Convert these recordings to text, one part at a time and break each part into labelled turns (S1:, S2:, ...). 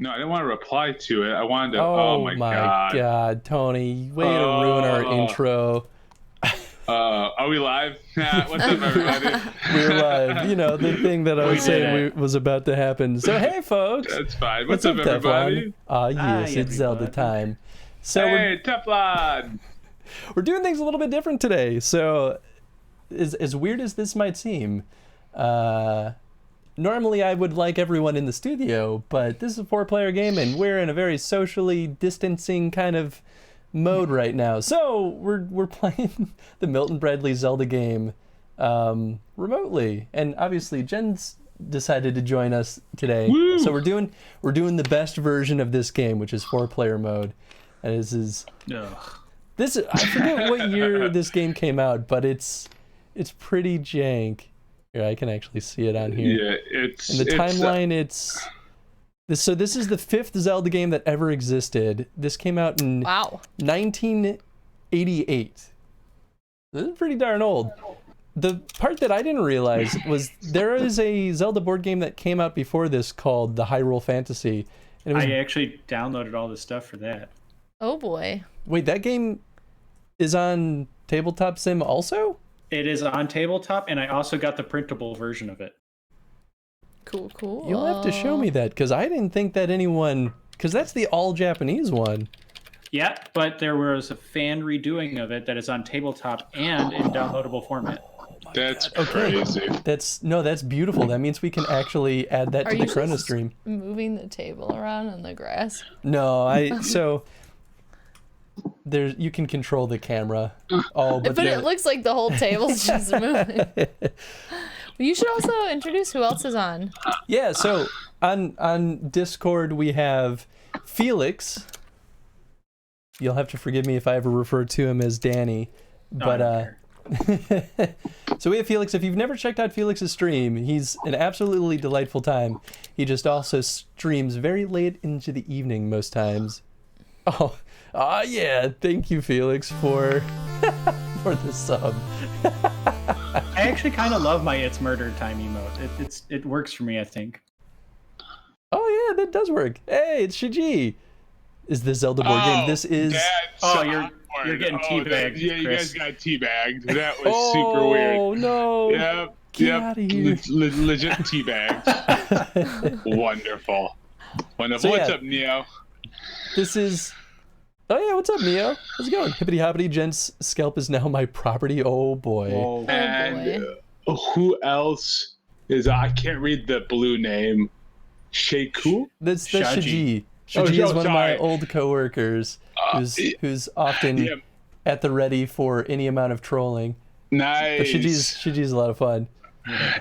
S1: No, I didn't want to reply to it. I wanted to. Oh
S2: Oh
S1: my
S2: my
S1: god.
S2: God, Tony, way to ruin our intro.
S1: Are we live? What's up, everybody?
S2: We're live. You know, the thing that I was saying was about to happen. So, hey, folks.
S1: That's fine.
S2: What's
S1: What's up,
S2: Teflon?
S1: everybody?
S2: Yes,
S3: Hi,
S2: it's Zelda
S3: everybody.
S2: time. So
S1: Hey, Teflon!
S2: we're doing things a little bit different today. So, as weird as this might seem, normally I would like everyone in the studio, but this is a 4-player game, and we're in a very socially distancing kind of mode right now. So we're playing the Milton Bradley Zelda game remotely, and obviously Jen's decided to join us today.
S1: Woo!
S2: So we're doing the best version of this game, which is 4-player mode. And this is, I forget what year this game came out, but it's pretty jank. Here, I can actually see it on here.
S1: Yeah, it's...
S2: In the timeline, So this is the 5th Zelda game that ever existed. This came out in 1988. This is pretty darn old. The part that I didn't realize was there is a Zelda board game that came out before this called the Hyrule Fantasy. And it was,
S3: I actually downloaded all the stuff for that.
S4: Oh boy.
S2: wait, that game is on Tabletop Sim also?
S3: It is on tabletop, and I also got the printable version of it.
S4: Cool.
S2: You'll have to show me that, because I didn't think that anyone... Because that's the all-Japanese one.
S3: Yeah, but there was a fan redoing of it that is on tabletop and in downloadable format.
S1: That's
S2: Okay.
S1: crazy.
S2: That's beautiful. That means we can actually add that
S4: Are
S2: to the
S4: you
S2: Chrono
S4: just
S2: stream.
S4: moving the table around on the grass?
S2: No, so there you can control the camera. Oh,
S4: But it looks like the whole table's just moving. You should also introduce who else is on.
S2: yeah. So on Discord we have Felix. You'll have to forgive me if I ever refer to him as Danny, but so we have Felix. If you've never checked out Felix's stream, he's an absolutely delightful time. He just also streams very late into the evening most times. Yeah, thank you, Felix, for the sub.
S3: I actually kind of love my "It's Murder Time" emote. It works for me, I think.
S2: Oh yeah, that does work. Hey, it's Shiji. Is the Zelda board game? This is.
S3: You're getting teabagged.
S1: Yeah, you
S3: Chris.
S1: guys got teabagged. That was super weird.
S2: Oh no!
S1: Yep.
S2: Get outta here.
S1: Legit teabagged. Wonderful. Wonderful.
S2: So,
S1: What's
S2: yeah.
S1: up, Neo?
S2: This is. Oh yeah, what's up, Neo? How's it going? Hippity hoppity, Jen's scalp is now my property. Oh boy.
S3: Whoa.
S1: And who else is... I can't read the blue name. Sheiku?
S2: That's
S3: Shaji.
S2: Shiji. Shiji is one of my
S1: sorry.
S2: old coworkers who's often at the ready for any amount of trolling.
S1: Nice.
S2: But Shiji's a lot of fun.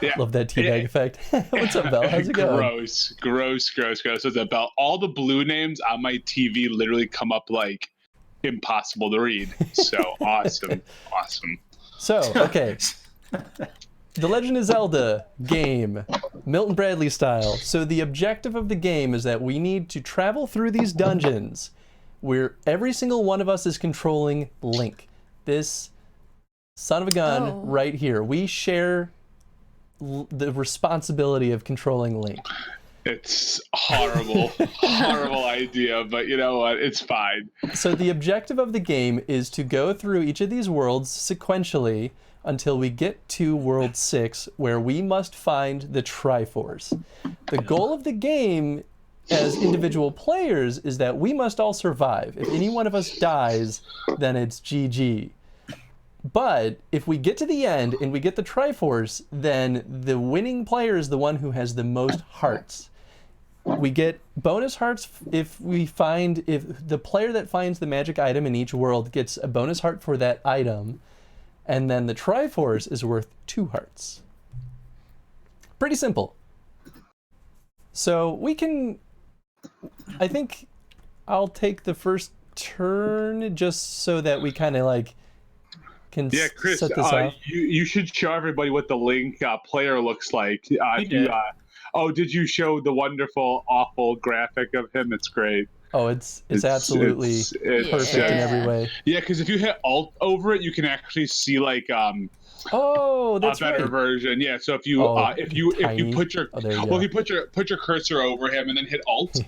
S1: Yeah.
S2: Love that teabag effect. What's up, Belle? How's it going?
S1: Gross. What's up, Bell? All the blue names on my TV literally come up like impossible to read. So awesome.
S2: So, okay. The Legend of Zelda game, Milton Bradley style. So the objective of the game is that we need to travel through these dungeons where every single one of us is controlling Link. This son of a gun right here. We share the responsibility of controlling Link.
S1: It's horrible idea, but you know what? It's fine.
S2: So the objective of the game is to go through each of these worlds sequentially until we get to World 6, where we must find the Triforce. The goal of the game as individual players is that we must all survive. If any one of us dies, then it's GG. But if we get to the end and we get the Triforce, then the winning player is the one who has the most hearts. We get bonus hearts if the player that finds the magic item in each world gets a bonus heart for that item, and then the Triforce is worth 2 hearts. Pretty simple. So I think I'll take the first turn just so that we kind of can
S1: Chris,
S2: set this off.
S1: you should show everybody what the Link player looks like. Did you show the wonderful, awful graphic of him? It's great.
S2: Oh, it's absolutely perfect in every way.
S1: Yeah, because if you hit Alt over it, you can actually see
S2: Oh, that's
S1: a better
S2: right.
S1: version. Yeah. So if you if you
S2: tiny.
S1: put your
S2: Oh, there you
S1: well,
S2: go.
S1: if you put your cursor over him and then hit Alt.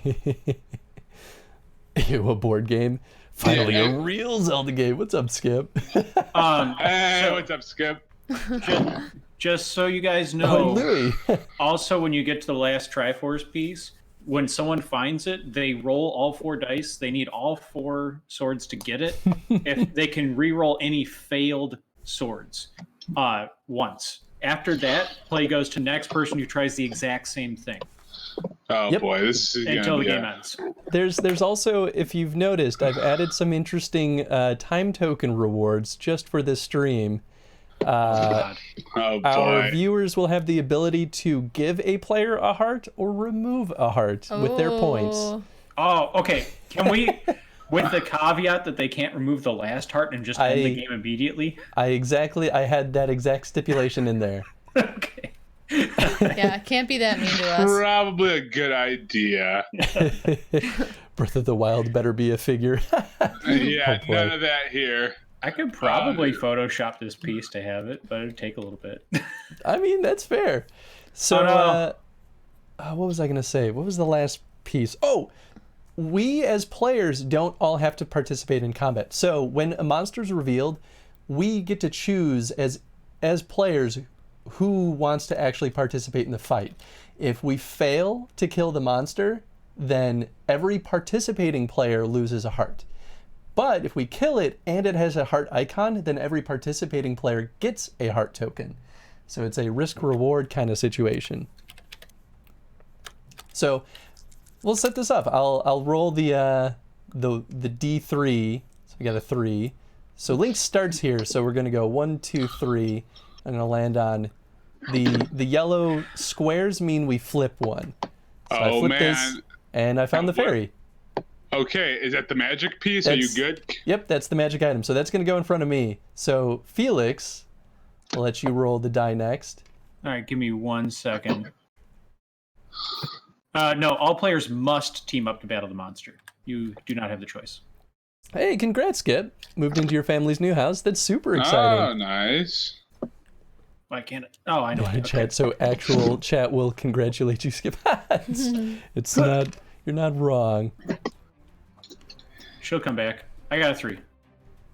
S2: Ew, a board game. Finally,
S1: Yeah.
S2: a real Zelda game. What's up, Skip?
S1: Hey,
S3: So-
S1: what's up, Skip?
S3: Just so you guys
S2: Oh,
S3: know,
S2: and Louis.
S3: also when you get to the last Triforce piece, when someone finds it, they roll all 4 dice. They need all 4 swords to get it. If they can re-roll any failed swords once. After that, play goes to next person who tries the exact same thing
S1: Oh
S2: Yep.
S1: boy, this is
S3: until the
S1: gonna
S3: game
S1: be
S3: ends.
S2: There's also, if you've noticed, I've added some interesting time token rewards just for this stream.
S3: God.
S1: oh
S2: Our
S1: boy.
S2: viewers will have the ability to give a player a heart or remove a heart with their points.
S3: Oh, okay. Can we, with the caveat that they can't remove the last heart and just end the game immediately?
S2: I had that exact stipulation in there.
S3: Okay.
S4: Yeah, can't be that mean to us.
S1: Probably a good idea.
S2: Breath of the Wild better be a figure.
S1: Yeah,
S2: Oh, boy.
S1: none of that here.
S3: I could probably Photoshop this piece to have it, but it'd take a little bit.
S2: I mean, that's fair. So,
S3: Oh, no.
S2: what was I going to say? What was the last piece? Oh, we as players don't all have to participate in combat. So when a monster's revealed, we get to choose as players who wants to actually participate in the fight. If we fail to kill the monster, then every participating player loses a heart. But if we kill it and it has a heart icon, then every participating player gets a heart token. So it's a risk-reward kind of situation. So we'll set this up. I'll roll the D3. So we got a 3. So Link starts here. So we're gonna go 1, 2, 3. I'm gonna land on the yellow squares mean we flip one. So I
S1: Oh
S2: flip
S1: man.
S2: this, and I found the fairy.
S1: Okay, is that the magic piece? Are you good?
S2: Yep, that's the magic item. So that's going to go in front of me. So Felix, I'll let you roll the die next.
S3: All right, give me 1 second. No, all players must team up to battle the monster. You do not have the choice.
S2: Hey, congrats, Skip. Moved into your family's new house. That's super
S1: Oh,
S2: exciting.
S1: nice.
S3: Why can't it? Oh, I know.
S2: Hey,
S3: Okay.
S2: chat, so actual chat will congratulate you, Skip. it's not, you're not wrong.
S3: She'll come back. I got a 3.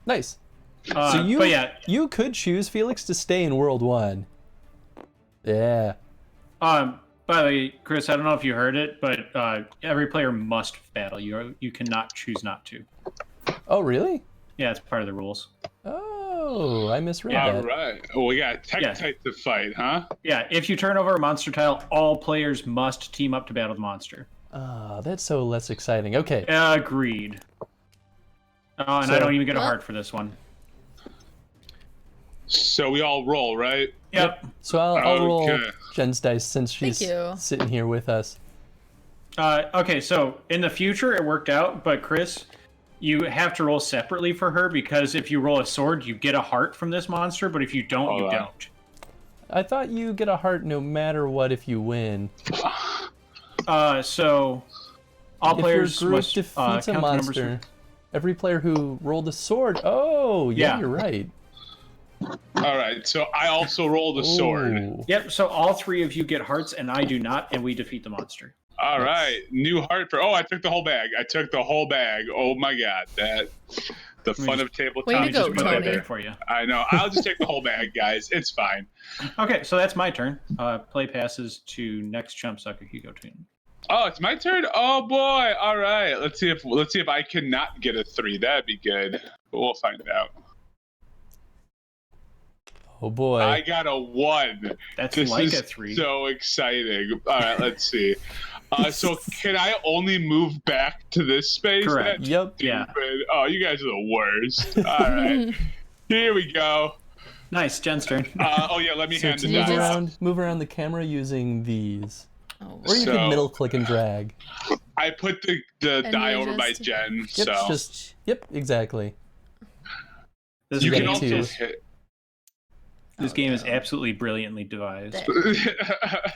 S2: Nice. So
S3: but yeah,
S2: you could choose, Felix, to stay in World 1. Yeah.
S3: by the way, Chris, I don't know if you heard it, but every player must battle. You cannot choose not to.
S2: Oh, really?
S3: Yeah, it's part of the rules.
S2: Oh, I misread
S1: All
S2: that.
S1: right. Oh, we got a tech type to fight, huh?
S3: Yeah, if you turn over a monster tile, all players must team up to battle the monster.
S2: Ah, that's so less exciting. Okay.
S3: Agreed. Oh, and I
S2: So-
S3: don't even get a heart for this one.
S1: So we all roll, right?
S3: Yep.
S2: So I'll roll
S1: Okay.
S2: Jen's dice since she's
S4: Thank you.
S2: sitting here with us.
S3: Okay, so in the future it worked out, but Chris, you have to roll separately for her because if you roll a sword, you get a heart from this monster, but if you don't, you
S1: Hold on.
S3: don't.
S2: I thought you get a heart no matter what if you win.
S3: So all
S2: If
S3: players
S2: your group
S3: must
S2: defeats
S3: count
S2: a
S3: the numbers.
S2: monster, every player who rolled a sword. Oh, yeah,
S3: Yeah.
S2: you're right.
S1: All right. So I also rolled a sword.
S2: Ooh.
S3: Yep. So all 3 of you get hearts, and I do not, and we defeat the monster.
S1: All right. New heart for. Oh, I took the whole bag. Oh my god, the fun of tabletop.
S4: Way to
S3: Let me
S4: go,
S3: just put that
S4: Tony.
S3: there for you.
S1: I know. I'll just take the whole bag, guys. It's fine.
S3: Okay, so that's my turn. Play passes to next chump sucker Hugo Twin.
S1: Oh, it's my turn. Oh boy. All right. Let's see if I cannot get a 3. That'd be good. But we'll find out.
S2: Oh, boy.
S1: I got a 1.
S3: That's
S1: This
S3: like
S1: is
S3: a 3.
S1: so exciting. All right. Let's see. So can I only move back to this space?
S3: Correct.
S1: That's
S2: Yep.
S3: Yeah.
S1: stupid. Oh, you guys are the worst. All right. Here we go.
S3: Nice, Jen's turn.
S1: Oh yeah, let me
S2: So
S1: hand
S2: to
S1: the
S2: move
S1: die off.
S2: around the camera using these.
S4: Oh,
S2: Or you
S1: So-
S2: can middle click and drag.
S1: I put the
S4: And
S1: die
S4: you
S1: over by
S4: just-
S1: Jen,
S2: Yep,
S1: so
S2: yep, exactly.
S3: This
S1: you
S2: got
S1: can
S3: game,
S2: it
S1: also
S2: too.
S1: hit.
S3: this game is absolutely brilliantly devised.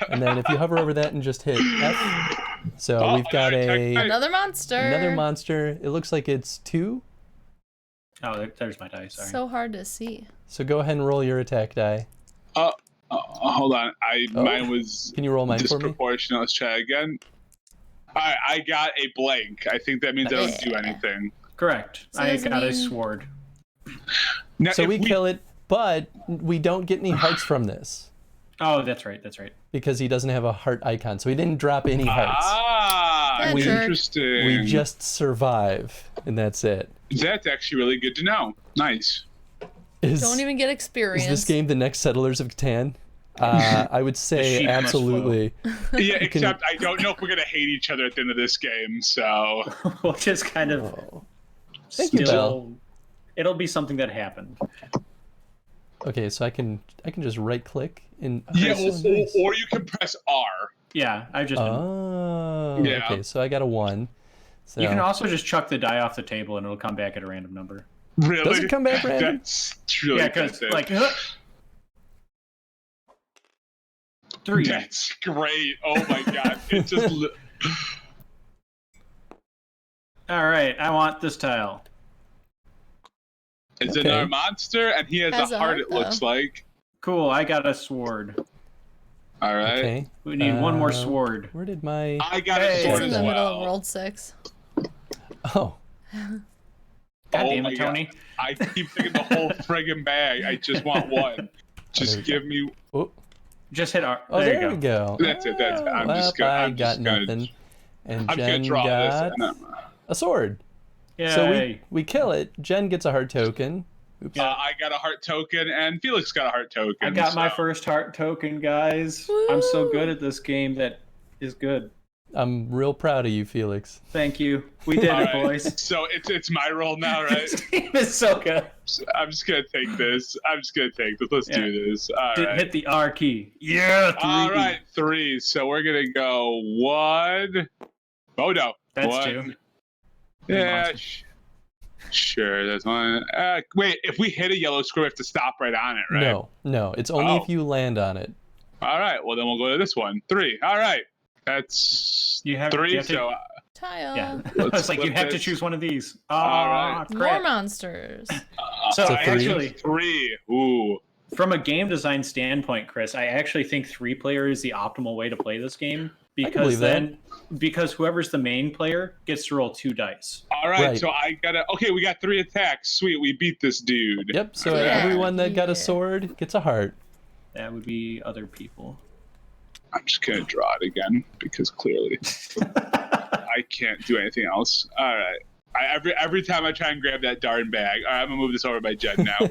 S2: And then if you hover over that and just hit F, so
S1: Oh,
S2: we've got
S1: another tech type.
S4: another monster.
S2: another monster. It looks like it's 2.
S3: Oh, there's my die. Sorry.
S4: So hard to see.
S2: So go ahead and roll your attack die.
S1: Hold on. Mine was
S2: Can you roll mine for me?
S1: disproportionate. Let's try again. I got a blank. I think that means I don't do anything.
S3: Correct.
S4: So
S3: I
S4: does it
S3: got a
S4: mean-
S3: sword.
S1: Now,
S2: So
S1: if
S2: we kill it, but we don't get any hearts from this
S3: Oh, that's right. That's right.
S2: because he doesn't have a heart icon. So he didn't drop any hearts.
S4: That jerk.
S1: Interesting.
S2: We just survive, and that's it.
S1: That's actually really good to know. Nice.
S4: Don't even get experience.
S2: Is this game the next Settlers of Catan? I would say
S3: sheep must
S2: absolutely.
S1: Yeah, except I don't know if we're gonna hate each other at the end of this game. So
S3: We'll just kind of
S2: Thank you, Belle.
S3: It'll be something that happened.
S2: Okay, so I can just right click and
S1: yeah,
S2: nice.
S1: or you can press R.
S3: Yeah, I've just been.
S2: Oh,
S1: Yeah.
S2: okay. So I got a 1. So
S3: You can also just chuck the die off the table and it'll come back at a random number.
S1: Really?
S2: Does it come back random?
S1: That's really
S3: Yeah, because
S1: good.
S3: like 3.
S1: That's great. Oh my god! It just.
S3: All right, I want this tile.
S1: It's
S2: Okay.
S1: another monster, and he has
S4: Has
S1: a
S4: a
S1: heart.
S4: heart,
S1: It looks
S4: though.
S1: like.
S3: Cool, I got a sword.
S1: All right.
S2: Okay.
S3: We need one more sword.
S2: Where did my...
S1: I got
S3: Hey.
S1: a sword
S4: It's in
S1: as
S4: the middle of
S1: well.
S4: World 6.
S2: Oh,
S3: God
S1: Oh
S3: damn
S1: my
S3: it,
S1: God.
S3: Tony.
S1: I keep taking the whole friggin' bag. I just want one. Just give me.
S2: oh,
S3: Just hit R.
S2: oh
S3: there
S2: there
S3: you
S2: we
S3: go.
S2: go.
S1: That's it. That's it. I'm
S2: Well,
S1: just gonna.
S2: I
S1: I'm
S2: got
S1: just gonna.
S2: nothing. And
S1: I'm gonna
S2: Jen
S1: draw
S2: got
S1: this. And
S2: a sword.
S3: Yay.
S2: So we kill it. Jen gets a heart token. Oops.
S1: I got a heart token, and Felix got a heart token.
S3: I got my
S1: so-
S3: first heart token, guys. I'm so good at this game that is good.
S2: I'm real proud of you, Felix.
S3: Thank you. We did
S1: All
S3: it,
S1: right.
S3: boys.
S1: So it's my roll now, right?
S3: This game is so good.
S1: I'm just gonna take this. Let's
S3: Yeah.
S1: do this. All right.
S3: Hit the R key. Yeah, 3.
S1: All right, 3. So we're gonna go 1. Oh no,
S3: That's
S1: 1.
S3: 2.
S1: Yeah,
S3: Monster.
S1: sure. That's 1. Wait, if we hit a yellow square, we have to stop right on it, right?
S2: No. It's only
S1: Oh.
S2: if you land on it.
S1: All right. Well, then we'll go to this one. 3. All right. That's
S3: You have
S1: 3.
S3: you have to-
S1: So
S4: Tile.
S3: Yeah.
S1: Let's
S3: It's like you
S1: flip
S3: have to
S1: this.
S3: choose one of these.
S1: All right.
S4: More
S3: Crap.
S4: monsters.
S3: So
S2: So
S3: I
S2: 3?
S3: actually,
S1: 3. Ooh.
S3: from a game design standpoint, Chris, I actually think 3-player is the optimal way to play this game
S2: believe that.
S3: because whoever's the main player gets to roll 2 dice.
S1: All right.
S2: Right.
S1: So I gotta. Okay, we got 3 attacks. Sweet. We beat this dude.
S2: Yep. So
S4: Yeah.
S2: everyone that got
S4: Yeah.
S2: a sword gets a heart.
S3: That would be other people.
S1: I'm just gonna draw it again because clearly I can't do anything else. All right. Every time I try and grab that darn bag, all right, I'm gonna move this over by Jen now.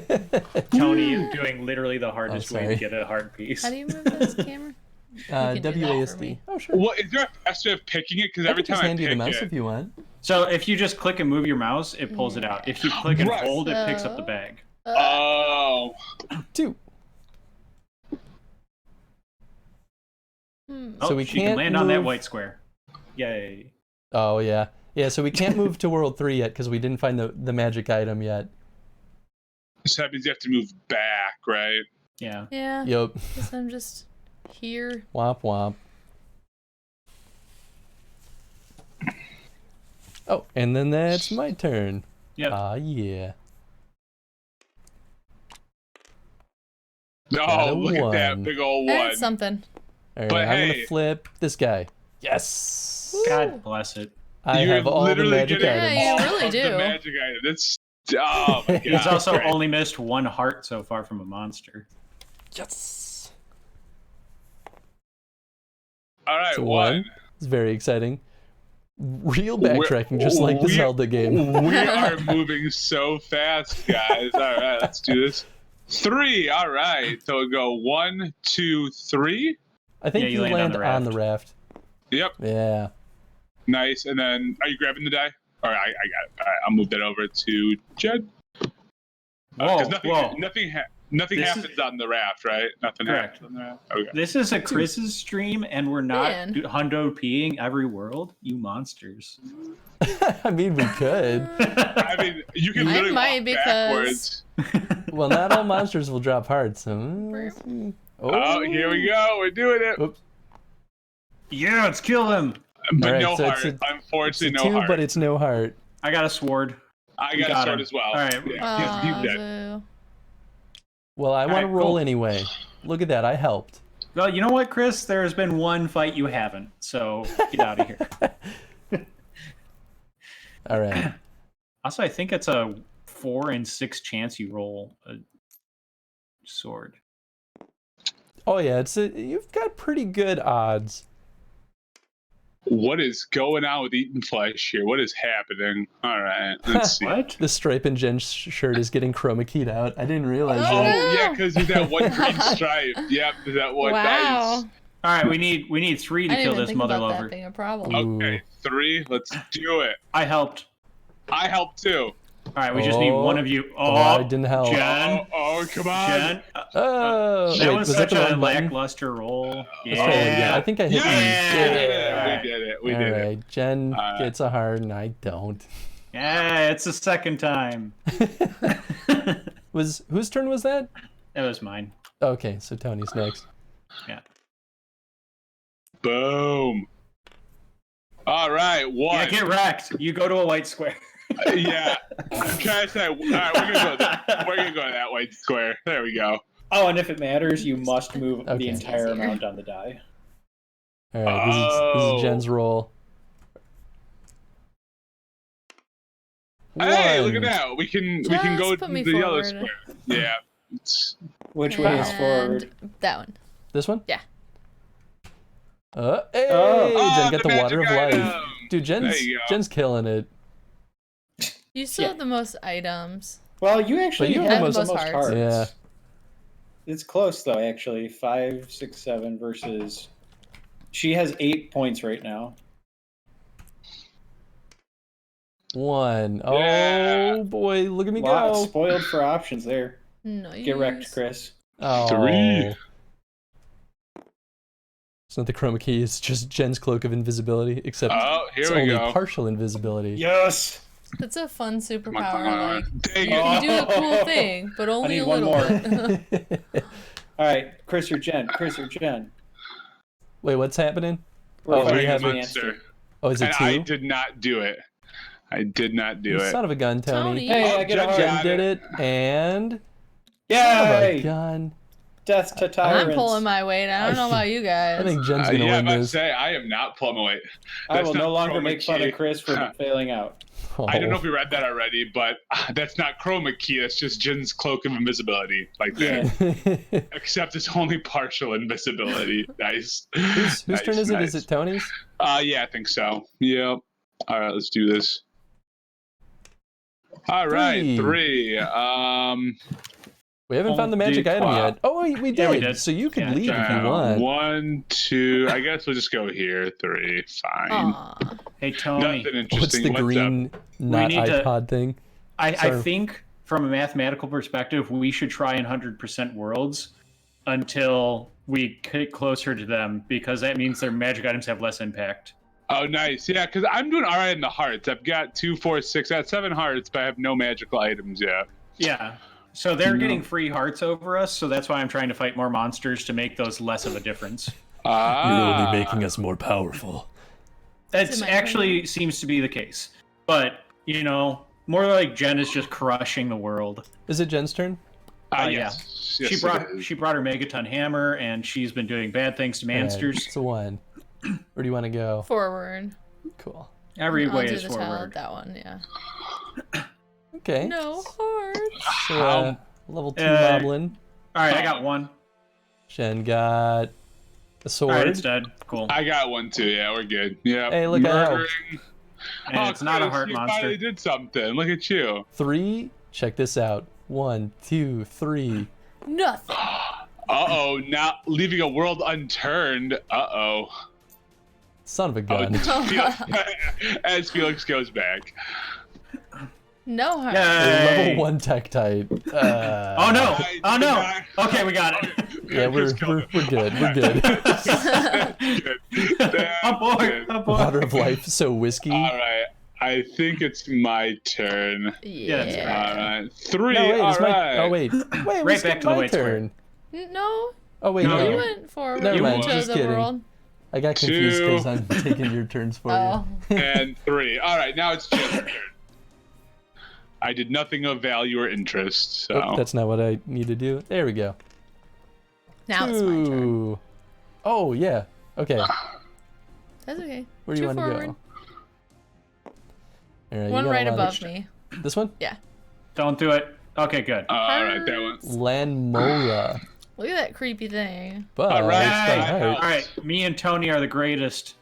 S3: Tony is doing literally the hardest way
S2: sorry.
S3: to get a heart piece.
S4: How do you move this camera? can do that for
S2: WASD.
S4: me.
S2: Oh, sure.
S1: Well, is there a faster way of picking it? Because
S2: I
S1: every
S2: can just
S1: time I
S2: hand you the
S1: pick
S2: mouse
S1: it,
S2: if you want.
S3: So if you just click and move your mouse, it pulls it out. If you click and
S1: Right.
S3: hold, it picks up the bag.
S1: oh,
S2: 2.
S3: Oh,
S2: So we
S3: she can
S2: can't
S3: land on that
S2: move-
S3: white square. Yay.
S2: Oh yeah. Yeah. So we can't move to World 3 yet because we didn't find the magic item yet.
S1: so that means you have to move back, right?
S3: Yeah.
S4: Yeah.
S2: Yup.
S4: Guess I'm just here.
S2: Womp womp. Oh, and then that's my turn.
S3: Yep.
S2: Ah, yeah.
S1: No,
S2: Got a
S1: look at that
S2: 1.
S1: big old
S4: That's
S1: one.
S4: something.
S2: All right,
S1: But
S2: I'm
S1: hey.
S2: gonna flip this guy. Yes.
S3: God bless it.
S2: I
S1: You're
S2: have all the
S1: literally
S2: magic
S1: getting
S2: items.
S4: Yeah, you
S1: all
S4: really
S1: of
S4: do.
S1: The magic item. That's oh my god.
S3: He's also
S1: Great.
S3: only missed 1 heart so far from a monster.
S2: Yes.
S1: all right.
S2: It's a
S1: 1.
S2: 1. It's very exciting. Real backtracking, just like the Zelda game.
S1: We are moving so fast, guys. All right, let's do this. 3. All right. So we go 1, 2, 3.
S2: I think
S3: Yeah, you
S2: you
S3: land
S2: land
S3: on
S2: on
S3: the
S2: the raft.
S1: Yep.
S2: Yeah.
S1: Nice. And then, are you grabbing the die? All right, I got it. All right, I'll move that over to Jed.
S3: Whoa,
S1: Nothing,
S3: whoa.
S1: nothing
S3: This
S1: happens on the raft, right? Nothing
S3: Correct.
S1: happens on the raft. Okay.
S3: This is a Chris's stream, and we're not
S4: Man.
S3: hundo peeing every world. You monsters.
S2: I mean, we could.
S1: I mean, you can
S4: I
S1: literally
S4: might
S1: walk
S4: because-
S1: backwards.
S2: Well, not all monsters will drop hearts. So...
S1: Oh, here we go. We're doing it.
S2: Oops.
S3: Yeah, let's kill him.
S1: But
S2: All right,
S1: no
S2: so
S1: heart.
S2: it's a
S1: Unfortunately,
S2: It's a
S1: no
S2: 2,
S1: heart.
S2: but it's no heart.
S3: I got a sword.
S1: I got a
S3: Got
S1: sword
S3: him.
S1: as well.
S3: All right.
S1: Yeah, he's dead.
S4: Boo.
S2: Well, I want to
S3: Alright,
S2: roll
S3: cool.
S2: anyway. Look at that, I helped.
S3: Well, you know what, Chris? There's been one fight you haven't, so get out of here.
S2: All right.
S3: Also, I think it's a 4 in 6 chance you roll a sword.
S2: Oh yeah, you've got pretty good odds.
S1: What is going on with eating flesh here? What is happening? All right, let's see.
S3: What?
S2: The stripe in Jen's shirt is getting chroma keyed out. I didn't realize
S1: Oh
S2: that.
S1: yeah, because there's that one green stripe. Yep, there's that one
S4: Wow.
S1: dice.
S3: All right, we need 3 to
S4: I didn't
S3: kill
S4: even
S3: this
S4: think
S3: mother
S4: about
S3: lover.
S4: that being a problem.
S1: Okay, 3. Let's do it.
S3: I helped.
S1: I help too.
S3: All right, we just need one of you.
S2: Oh, I didn't help.
S3: Jen.
S1: Oh, come on.
S3: Jen.
S2: Oh,
S3: That
S2: wait,
S3: was
S2: was
S3: such
S2: that the
S3: a
S2: wrong button?
S3: lackluster roll.
S2: Let's try it again.
S3: Yeah.
S2: I think I hit
S1: Yeah,
S2: E.
S1: we did it. We
S2: All
S1: did it.
S2: right, Jen
S1: All right.
S2: gets a heart and I don't.
S3: Yeah, it's the second time.
S2: Whose turn was that?
S3: That was mine.
S2: Okay, so Tony's next.
S3: Yeah.
S1: Boom. All right, 1.
S3: Yeah, get wrecked. You go to a white square.
S1: Yeah. I'm trying to say. All right, we're gonna go to that white square. There we go.
S5: Oh, and if it matters, you must move
S2: Okay.
S5: the entire
S4: Easier.
S5: amount on the die.
S2: All right, this
S1: Oh.
S2: is Jen's roll.
S1: Hey, look
S2: One.
S1: at that. We can
S4: Just
S1: go
S4: put
S1: to
S4: me
S1: the yellow
S4: forward.
S1: square. Yeah. It's,
S5: Which way is
S4: And
S5: forward?
S4: that one.
S2: This one?
S4: Yeah.
S2: Hey,
S5: Oh.
S2: Jen got the water of
S1: magic
S2: life.
S1: item.
S2: Dude,
S1: There you go.
S2: Jen's killing it.
S4: You still
S5: Yeah.
S4: have the most items.
S5: Well, you actually
S2: But you
S5: have
S2: have
S5: the
S4: the
S5: most
S4: most
S5: hearts.
S4: hearts.
S2: Yeah.
S5: It's close though, actually. 5, 6, 7 versus. She has 8 points right now.
S2: 1.
S1: Yeah.
S2: Oh boy, look at me
S5: Lot
S2: go.
S5: spoiled for options there.
S4: No,
S5: Get wrecked, Chris.
S2: Oh.
S1: 3.
S2: It's not the chroma key, it's just Jen's cloak of invisibility, except
S1: Oh, here
S2: it's
S1: we
S2: only
S1: go.
S2: partial invisibility.
S5: Yes.
S4: That's a fun
S1: Come on,
S4: superpower. Like,
S1: Dang
S4: you
S1: it.
S4: can do a cool thing, but only
S5: need
S4: a
S5: one
S4: little
S5: more.
S4: bit.
S5: All right, Chris or Jen. Chris or Jen.
S2: Wait, what's happening?
S5: We're
S2: Oh, we
S5: fighting
S2: have
S5: for
S2: a-
S5: the answer.
S2: Oh, is it
S1: And
S2: 2?
S1: I did not do it. I did not do
S2: You
S1: it.
S2: son of a gun, Tony.
S4: Tony.
S5: Hey,
S1: Oh,
S5: I get a
S1: Jen
S5: heart.
S2: Jen
S1: got
S2: did
S1: it.
S2: it, and son of a
S5: Yay!
S2: gun.
S5: Death to
S4: I'm
S5: tyrants.
S4: pulling my weight. I don't know about you guys.
S2: I think Jen's gonna
S1: Yeah, I'm
S2: win
S1: about to
S2: this.
S1: say I am not plum away.
S5: I
S1: That's
S5: will
S1: not
S5: no longer
S1: chroma
S5: make fun
S1: key.
S5: of Chris for failing out.
S2: Oh.
S1: I don't know if we read that already, but that's not chroma key. That's just Jin's cloak of invisibility, like that.
S5: Yeah.
S1: Except it's only partial invisibility. Nice.
S2: Whose
S1: Nice,
S2: turn is it? Is
S1: nice.
S2: it Tony's?
S1: Yeah, I think so. Yep. All right, let's do this. All right, 3.
S2: We haven't found the
S3: Oh,
S2: magic
S3: dude,
S2: item
S1: wow.
S2: yet. Oh, wait, we did.
S3: Yeah, we did.
S2: So you could
S3: Yeah,
S2: leave if you
S1: Uh,
S2: want.
S1: 1, 2. I guess we'll just go here. 3. Fine.
S4: Aw.
S3: Hey, Tony.
S1: Nothing
S2: What's
S1: interesting.
S2: the
S1: What's
S2: green not
S3: need to-
S2: iPod thing?
S3: I
S2: Sorry.
S3: think from a mathematical perspective, we should try in 100% worlds until we get closer to them, because that means their magic items have less impact.
S1: Oh, nice. Yeah, because I'm doing all right in the hearts. I've got 2, 4, 6. I have 7 hearts, but I have no magical items yet.
S3: Yeah. So they're getting free hearts over us, so that's why I'm trying to fight more monsters to make those less of a difference.
S2: us more powerful.
S3: That
S4: my
S3: actually seems to be the case. But, you know, more like Jen is just crushing the world.
S2: Is it Jen's turn?
S1: Yes. Yes,
S3: she
S1: it
S3: brought
S1: is.
S3: she brought her megaton hammer, and she's been doing bad things to
S2: Alright,
S3: monsters.
S2: it's a 1. Where do you want to go?
S4: Forward.
S2: Cool.
S3: Every
S4: I'll
S3: way
S4: do
S3: is
S4: the towel
S3: forward.
S4: at that one, yeah.
S2: Okay.
S4: No hearts.
S2: So, level 2
S3: Uh,
S2: moblin.
S3: All right, I got one.
S2: Jen got a
S3: All
S2: sword.
S3: right, it's dead. Cool.
S1: I got one too. Yeah, we're good. Yeah.
S2: Hey, look, I helped.
S3: And it's not a
S1: Chris,
S3: heart
S1: you
S3: monster.
S1: finally did something. Look at you.
S2: 3. Check this out. 1, 2, 3.
S4: Nothing.
S1: Uh-oh, not leaving a world unturned. Uh-oh.
S2: Son of a gun.
S1: As Felix goes back.
S4: No hearts.
S3: Yay.
S2: Level 1 Tektite.
S3: Oh no! Oh no!
S1: I-
S3: Okay, we got it.
S2: Yeah, we're good. We're good.
S3: Oh boy! Oh boy!
S2: Water of life, so whiskey.
S1: All right. I think it's my turn.
S3: Yeah, that's
S1: All right. 3.
S2: No, wait,
S1: all
S2: it's my.
S1: right.
S2: Oh wait, wait, we
S3: Right
S2: skipped
S3: back to the
S2: my
S3: white square.
S2: turn.
S4: No,
S2: Oh wait,
S3: No,
S2: no,
S4: you
S3: you-
S4: went forward
S2: Never
S1: mind,
S4: to
S2: just
S4: the
S2: kidding.
S4: world.
S2: I got confused
S1: 2.
S2: because I'm taking your turns for
S4: Oh.
S2: you.
S1: And 3. All right, now it's Jen's turn. I did nothing of value or interest. So
S2: Oh, that's not what I need to do. There we go.
S4: Now it's my turn.
S2: Ooh. Oh, yeah. Okay.
S4: That's okay.
S2: Where do you
S4: Two
S2: want to
S4: forward.
S2: go? All right, you
S4: One
S2: got a
S4: right
S2: lot of-
S4: above me.
S2: This one?
S4: Yeah.
S3: Don't do it. Okay, good.
S1: all right, that one.
S2: Lanmola.
S4: Look at that creepy thing.
S2: But
S1: All right,
S2: it's got a
S1: I
S2: heart.
S1: helped.
S3: All right, me and Tony are the greatest.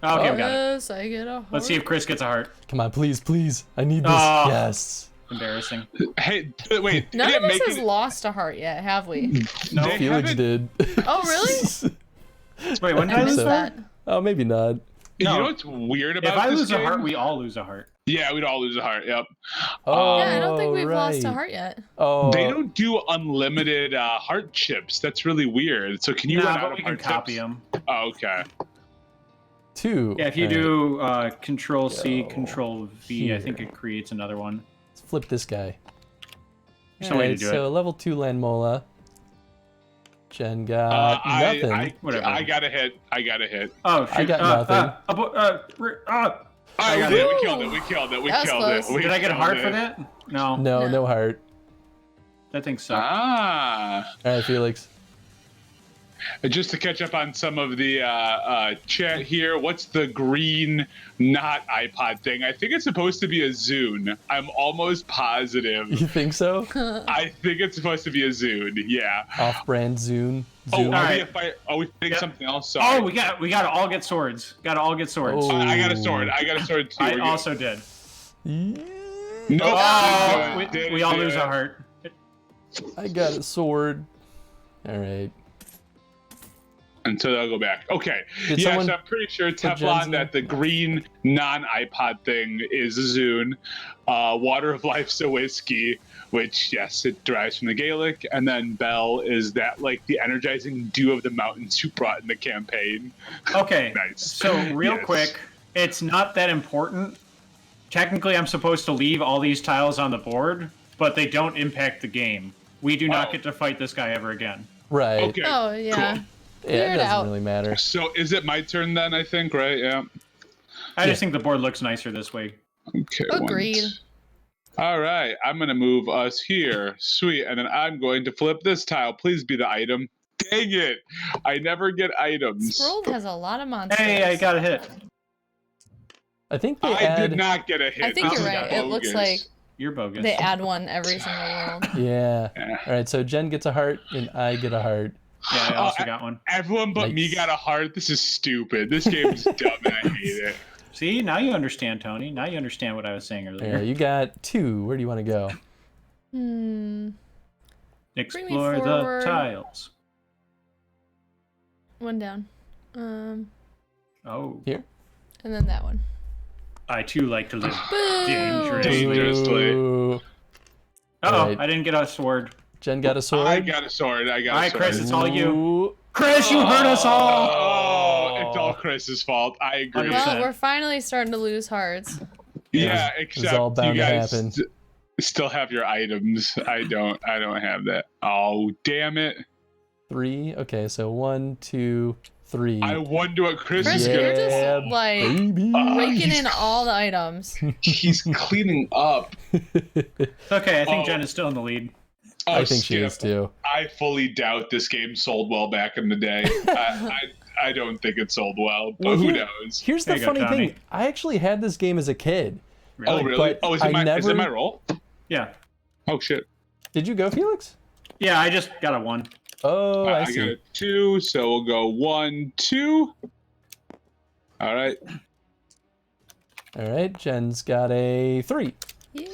S3: Okay, we got it.
S4: Yes, I get a heart.
S3: Let's see if Chris gets a heart.
S2: Come on, please, please. I need this.
S3: Oh.
S2: Yes.
S3: Embarrassing.
S1: Hey, wait.
S4: None
S1: did
S4: of
S1: it
S4: us
S1: make
S4: has
S1: it?
S4: lost a heart yet, have we?
S3: No.
S1: They
S2: Felix
S1: haven't-
S2: did.
S4: Oh, really?
S3: Wait, when did
S4: I
S3: I
S4: missed
S3: lose
S4: that.
S2: Oh, maybe not.
S1: You
S3: No.
S1: know what's weird about
S3: If I
S1: this
S3: lose
S1: game?
S3: a heart, we all lose a heart.
S1: Yeah, we'd all lose a heart. Yep.
S2: Oh,
S4: Yeah, I don't think we've lost a
S2: right.
S4: heart yet.
S2: Oh,
S1: They don't do unlimited heart chips. That's really weird. So can you run
S3: Nah,
S1: out
S3: but
S1: of
S3: we can
S1: heart
S3: copy
S1: chips?
S3: them.
S1: Oh, okay.
S2: 2.
S3: Yeah, if you
S2: All right,
S3: do Control C,
S2: Go
S3: Control V, I think
S2: here.
S3: it creates another one.
S2: Let's flip this guy.
S3: There's no way to
S2: Alright,
S3: do
S2: so
S3: it.
S2: level 2 Landmola. Jen got nothing.
S3: Whatever.
S1: I got a hit.
S3: Oh, shoot.
S2: I got nothing.
S1: I got
S4: Woo!
S1: it. We killed it. We killed it. We
S4: That was
S1: killed
S4: close.
S1: it. We
S3: Did I get a
S1: killed
S3: heart
S1: it.
S3: for that? No.
S2: No,
S4: No.
S2: no heart.
S3: That thing sucked.
S1: Ah.
S2: Alright, Felix.
S1: Just to catch up on some of the chat here, what's the green not iPod thing? I think it's supposed to be a Zune. I'm almost positive.
S2: You think so?
S1: I think it's supposed to be a Zune. Yeah.
S2: Off-brand Zune.
S1: Oh,
S2: Zune.
S1: are we fighting
S3: Yep.
S1: something else? Sorry.
S3: Oh, we gotta all get swords. Gotta all get swords.
S2: Oh.
S1: I got a sword. Too.
S3: I
S1: We're good.
S3: also did.
S2: Yeah.
S1: No,
S3: Oh,
S1: didn't
S3: we all
S1: do
S3: lose
S1: it.
S3: a heart.
S2: I got a sword. Alright.
S1: And so they'll go back. Okay.
S2: Did
S1: Yes,
S2: someone
S1: I'm pretty sure
S2: put Jen's
S1: Teflon
S2: in?
S1: that the green non-iPod thing is a Zune. Water of Life's a whiskey, which, yes, it derives from the Gaelic. And then Bell is that, like, the energizing dew of the mountains you brought in the campaign.
S3: Okay.
S1: Nice.
S3: So real
S1: Yes.
S3: quick, it's not that important. Technically, I'm supposed to leave all these tiles on the board, but they don't impact the game. We do not
S1: Oh.
S3: get to fight this guy ever again.
S2: Right.
S1: Okay.
S4: Oh, yeah.
S1: Cool.
S2: Yeah,
S4: Clear
S2: it
S4: it
S2: doesn't
S4: out.
S2: really matter.
S1: So is it my turn then, I think, right? Yeah.
S3: I just think the board looks nicer this way.
S1: Okay.
S4: Agreed.
S1: All right. I'm going to move us here. Sweet. And then I'm going to flip this tile. Please be the item. Dang it. I never get items.
S4: Scrolled has a lot of monsters.
S3: Hey, I got a hit.
S2: I think they
S1: I
S2: add...
S1: did not get a hit.
S4: I think
S1: This
S4: you're
S1: is
S4: right. It looks
S1: bogus.
S4: like
S3: You're bogus.
S4: they add one every single world.
S2: Yeah.
S1: Yeah.
S2: Alright, so Jen gets a heart and I get a heart.
S3: Yeah, I also got one.
S1: Everyone but me
S2: Nice.
S1: got a heart. This is stupid. This game is dumb and I hate it.
S3: See, now you understand, Tony. Now you understand what I was saying earlier.
S2: Yeah, you got 2. Where do you want to go?
S3: Explore the
S4: forward.
S3: tiles.
S4: One down.
S3: Oh,
S2: Here?
S4: And then that one.
S3: I too like to live
S4: Boom!
S3: dangerously.
S1: Dangerously.
S2: Ooh.
S3: Uh-oh,
S2: Alright.
S3: I didn't get a sword.
S2: Jen got a sword.
S1: I got a sword. I got
S3: All right,
S1: a sword.
S3: Chris, it's all you.
S2: Ooh.
S3: Chris, you hurt us all!
S1: Oh, it's all Chris's fault. I agree.
S3: 100%.
S4: Well, we're finally starting to lose hearts.
S1: Yeah,
S2: It's
S1: except
S2: all bound
S1: you
S2: to
S1: guys
S2: happen.
S1: still have your items. I don't have that. Oh, damn it.
S2: 3. Okay, so 1, 2, 3.
S1: I wonder what Chris
S4: Chris,
S1: is
S4: you're
S1: going to
S4: just like
S2: baby.
S4: raking in all the items.
S1: He's cleaning up.
S3: Okay, I think
S1: Oh.
S3: Jen is still in the lead.
S1: Oh,
S2: I think she
S1: Skip,
S2: is too.
S1: I fully doubt this game sold well back in the day. I don't think it sold well, but
S2: Well,
S1: who
S2: here-
S1: knows?
S2: Here's the
S3: There you go,
S2: funny
S3: Tommy.
S2: thing. I actually had this game as a kid.
S1: Oh, really?
S2: But
S1: Oh, is
S2: I
S1: it my
S2: never-
S1: roll?
S3: Yeah.
S1: Oh, shit.
S2: Did you go, Felix?
S3: Yeah, I just got a 1.
S2: Oh, I
S1: I got
S2: see.
S1: a 2, so we'll go 1, 2. All right.
S2: All right, Jen's got a 3.
S4: Yeah.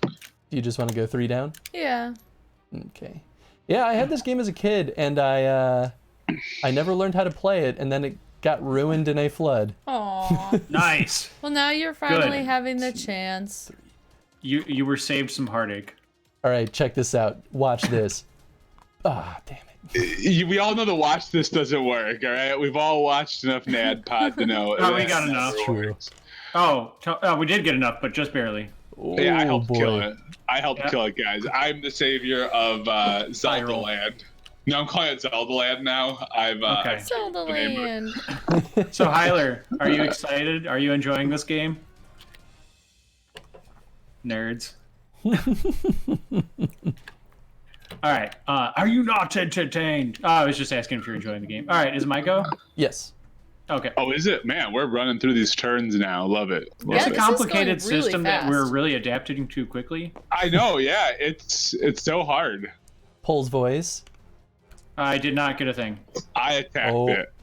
S2: Do you just want to go 3 down?
S4: Yeah.
S2: Okay. Yeah, I had this game as a kid, and I never learned how to play it, and then it got ruined in a flood.
S4: Aw.
S3: Nice.
S4: Well, now you're finally
S3: Good.
S4: having the chance.
S3: You were saved some heartache.
S2: All right, check this out. Watch this. Ah, damn it.
S1: We all know the watch this doesn't work, all right? We've all watched enough NADPOD to know.
S3: Oh, we
S1: that
S3: got
S1: never
S3: enough.
S2: True.
S1: works.
S3: Oh, we did get enough, but just barely.
S1: Yeah, I
S2: Oh,
S1: helped
S2: boy.
S1: kill it. I helped
S3: Yeah.
S1: kill it, guys. I'm the savior of Zelda
S3: Viral.
S1: Land. No, I'm calling it Zelda Land now.
S3: Okay.
S4: Zelda
S1: the name
S4: Land.
S3: So, Hyler, are you excited? Are you enjoying this game? Nerds. All right. Are you not entertained? I was just asking if you're enjoying the game. All right. Is it my go?
S2: Yes.
S3: Okay.
S1: Oh, is it? Man, we're running through these turns now. Love it. Love
S3: It's a
S1: it.
S4: this is
S3: complicated
S4: going really
S3: system that we're
S4: fast.
S3: really adapting to quickly.
S1: I know. Yeah, it's so hard.
S2: Pole's voice.
S3: I did not get a thing.
S1: I attacked
S2: Oh.
S1: it.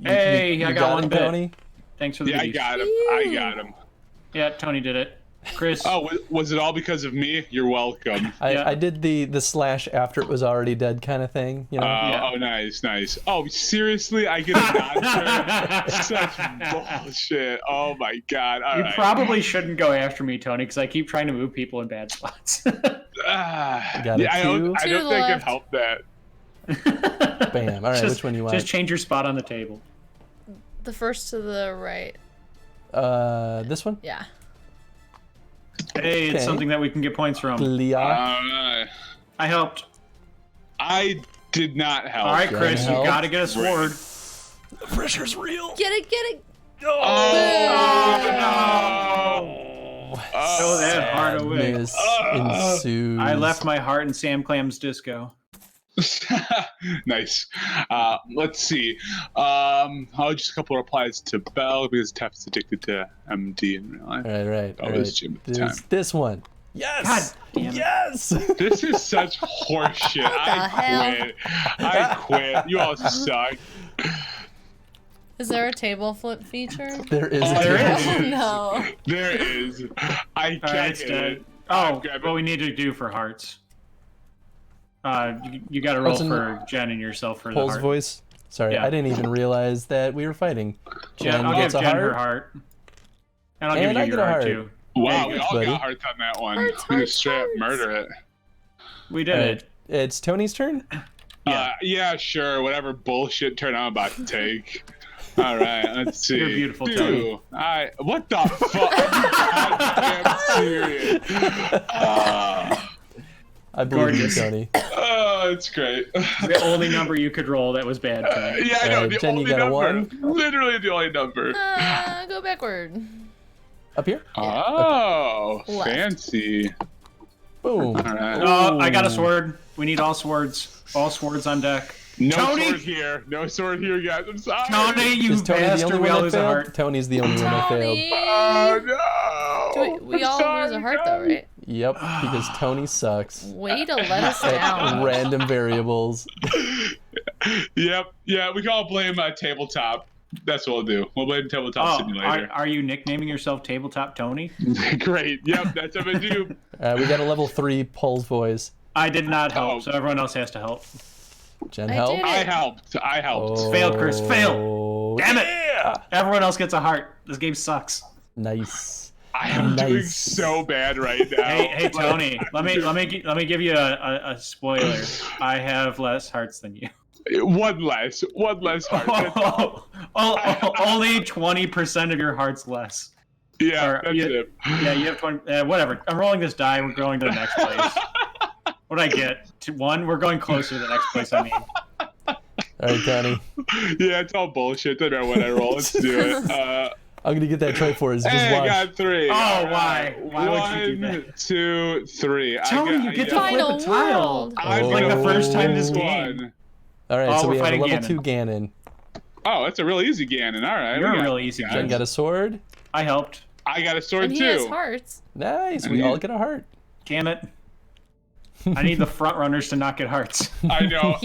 S3: Hey,
S2: You
S3: I got one
S2: it,
S3: bit.
S2: Tony?
S3: Thanks for the
S1: Yeah, I
S3: beef.
S1: got him. I got him.
S3: Yeah, Tony did it. Chris.
S1: Oh, was it all because of me? You're welcome.
S3: Yeah.
S2: I did the slash after it was already dead kind of thing. You know.
S3: Yeah.
S1: Oh, nice. Oh, seriously? I get a non-turn? Such bullshit. Oh my god. All
S3: You
S1: right.
S3: probably shouldn't go after me, Tony, because I keep trying to move people in bad spots.
S2: Got it,
S1: I don't
S4: To
S1: think
S4: the
S1: I can
S4: left.
S1: help that.
S2: Bam. All right, which one you want?
S3: Just change your spot on the table.
S4: The first to the right.
S2: This one.
S4: Yeah.
S3: Hey, it's
S2: Okay.
S3: something that we can get points from.
S2: Leah.
S3: I helped.
S1: I did not help.
S3: All right, Chris, you
S2: help.
S3: gotta get a sword.
S2: The pressure's real.
S4: Get it.
S1: Oh,
S3: Throw that heart away.
S2: Miss ensues.
S3: I left my heart in Sam Clam's disco.
S1: Nice. Let's see. Just a couple of replies to Bell because Tef is addicted to MD in real life.
S2: Right.
S1: Oh, it was Jim at the time.
S2: This one. Yes.
S3: God damn it.
S2: Yes.
S1: This is such horseshit. I quit. You all suck.
S4: Is there a table flip feature?
S2: There is.
S1: Oh,
S2: a
S1: there
S2: table.
S1: is.
S4: Oh no.
S1: There is. I
S3: All right,
S1: can't
S3: it's
S1: hit
S3: dead.
S1: it.
S3: Oh,
S1: grab
S3: what
S1: it.
S3: we need to do for hearts. You got to roll
S2: What's in-
S3: for Jen and yourself for the
S2: Pole's
S3: heart.
S2: voice. Sorry,
S3: Yeah.
S2: I didn't even realize that we were fighting.
S3: Yeah,
S2: Jen
S3: I'll give
S2: gets a
S3: Jen
S2: heart.
S3: her heart. And I'll
S2: And
S3: give
S2: I
S3: you
S2: get
S3: your
S2: a
S3: heart,
S2: heart.
S3: too.
S1: Wow,
S3: There
S1: we
S3: you
S1: all
S2: buddy.
S1: got hearts on that one.
S4: Hearts,
S1: We
S4: hearts,
S1: just straight up
S4: hearts.
S1: murder it.
S3: We did
S2: All right,
S3: it.
S2: it's Tony's turn.
S1: Yeah, sure. Whatever bullshit turn I'm about to take. All right, let's see.
S3: You're beautiful,
S1: Dude,
S3: Tony.
S1: what the fuck? I'm serious.
S2: I believe
S3: Gorgeous.
S2: you, Tony.
S1: It's great.
S3: The only number you could roll that was bad. Tony.
S1: Yeah, I know.
S2: Alright,
S1: The
S2: Jen, you
S1: only
S2: got a
S1: number.
S2: one?
S1: Literally the only number.
S4: Go backward.
S2: Up here.
S1: Oh,
S4: Left.
S1: fancy.
S2: Boom.
S1: All right.
S3: Oh, I got a sword. We need all swords. All swords on deck.
S1: No
S3: Tony!
S1: sword here. No sword here, guys. I'm sorry.
S3: Tony, you
S2: Is Tony the
S3: bastard.
S2: only
S3: We all
S2: one that
S3: lose a
S2: failed?
S3: heart.
S2: Tony's the only one that failed.
S4: Tony.
S1: Oh, no.
S4: We
S1: I'm
S4: all
S1: sorry,
S4: lose a heart though,
S1: guys.
S4: right?
S2: Yep, because Tony sucks
S4: Way to let us
S2: at
S4: down.
S2: random variables.
S1: Yep. Yeah, we can all blame tabletop. That's what we'll do. We'll blame tabletop
S3: Oh,
S1: simulator.
S3: are you nicknaming yourself Tabletop Tony?
S1: Great. Yep, that's what I do.
S2: We got a level 3 Pole's voice.
S3: I did not help,
S1: Oh.
S3: so everyone else has to help.
S2: Jen
S4: I
S2: help.
S4: did it.
S1: I helped.
S2: Oh,
S3: Fail, Chris, fail. Damn it!
S2: Yeah.
S3: Everyone else gets a heart. This game sucks.
S2: Nice.
S1: I am doing
S2: Nice.
S1: so bad right now.
S3: Hey, Tony. Let me give you a spoiler. I have less hearts than you.
S1: One less heart.
S3: Only 20% of your hearts less.
S1: Yeah,
S3: Or,
S1: that's it.
S3: Yeah, you have 20. Whatever. I'm rolling this die. We're going to the next place. What did I get? One. We're going closer to the next place. I mean.
S2: All right, Tony.
S1: Yeah, it's all bullshit. Doesn't matter what I roll. Let's do it.
S2: I'm gonna get that Triforce. Just
S1: Hey, I
S2: watch.
S1: got 3.
S3: Oh,
S1: All
S3: why? Why would you do that?
S1: 1, 2, 3.
S3: Tony, you get to flip
S4: Final
S3: a tile.
S4: world.
S1: I'm
S3: like the
S1: gonna
S3: first time this
S1: one.
S3: game.
S2: All right,
S3: Oh,
S2: so
S3: we're
S2: we have a
S3: fighting
S2: level
S3: Ganon.
S2: 2 Ganon.
S1: Oh, that's a real easy Ganon. All right.
S3: You're
S1: we
S3: a
S1: got-
S3: really easy
S2: Jen
S3: guy.
S2: got a sword.
S3: I helped.
S1: I got a sword
S4: And he
S1: too.
S4: has hearts.
S2: Nice.
S1: And
S2: We
S1: you-
S2: all get a heart.
S3: Damn it. I need the front runners to not get hearts.
S1: I know.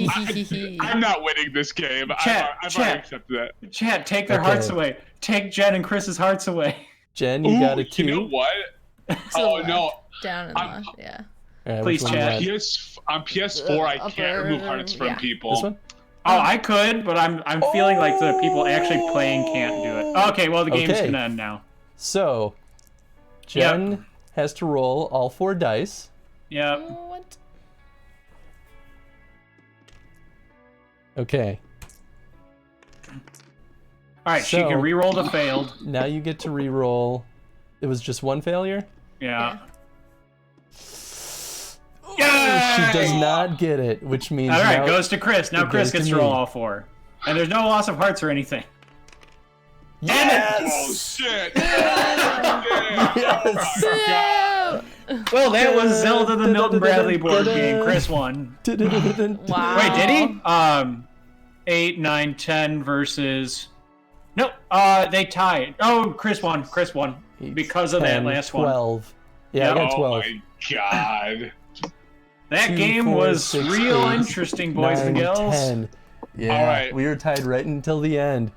S1: I'm not winning this game.
S3: Chat,
S1: I've
S3: chat.
S1: already accepted that.
S3: Chat, take their
S2: Okay.
S3: hearts away. Take Jen and Chris's hearts away.
S2: Jen, you got a
S1: You know
S2: 2.
S1: what?
S4: To the
S1: Oh
S4: left.
S1: no.
S4: Down and
S1: I'm-
S4: left. Yeah.
S2: All right,
S3: Please,
S2: which one you
S3: chat.
S2: want?
S1: On PS4, I can't
S4: Upper-
S1: remove hearts from
S4: yeah.
S1: people.
S2: This one?
S3: Oh, I could, but I'm feeling like the people actually playing can't do it. Okay, well the game's
S2: Okay.
S3: gonna end now.
S2: So, Jen has to roll all 4 dice.
S3: Yep.
S4: What?
S2: Okay.
S3: All right, she
S2: So-
S3: can re-roll the failed.
S2: Now you get to re-roll. It was just 1 failure?
S3: Yeah.
S2: She does not get it, which means
S3: All right,
S2: now
S3: goes to Chris. Now
S2: it
S3: Chris
S2: goes
S3: gets
S2: to
S3: to roll
S2: me.
S3: all 4. And there's no loss of hearts or anything.
S2: Yes!
S1: Oh shit!
S2: Yes!
S1: Oh, my God.
S4: No!
S3: Well, that was Zelda the Milton Bradley board game. Chris won.
S4: Wow.
S3: Wait, did he? 8, 9, 10 versus. No, they tied. Oh, Chris won. Chris won because of that last
S2: 12.
S3: one.
S2: Yeah, I got
S1: Oh
S2: 12.
S1: my god.
S3: That
S2: 2,
S3: game
S2: 4,
S3: was
S2: 6,
S3: real
S2: 8,
S3: interesting, boys
S2: 9,
S3: and girls.
S2: 10. Yeah,
S1: All right.
S2: we were tied right until the end.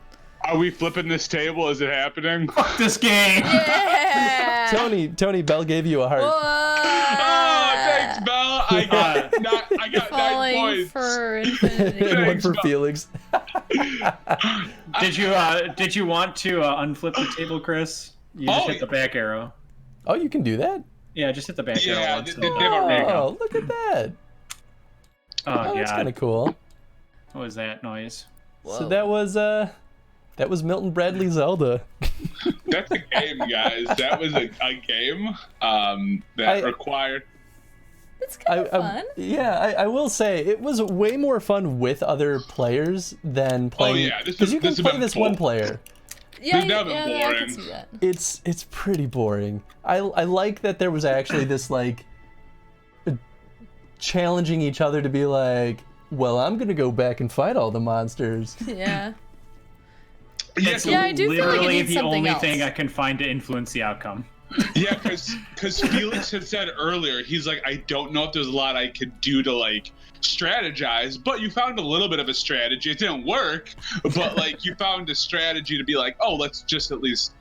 S1: Are we flipping this table? Is it happening?
S3: Fuck this game.
S4: Yeah.
S2: Tony, Bell gave you a heart.
S1: Oh, thanks, Bella. I got 9
S4: Falling
S1: points.
S4: for infinity.
S2: One
S1: Thanks,
S2: for
S1: Bell.
S2: Felix.
S3: Did you want to unflip the table, Chris? You just hit the back arrow.
S2: Oh, you can do that?
S3: Yeah, just hit the back arrow
S1: Yeah,
S3: once.
S1: they have a ring.
S2: Oh, look at that.
S3: Oh,
S2: That's kind
S3: God.
S2: of cool.
S3: What was that noise?
S2: So that was Milton Bradley Zelda.
S1: That's a game, guys. That was a game that required.
S4: It's kind of fun.
S2: I will say it was way more fun with other players than playing.
S1: Oh yeah,
S2: because you can play this one player.
S4: Yeah,
S1: They've been
S4: I
S1: boring.
S4: can see that.
S2: It's pretty boring. I like that there was actually this like challenging each other to be like, well, I'm gonna go back and fight all the monsters.
S4: Yeah.
S3: It's
S4: Yeah, I do feel like it
S3: literally
S4: needs
S3: the
S4: something
S3: only
S4: else.
S3: thing I can find to influence the outcome.
S1: Yeah, because Felix had said earlier, he's like, I don't know if there's a lot I could do to like strategize, but you found a little bit of a strategy. It didn't work, but like you found a strategy to be like, oh, let's just at least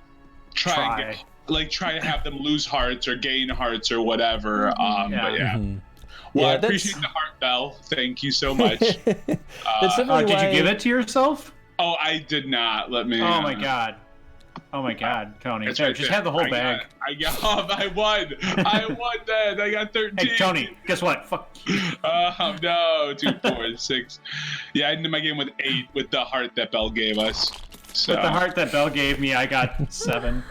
S1: try. And try to have them lose hearts or gain hearts or whatever.
S3: Yeah.
S1: But yeah.
S2: Mhm.
S1: Well,
S2: Yeah,
S1: I
S2: that's-
S1: appreciate the heart, Bell. Thank you so much.
S2: That's definitely
S3: Did
S2: why...
S3: you give it to yourself?
S1: Oh, I did not. Let me.
S3: Oh my god. Oh my god, Tony.
S1: It's
S3: There,
S1: right
S3: just
S1: there.
S3: have the whole bag.
S1: I won. I won then. I got 13.
S3: Hey, Tony, guess what? Fuck you.
S1: Oh no, 2, 4, 6. Yeah, I ended my game with 8 with the heart that Bell gave us. So
S3: With the heart that Bell gave me, I got 7.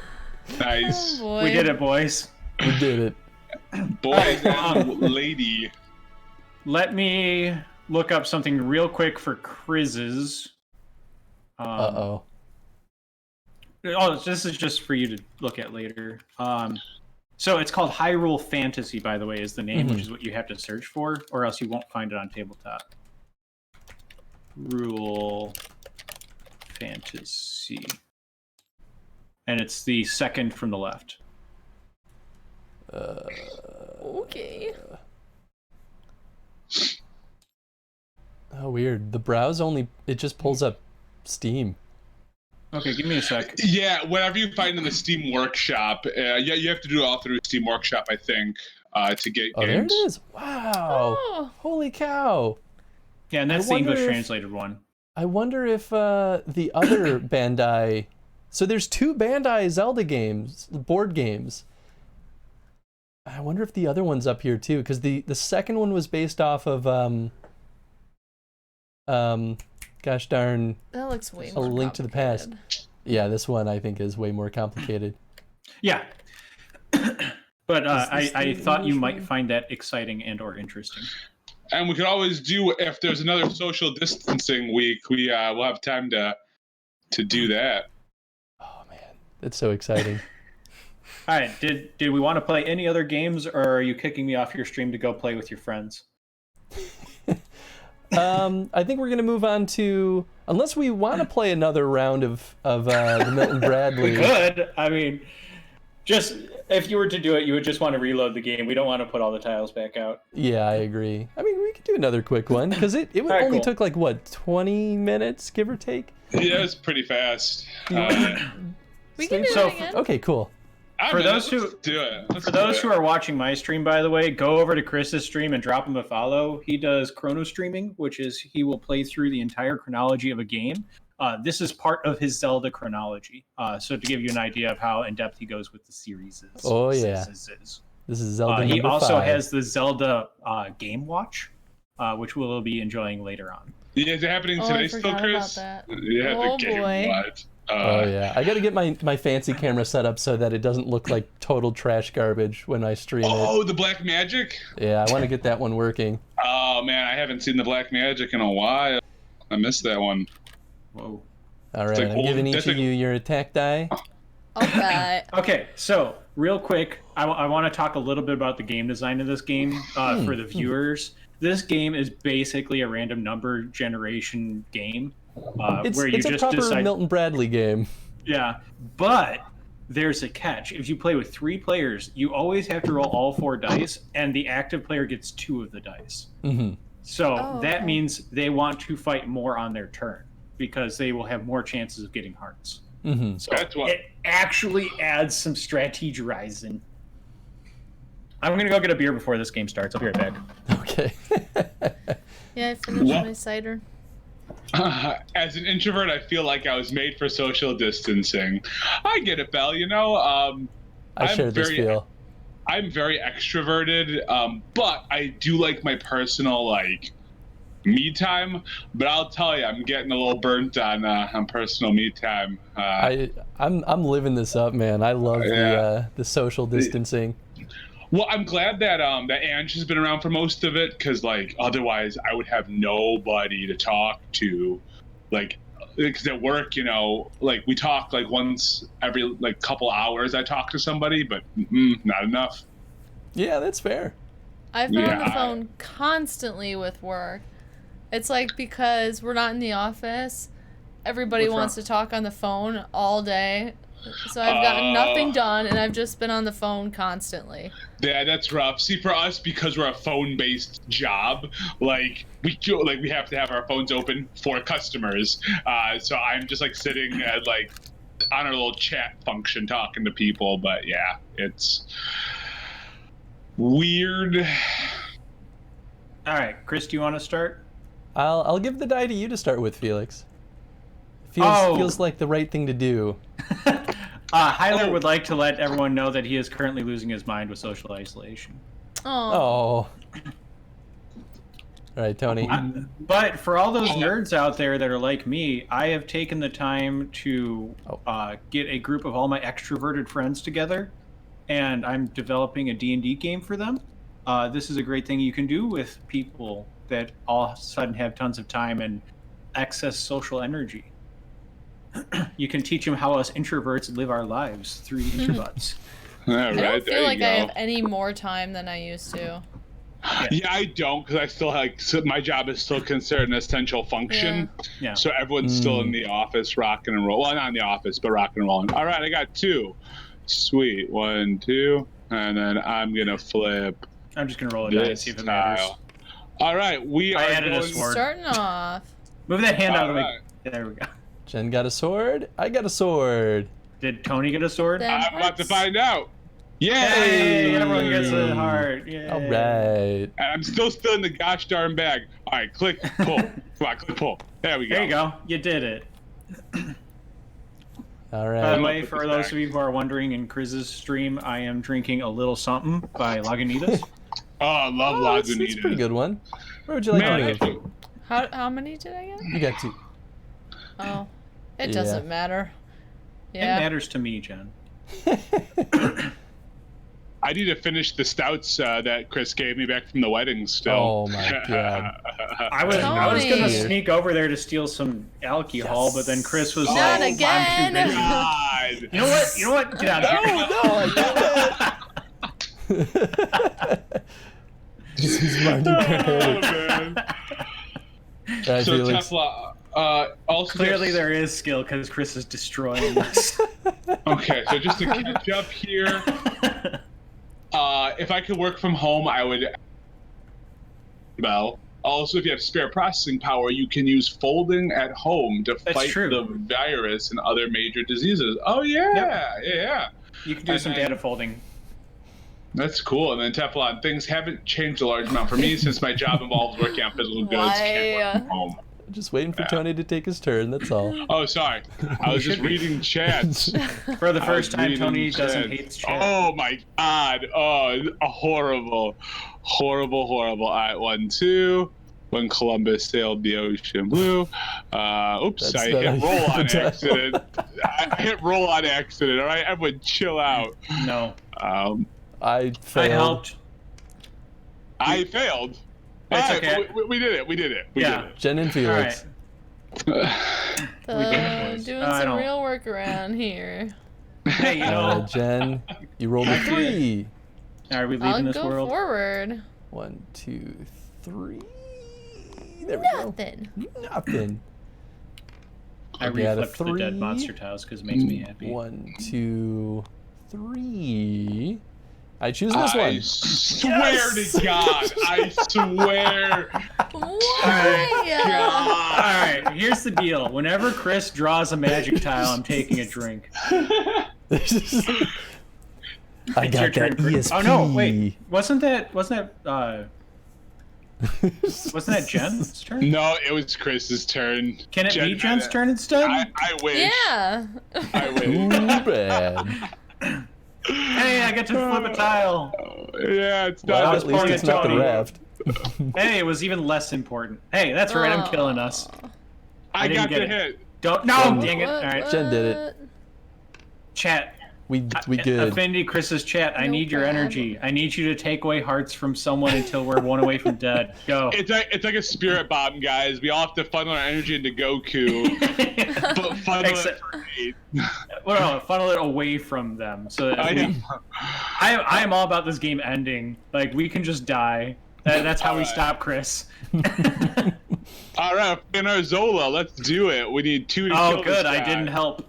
S1: nice,
S4: Oh, boy.
S3: We did it, boys.
S2: We did it.
S1: boys and lady.
S3: Let me look up something real quick for Chris's.
S2: Uh-oh.
S3: Oh, this is just for you to look at later. So it's called Hyrule Fantasy, by the way, is the name, which is what you have to search for, or else you won't find it on tabletop. Hyrule Fantasy. And it's the second from the left.
S4: Okay.
S2: Oh, weird. The browse it just pulls up Steam.
S3: Okay, give me a sec.
S1: Yeah, whatever you find in the Steam Workshop. Yeah, you have to do it all through Steam Workshop, I think, to get
S2: Oh, there it
S1: games.
S2: is. Wow.
S4: Oh.
S2: Holy cow.
S3: Yeah, and that's
S2: I
S3: the
S2: wonder
S3: English
S2: if-
S3: translated one.
S2: I wonder if the other Bandai... So there's 2 Bandai Zelda games, board games. I wonder if the other one's up here too, because the second one was based off of gosh darn,
S4: That looks way
S2: A
S4: more
S2: Link to the Past.
S4: complicated.
S2: Yeah, this one I think is way more complicated.
S3: Yeah. But
S2: Is this
S3: I
S2: the
S3: thought you
S2: English
S3: might
S2: one?
S3: find that exciting and or interesting.
S1: And we could always do, if there's another social distancing week, we'll have time to do that.
S2: Oh man, that's so exciting.
S3: All right, did we want to play any other games, or are you kicking me off your stream to go play with your friends?
S2: I think we're gonna move on to, unless we want to play another round of the Milton Bradley.
S3: We could. I mean, just if you were to do it, you would just want to reload the game. We don't want to put all the tiles back out.
S2: Yeah, I agree. I mean, we could do another quick one because it
S3: Alright,
S2: only
S3: cool.
S2: took like what 20 minutes, give or take.
S1: Yeah, it's pretty fast.
S4: We can do
S3: So-
S4: it again.
S2: Okay, cool.
S3: For those who-
S1: let's do it.
S3: For those who are watching my stream, by the way, go over to Chris's stream and drop him a follow. He does chrono streaming, which is he will play through the entire chronology of a game. This is part of his Zelda chronology. So to give you an idea of how in depth he goes with the series.
S2: Oh, yeah. This is Zelda
S3: He
S2: number
S3: also
S2: 5.
S3: has the Zelda Game Watch, which we'll be enjoying later on.
S1: Yeah, is it happening
S4: Oh, I
S1: today still,
S4: forgot
S1: Chris?
S4: about that.
S1: Yeah,
S4: Oh,
S1: the game
S4: boy.
S1: watch.
S2: Oh yeah, I got to get my fancy camera set up so that it doesn't look like total trash garbage when I stream
S1: Oh, the Black Magic?
S2: it. Yeah, I want to get that one working.
S1: Oh man, I haven't seen the Black Magic in a while. I missed that one.
S3: Whoa.
S2: All right,
S1: like
S2: I'm
S1: old-
S2: giving each
S1: that's
S2: of
S1: like-
S2: you your attack die.
S4: Okay.
S3: Okay, so real quick, I want to talk a little bit about the game design of this game for the viewers. This game is basically a random number generation game where you
S2: It's a
S3: just
S2: proper
S3: decide.
S2: Milton Bradley game.
S3: Yeah, but there's a catch. If you play with 3 players, you always have to roll all 4 dice, and the active player gets 2 of the dice.
S2: Mm-hmm.
S3: So that
S4: okay.
S3: means they want to fight more on their turn because they will have more chances of getting hearts.
S2: Mm-hmm.
S3: So
S1: That's what-
S3: it actually adds some strategizing. I'm gonna go get a beer before this game starts. I'll be right back.
S2: Okay.
S4: Yeah, I finished
S1: What?
S4: my cider.
S1: As an introvert, I feel like I was made for social distancing. I get it, Belle.
S2: I
S1: I'm
S2: share this
S1: very-
S2: feel.
S1: I'm very extroverted, but I do like my personal me time. But I'll tell you, I'm getting a little burnt on personal me time.
S2: I'm living this up, man. I love the social distancing.
S1: Well, I'm glad that that Ange has been around for most of it, because otherwise I would have nobody to talk to, because at work, we talk once every couple hours. I talk to somebody, but not enough.
S2: Yeah, that's fair.
S4: I've been on the
S1: Yeah.
S4: phone constantly with work. It's because we're not in the office, everybody
S3: What's
S4: wants
S3: wrong?
S4: to talk on the phone all day. So I've gotten nothing done, and I've just been on the phone constantly.
S1: Yeah, that's rough. See, for us, because we're a phone-based job, we have to have our phones open for customers. So I'm just sitting at on our little chat function talking to people. But yeah, it's weird.
S3: All right, Chris, do you want to start?
S2: I'll give the die to you to start with, Felix.
S3: Oh.
S2: Feels like the right thing to do.
S3: Hyler would like to let everyone know that he is currently losing his mind with social isolation.
S4: Oh.
S2: Oh. All right, Tony.
S3: But for all those nerds out there that are like me, I have taken the time to get a group of all my extroverted friends together, and I'm developing a D&D game for them. This is a great thing you can do with people that all of a sudden have tons of time and excess social energy. You can teach them how us introverts live our lives through the introverts.
S1: All
S4: I
S1: right,
S4: don't
S1: there
S4: feel
S1: you
S4: like
S1: go.
S4: I have any more time than I used to.
S1: Yeah, I don't, because I still my job is still considered an essential function.
S3: Yeah.
S1: So everyone's still in the office rocking and rolling. Well, not in the office, but rocking and rolling. All right, I got 2. Sweet. 1, 2. And then I'm going to flip
S3: I'm just going to roll a die and
S1: this
S3: see if it matters.
S1: tile. All right, we
S3: I
S1: are
S3: added a
S1: going...
S3: sword.
S4: Starting off.
S3: Move that hand out of the way.
S1: Alright.
S3: There we go.
S2: Jen got a sword. I got a sword.
S3: Did Tony get a sword?
S4: Then-
S1: I'm about to
S4: Hearts.
S1: find out. Yay!
S3: Hey, everyone gets a heart. Yay.
S2: All right.
S1: I'm still in the gosh darn bag. All right, click, pull. Come on, click, pull. There we go.
S3: There you go. You did it.
S2: All
S3: By the
S2: right.
S3: way, for those of you who are wondering, in Chris's stream, I am drinking a little something by Lagunitas.
S1: Oh, I love
S2: Oh, it's a
S1: Lagunitas.
S2: pretty good one. Where would you like
S1: Man,
S2: to move?
S4: How many did I get?
S2: You got 2.
S4: Oh. It
S2: Yeah.
S4: doesn't matter.
S3: It
S4: Yeah.
S3: matters to me, Jen.
S1: I need to finish the stouts that Chris gave me back from the wedding still.
S2: Oh my god.
S3: I was gonna
S2: Tony.
S3: sneak over there to steal some alcohol,
S2: Yes.
S3: but then Chris was
S1: Oh
S4: Not
S3: like,
S4: again.
S3: I'm too busy.
S1: God.
S3: You know what? Get out of here.
S2: No, this is Marty
S1: Oh,
S2: Bird.
S1: man.
S2: All right,
S1: So
S2: Felix.
S1: Tefla, also
S3: Clearly
S1: just-
S3: there is skill because Chris is destroying us.
S1: Okay, so just to catch up here, if I could work from home, I would. Well, also, if you have spare processing power, you can use folding at home to
S3: That's
S1: fight
S3: true.
S1: the virus and other major diseases. Oh yeah, yeah.
S3: You can do
S1: And
S3: some
S1: then-
S3: data folding.
S1: That's cool. And then Teflon, things haven't changed a large amount for me since my job involves working on physical goods. Can't work from home.
S2: Just waiting for Tony to take his turn, that's all.
S1: Oh, sorry. I was just reading chats.
S3: For the
S1: I
S3: first
S1: was
S3: time,
S1: reading
S3: Tony doesn't
S1: chats.
S3: hate chat.
S1: Oh my god. Oh, horrible. Horrible. All right, 1, 2. When Columbus sailed the ocean blue. Oops,
S2: That's
S1: I
S2: not
S1: hit
S2: how
S1: roll
S2: you
S1: on
S2: put that.
S1: accident. I hit roll on accident. All right, everyone, chill out.
S3: No.
S2: I failed.
S3: I helped.
S1: I failed.
S3: It's
S1: All right,
S3: okay.
S1: but we did it. We did it. We
S3: Yeah.
S1: did
S2: Jen and
S3: All
S2: Felix.
S3: right.
S4: Doing
S3: I
S4: some
S3: don't-
S4: real work around here.
S3: Hey, you know.
S2: Jen, you rolled a 3.
S3: Are we leaving
S4: I'll
S3: this
S4: go
S3: world?
S4: forward.
S2: 1, 2, 3. There we
S4: Nothing.
S2: go. Nothing.
S3: I
S2: Okay, out of
S3: reflipped the dead
S2: 3.
S3: monster tiles because it makes me happy.
S2: 1, 2, 3. I choose this
S1: I
S2: one.
S1: swear to God. I swear.
S4: Why?
S3: All right, here's the deal. Whenever Chris draws a magic tile, I'm taking a drink.
S2: I
S3: It's
S2: got
S3: your turn,
S2: that
S3: Chris.
S2: ESP.
S3: Oh no, wait. Wasn't that Jen's turn?
S1: No, it was Chris's turn.
S3: Can it
S1: Jen
S3: be Jen's
S1: had it.
S3: turn instead?
S1: I wish.
S4: Yeah.
S1: I
S2: Too
S1: wish.
S2: bad.
S3: Hey, I get to flip a tile.
S1: Yeah, it's
S2: Well,
S1: not.
S3: was
S2: at least
S3: pulling
S2: it's
S3: a
S2: not the
S3: Tony.
S2: raft.
S3: Hey, it was even less important. Hey, that's right, I'm killing us.
S1: I
S3: didn't
S1: got
S3: get
S1: the
S3: it.
S1: hit.
S3: Don't no,
S2: Jen-
S3: dang it. All right,
S2: Jen did it.
S3: chat.
S2: We good.
S3: Affinity Chris's chat. I
S4: No
S3: need your
S4: problem.
S3: energy. I need you to take away hearts from someone until we're one away from dead. Go.
S1: It's like a spirit bomb, guys. We all have to funnel our energy into Goku, but funnel
S3: Except-
S1: it for me.
S3: Well, no, funnel it away from them so that I am all about this game ending. Like we can just die. That's how we
S1: Alright.
S3: stop Chris.
S1: All right, in our Zola, let's do it. We need 2 to
S3: Oh,
S1: kill
S3: good.
S1: this
S3: I
S1: guy.
S3: didn't help.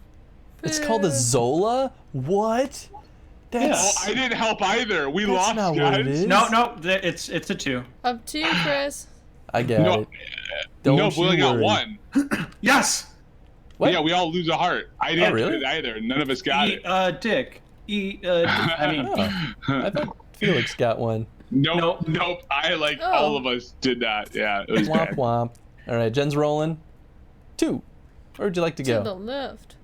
S2: It's called a Zola? What?
S1: Oh,
S2: That's
S1: I didn't help either. We
S2: That's
S1: lost,
S2: not
S1: guys.
S2: what it is.
S3: No, it's a 2.
S4: Up to you, Chris.
S2: I get
S1: No,
S2: it. Don't
S1: no, we only
S2: you
S1: got
S2: worry.
S1: 1.
S3: Yes.
S2: What?
S1: Yeah, we all lose a heart. I didn't
S2: really?
S1: get it either. None of us got
S3: Eat
S1: it.
S3: dick. Eat. I mean.
S2: Oh, I thought Felix got one.
S1: Nope. I
S4: Oh.
S1: all of us did not. Yeah, it was
S2: Womp
S1: bad.
S2: womp. All right, Jen's rolling. 2. Where would you like to
S4: To
S2: go?
S4: the left.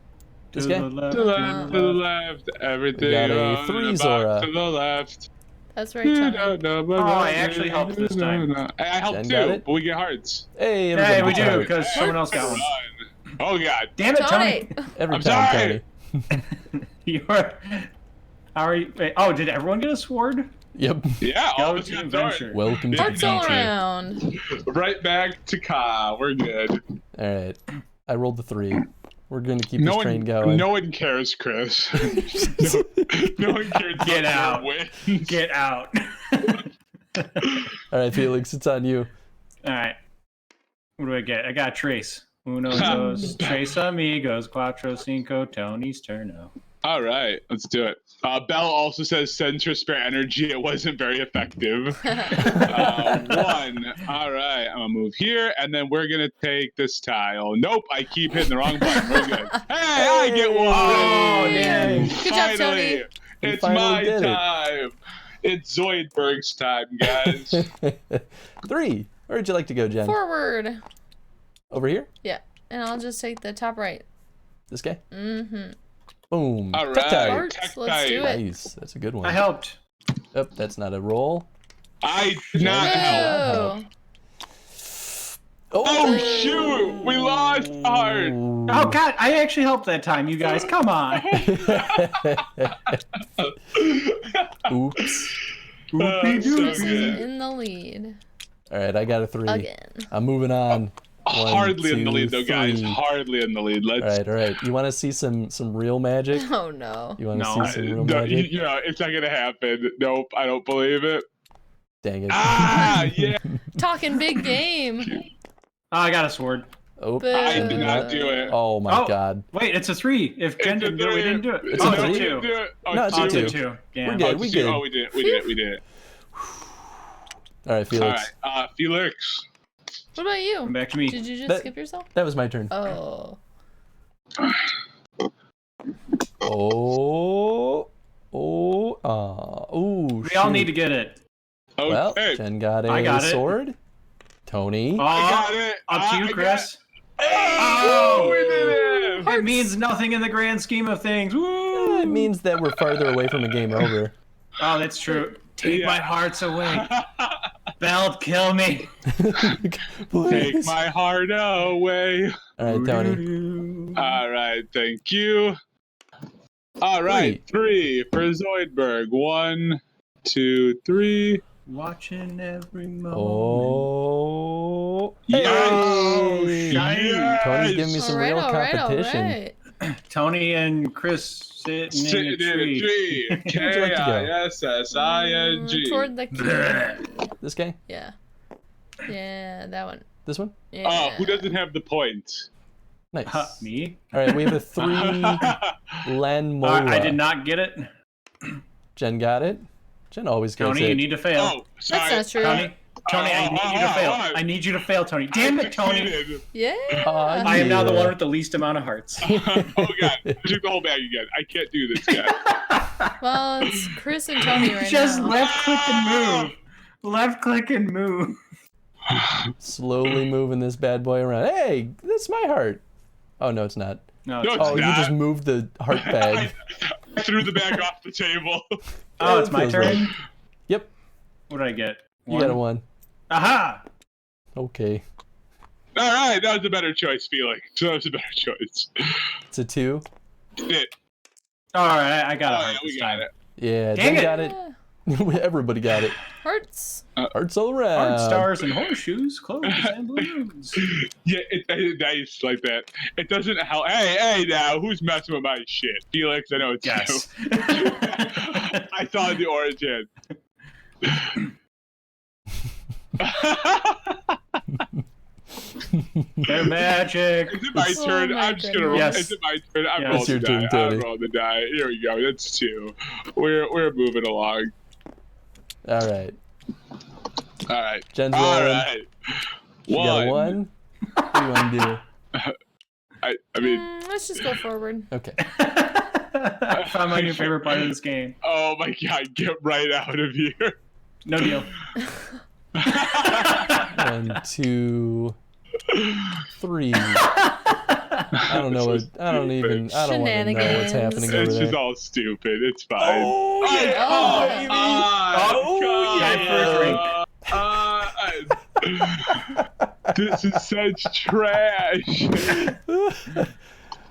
S2: This
S3: To
S2: guy?
S3: the left,
S1: To the left, to the left, everything.
S2: We got a
S1: on
S2: 3
S1: the back,
S2: Zora.
S1: To the left.
S4: That's right, Tony.
S3: Oh, I actually helped this time.
S1: I helped
S2: Jen got
S1: too,
S2: it?
S1: but we get hearts.
S2: Hey, everybody
S3: Hey, we
S2: gets a
S3: do
S2: heart.
S3: because someone else got one.
S1: Run. Oh god.
S3: Damn it,
S4: Tony.
S3: Tony!
S2: Every
S1: I'm
S2: time,
S1: sorry.
S2: Tony.
S3: You're. How are you? Wait, oh, did everyone get a sword?
S2: Yep.
S1: Yeah, all
S3: Go
S1: of us
S3: to
S1: got
S3: adventure.
S2: Welcome to the
S4: Hearts all
S2: future.
S4: around.
S1: right back to Ka. We're good.
S2: All right. I rolled the 3. We're going to keep
S1: No
S2: this
S1: one,
S2: train going.
S1: no one cares, Chris. no one cares.
S3: Get
S1: about
S3: out.
S1: your wins.
S3: Get out.
S2: All right, Felix, it's on you.
S3: All right. What do I get? I got Trace. Uno, dos, tres amigos, cuatro, cinco, Tony's turn.
S1: All right, let's do it. Bell also says send her spare energy. It wasn't very effective. 1. All right, I'm gonna move here, and then we're gonna take this tile. Nope, I keep hitting the wrong button. We're good. Hey, I get 1.
S3: Oh,
S4: Yay.
S3: dang.
S4: Good job, Tony.
S2: You
S1: It's
S2: finally
S1: my
S2: did it.
S1: time. It's Zoidberg's time, guys.
S2: 3. Where would you like to go, Jen?
S4: Forward.
S2: Over here?
S4: Yeah. And I'll just take the top right.
S2: This guy?
S4: Mm-hmm.
S2: Boom.
S1: All
S2: Tech-tech.
S1: right,
S4: Hearts, let's do it.
S2: Nice. That's a good one.
S3: I helped.
S2: Oh, that's not a roll.
S1: I did not help.
S4: Woo.
S1: Oh shoot! We lost heart.
S3: Oh, God. I actually helped that time, you guys. Come on.
S2: Oops.
S4: Chris is in the lead.
S2: All right, I got a 3.
S4: Again.
S2: I'm moving on.
S1: Hardly in the
S2: 1,
S1: lead though,
S2: 2,
S1: guys.
S2: 3.
S1: Hardly in the lead. Let's.
S2: All right. You want to see some real magic?
S4: Oh no.
S2: You want to
S3: No.
S2: see some real
S1: No,
S2: magic?
S1: you know, it's not gonna happen. Nope, I don't believe it.
S2: Dang it.
S1: Ah, yeah.
S4: Talking big game.
S3: Oh, I got a sword.
S2: Oh,
S4: Boo.
S1: I
S2: Jen
S1: did
S2: did
S1: not
S2: not.
S1: do it.
S2: Oh my
S3: Oh.
S2: God.
S3: Wait, it's a 3. If Jen
S1: It's a
S3: didn't do it, we didn't do it.
S1: It's
S3: Oh,
S1: a
S3: it's a
S2: three?
S3: 2.
S1: Do it. Oh,
S2: No,
S1: it's
S2: it's
S3: Oh,
S2: a
S3: it's a
S2: 2.
S3: 2. Damn.
S2: We're good.
S1: Oh,
S2: We
S1: it's a two.
S2: good.
S1: Oh, we did it. We did it. We did it.
S2: All right,
S1: All
S2: Felix.
S1: right, Felix.
S4: What about you?
S3: Come back to me.
S4: Did you just
S2: That-
S4: skip yourself?
S2: That was my turn.
S4: Oh.
S2: Oh. Ooh.
S3: We all need to get it.
S1: Okay.
S2: Well, Jen got
S3: I got
S2: a
S3: it.
S2: sword. Tony.
S3: Oh,
S1: I got it.
S3: up to you,
S1: I
S3: Chris.
S1: Oh, we did it.
S3: It means nothing in the grand scheme of things. Woo!
S2: It means that we're farther away from a game over.
S3: Oh, that's true. Take
S1: Yeah.
S3: my hearts away. Belle, kill me.
S1: Take
S2: Please.
S1: my heart away.
S2: All right, Tony.
S1: All right, thank you. All right, 3 for Zoidberg. 1, 2, 3.
S3: Watching every moment.
S2: Oh.
S1: Yes!
S3: Oh,
S2: Hey!
S3: shiny.
S1: Yes!
S2: Tony's giving me some real
S4: All right,
S2: competition.
S4: all right.
S3: Tony and Chris sitting in a tree.
S2: Where'd you like to go?
S1: K-I-S-S-I-N-G.
S4: Toward the key.
S2: This guy?
S4: Yeah. Yeah, that one.
S2: This one?
S4: Yeah.
S1: Oh, who doesn't have the point?
S2: Nice.
S3: Me?
S2: All right, we have a 3 Lanmola.
S3: I did not get it.
S2: Jen got it. Jen always gets
S3: Tony,
S2: it.
S3: you need to fail.
S1: Oh, sorry.
S4: That's not true.
S3: Tony, I need you to fail. I need you to fail, Tony. Damn it, Tony.
S1: Succeeded.
S4: Yeah.
S3: I am now the one with the least amount of hearts.
S1: Oh god, I took the whole bag again. I can't do this, guy.
S4: Well, it's Chris and Tony right
S3: Just
S4: now.
S3: left click and move. Left click and move.
S2: Slowly moving this bad boy around. Hey, that's my heart. Oh, no, it's not.
S3: No,
S1: No,
S3: it's
S1: it's
S2: Oh, you
S1: not.
S2: just moved the heart bag.
S1: I threw the bag off the table.
S3: Oh, it's
S2: That
S3: my
S2: feels
S3: turn?
S2: right. Yep,
S3: What did I get?
S2: you got a 1.
S3: Aha!
S2: Okay.
S1: All right, that was a better choice, Felix. That was a better choice.
S2: It's a 2.
S1: It.
S3: All right, I got a
S1: Oh,
S3: heart
S1: yeah, we
S3: this
S1: got
S3: time.
S1: it.
S2: Yeah,
S3: Dang
S2: Jen
S3: it.
S2: got it.
S4: Yeah.
S2: Everybody got it.
S4: Hearts.
S2: Hearts all around.
S3: Heart stars and horseshoes, clothes and balloons.
S1: Yeah, it's nice like that. It doesn't help. Hey, now, who's messing with my shit? Felix, I know it's
S3: Yes.
S1: you. I saw the origin.
S3: They're magic.
S1: Is it my
S4: Oh
S1: turn?
S4: my
S1: I'm just gonna roll.
S3: goodness.
S1: Is it my turn? I'm
S3: Yeah,
S1: rolling
S2: it's your
S1: the
S2: turn,
S1: die.
S2: Tony.
S1: I'm rolling the die. Here we go. That's 2. We're moving along.
S2: All right.
S1: All right.
S2: Jen's
S1: All
S2: rolling.
S1: right.
S2: You got a 1. What do you want to do?
S1: I mean,
S4: Let's just go forward.
S2: Okay.
S3: I found my new favorite part of this game.
S1: oh my god, get right out of here.
S3: No deal.
S2: 1, 2, 3. I don't know what. I don't want to know what's
S4: Shenanigans.
S2: happening over
S1: It's just
S2: there.
S1: all stupid. It's fine.
S2: Oh, yeah.
S4: Oh,
S2: baby.
S3: Oh,
S1: God. This is such trash.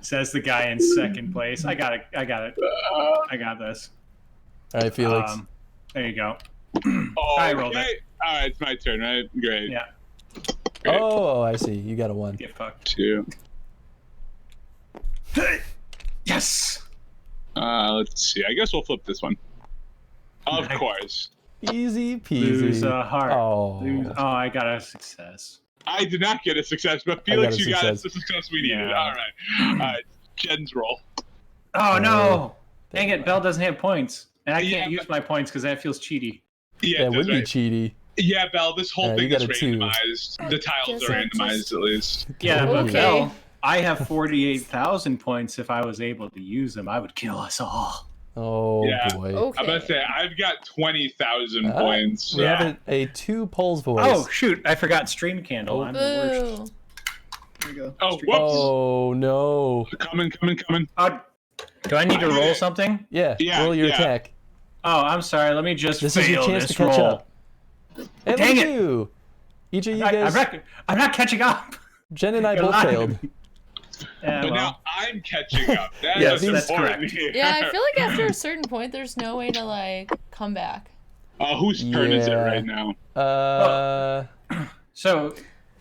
S3: Says the guy in second place. I got it. I got this.
S2: All right, Felix.
S3: There you go.
S1: Oh,
S3: I rolled
S1: okay. All right, it's my turn, right? Great.
S3: Yeah.
S1: Great.
S2: Oh, I see. You got a 1.
S3: Get fucked.
S1: 2.
S3: Yes.
S1: Let's see. I guess we'll flip this one. Of
S3: Nice.
S1: course.
S2: Easy
S3: Lose
S2: peasy.
S3: a heart.
S2: Oh.
S3: I got a success.
S1: I did not get a success, but Felix,
S2: got a
S1: you got
S2: success.
S1: the success we needed.
S3: Yeah.
S1: All right. Jen's roll.
S3: Oh no!
S2: Oh.
S3: Dang it! Belle doesn't have points, and I can't
S1: Yeah,
S3: use my points because that feels cheaty.
S1: Yeah,
S2: That would
S1: that's
S2: be
S1: right.
S2: cheaty.
S1: Yeah, Belle, this whole
S2: You
S1: thing
S2: got
S1: is
S2: a 2.
S1: randomized. The tiles
S4: Guess
S1: are
S4: I'll
S1: randomized
S4: just-
S1: at least.
S3: Yeah, but
S4: Okay.
S3: Belle, I have 48,000 points. If I was able to use them, I would kill us all.
S2: Oh
S1: Yeah.
S2: boy.
S4: Okay.
S1: I'm about to say, I've got 20,000
S2: Ah,
S1: points.
S2: We have a 2 polls voice.
S3: Oh shoot! I forgot stream candle. I'm the worst.
S4: Boo.
S3: There we go.
S1: Oh,
S3: Stream-
S1: whoops.
S2: Oh no.
S1: Coming.
S3: Do I need to roll something?
S2: Yeah.
S1: Yeah,
S2: Roll your
S1: yeah.
S2: attack.
S3: Oh, I'm sorry. Let me just
S2: This
S3: fail
S2: is your chance
S3: this
S2: to catch
S3: roll.
S2: up. Hey,
S3: Dang
S2: look at
S3: it.
S2: you. Each of you guys.
S3: I'm not catching up.
S2: Jen and I
S3: You're
S2: both
S3: lying.
S2: failed.
S3: Yeah,
S1: But
S3: well.
S1: now I'm catching up. That
S3: Yes,
S1: is
S3: that's
S1: important
S3: correct.
S1: here.
S4: Yeah, I feel like after a certain point, there's no way to like come back.
S1: Whose turn is it
S2: Yeah.
S1: right now?
S3: So,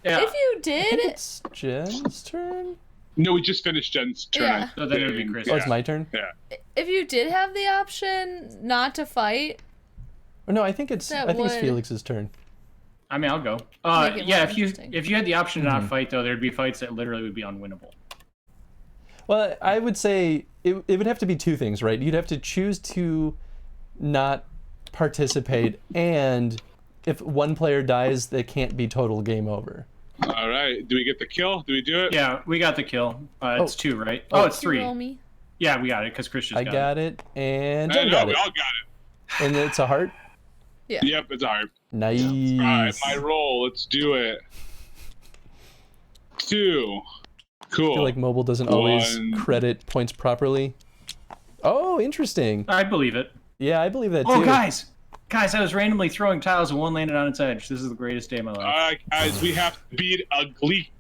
S3: yeah.
S4: If you
S2: I think
S4: did,
S2: it's Jen's turn.
S1: No, we just finished Jen's turn.
S4: Yeah.
S3: So then it would be Chris.
S2: Oh, it's my turn.
S4: if you did have the option not to fight,
S2: Oh, no, I think it's
S4: That
S2: it's
S4: would-
S2: Felix's turn.
S3: I mean, I'll go.
S4: Make it
S3: Yeah,
S4: more
S3: if you
S4: interesting.
S3: had the option to
S2: Mm-hmm.
S3: not fight, though, there'd be fights that literally would be unwinnable.
S2: Well, I would say it would have to be 2 things, right? You'd have to choose to not participate, and if one player dies, they can't be total game over.
S1: All right. Do we get the kill? Do we do it?
S3: Yeah, we got the kill. It's 2, right?
S2: Oh.
S3: Oh, it's
S4: you
S3: 3.
S4: roll me.
S3: Yeah, we got it because Chris just
S2: I
S3: got
S2: got it, and
S1: I
S2: Jen
S1: know,
S2: got
S1: we
S2: it.
S1: all got
S2: And it's a heart.
S1: it. Yep, it's hard.
S2: Nice.
S1: All right, my roll. Let's do it. 2. Cool.
S2: I feel like mobile doesn't always
S1: 1.
S2: credit points properly. Oh, interesting.
S3: I believe it.
S2: Yeah, I believe that too.
S3: Oh, guys, I was randomly throwing tiles and one landed on its edge. This is the greatest day of my life.
S1: All right, guys, we have to beat a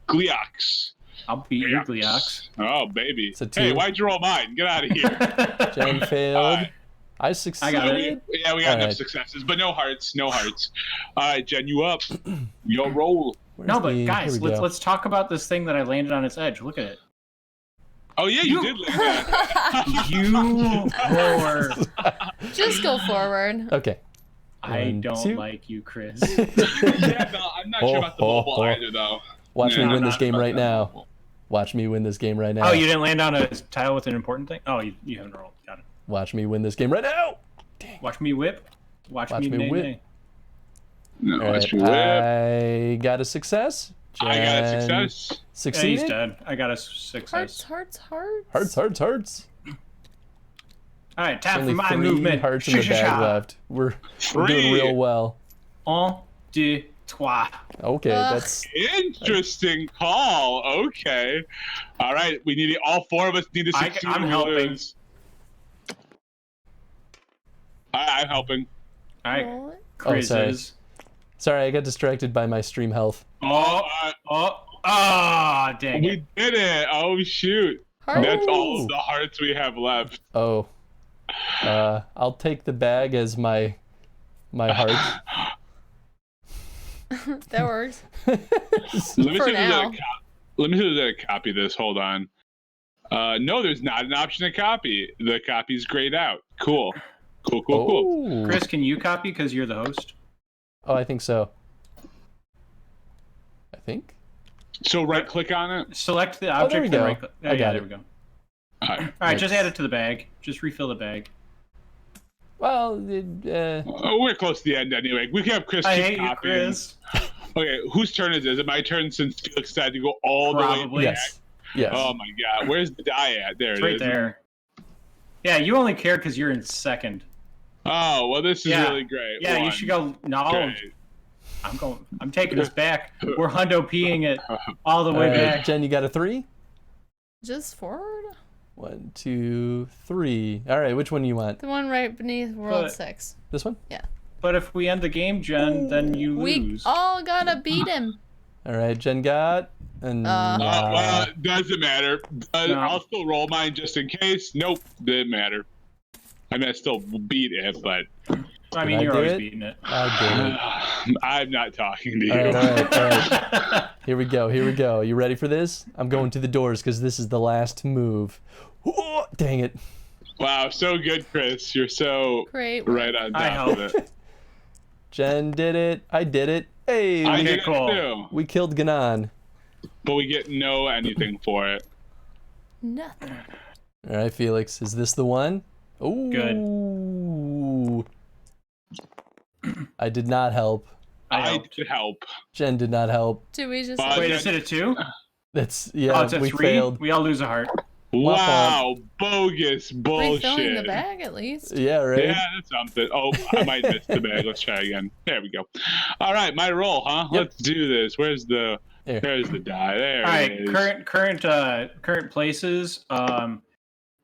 S1: Gleox.
S3: I'll beat your Gleox.
S1: Oh, baby.
S2: It's a 2.
S1: Hey, why'd you roll mine? Get out of here.
S2: Jen failed.
S1: Alright.
S2: I succeeded.
S3: got it.
S1: Yeah, we got enough
S2: Alright.
S1: successes, but no hearts. No hearts. All right, Jen, you up? Yo, roll.
S2: Where's
S3: No, but
S2: the-
S3: guys,
S2: here we go.
S3: let's talk about this thing that I landed on its edge. Look at it.
S1: Oh yeah, you did land that.
S3: You whore.
S4: Just go forward.
S2: Okay.
S3: I
S2: One,
S3: don't
S2: two.
S3: like you, Chris.
S1: Yeah, no, I'm not sure about the mobile either, though.
S2: Watch me
S1: Yeah,
S2: win
S1: I'm
S2: this
S1: not
S2: game
S1: about
S2: right
S1: that
S2: now.
S1: mobile.
S2: Watch me win this game right now.
S3: Oh, you didn't land on a tile with an important thing? Oh, you haven't rolled. Got it.
S2: Watch me win this game right now.
S3: Watch me whip. Watch me
S2: me
S3: nay,
S2: whip.
S3: nay.
S1: No,
S2: All
S1: that's
S2: right,
S1: true. Whip.
S2: I got a success.
S1: I got a
S2: Jen
S1: success.
S3: Yeah, he's
S2: Succeeded.
S3: dead. I got a success.
S4: Hearts.
S2: Hearts.
S3: All right, time
S2: Only
S3: for my
S2: 3
S3: movement.
S2: hearts in the bag left. We're doing real well.
S3: 1, 2, 3.
S2: Okay,
S4: Ugh.
S2: that's
S1: Interesting call. Okay. All right. We need all 4 of us need to succeed.
S3: I'm
S1: or we
S3: helping.
S1: lose. I'm helping.
S3: All right,
S4: Roll it.
S3: Chris
S2: sorry.
S3: is.
S2: sorry. I got distracted by my stream health.
S3: Dang
S1: We
S3: it.
S1: did it. Oh shoot.
S4: Heart.
S1: That's all of the hearts we have left.
S2: Oh, I'll take the bag as my heart.
S4: That works.
S1: Let me
S4: For
S1: see if there's
S4: now.
S1: let me see if there's a copy of this. Hold on. No, there's not an option to copy. The copy's grayed out. Cool. Cool.
S2: Oh.
S3: Chris, can you copy because you're the host?
S2: Oh, I think so. I think.
S1: So right click on it.
S3: Select the
S2: there
S3: object.
S2: we
S3: then
S2: go.
S3: right click.
S2: I got
S3: there
S2: it.
S3: we go.
S1: All right.
S3: All right, just
S2: Nice.
S3: add it to the bag. Just refill the bag.
S2: Well,
S1: Oh, we're close to the end anyway. We can have Chris
S3: I
S1: keep
S3: hate you,
S1: copying.
S3: Chris.
S1: Okay, whose turn is it? Is it my turn since Felix decided to go all the way
S3: Probably.
S1: back?
S2: yes.
S1: Oh my god, where's the die at? There
S3: It's
S1: it
S3: right
S1: is.
S3: there. Yeah, you only care because you're in second.
S1: Oh, well, this is
S3: Yeah.
S1: really great.
S3: Yeah, you
S1: One.
S3: should go. No,
S1: Great.
S3: I'm taking this back. We're hundo peeing it all the
S2: All
S3: way
S2: right,
S3: back.
S2: Jen, you got a 3?
S4: Just forward.
S2: 1, 2, 3. All right, which one do you want?
S4: The one right beneath World
S3: But-
S4: 6.
S2: This one?
S3: But if we end the game, Jen, then you
S4: We
S3: lose.
S4: all gotta beat him.
S2: All right, Jen got. And
S1: Well, it doesn't matter.
S3: No.
S1: I'll still roll mine just in case. Nope, didn't matter. I mean, I still beat it, but
S3: I mean,
S2: I
S3: you're
S2: do
S3: always
S2: it?
S3: beating it.
S2: I did it.
S1: I'm not talking to you.
S2: All right. Here we go. You ready for this? I'm going to the doors because this is the last move. Oh, dang it.
S1: Wow, so good, Chris. You're so
S4: Great.
S1: right on
S3: I
S1: top of
S3: helped.
S1: it.
S2: Jen did it. I did it. Hey,
S1: I
S3: Okay,
S1: did it
S3: cool.
S1: too,
S2: we killed Ganon.
S1: but we get no anything for it.
S4: Nothing.
S2: All right, Felix. Is this the one? Ooh.
S3: Good.
S2: I did not help.
S3: I
S1: I
S3: helped.
S1: did help.
S2: Jen did not help.
S4: Do we just?
S1: Bye.
S3: Wait, is it a 2?
S2: That's
S3: Oh,
S2: yeah.
S3: it's a
S2: We
S3: 3?
S2: failed.
S3: We all lose a heart.
S1: Wow, bogus
S4: refilling
S1: bullshit.
S4: the bag at least.
S2: Yeah, right.
S1: Yeah, that's something. Oh, I might miss the bag. Let's try again. There we go. All right, my roll, huh?
S2: Yep.
S1: Let's do this. Where's the?
S2: Here.
S1: There's the die. There
S3: All
S1: it
S3: right,
S1: is.
S3: current places.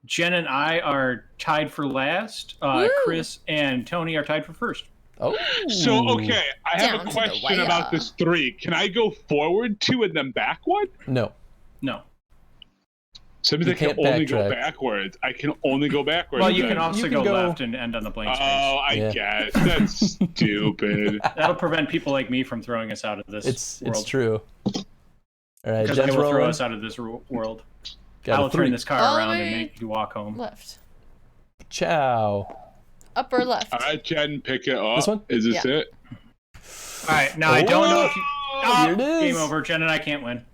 S3: Jen and I are tied for last.
S4: Woo!
S3: Chris and Tony are tied for first.
S2: Oh.
S1: So okay, I have
S4: Down
S1: a
S4: to the
S1: question
S4: wire.
S1: about this 3. Can I go forward 2 and then back 1?
S2: No.
S3: No.
S1: So that means
S2: You
S1: I can
S2: can't
S1: only go
S2: backtrack.
S1: backwards. I can only go backwards.
S3: Well, you
S1: then.
S3: can also
S2: You can
S3: go
S2: go-
S3: left and end on the blank space.
S1: Oh, I
S2: Yeah.
S1: guess that's stupid.
S3: That'll prevent people like me from throwing us out of this
S2: It's
S3: world.
S2: true. All right,
S3: Because they
S2: Jen's
S3: will throw
S2: rolling.
S3: us out of this world.
S2: Got
S3: I
S2: a
S3: will
S2: 3.
S3: turn this car
S4: All the
S3: around and
S4: way
S3: make you walk home.
S4: Left.
S2: Ciao.
S4: Up or left?
S1: All right, Jen, pick it up.
S2: This one?
S1: Is this
S4: Yeah.
S1: it?
S3: All right, now I don't know if you...
S1: Oh,
S2: Here it is.
S3: Game over. Jen and I can't win.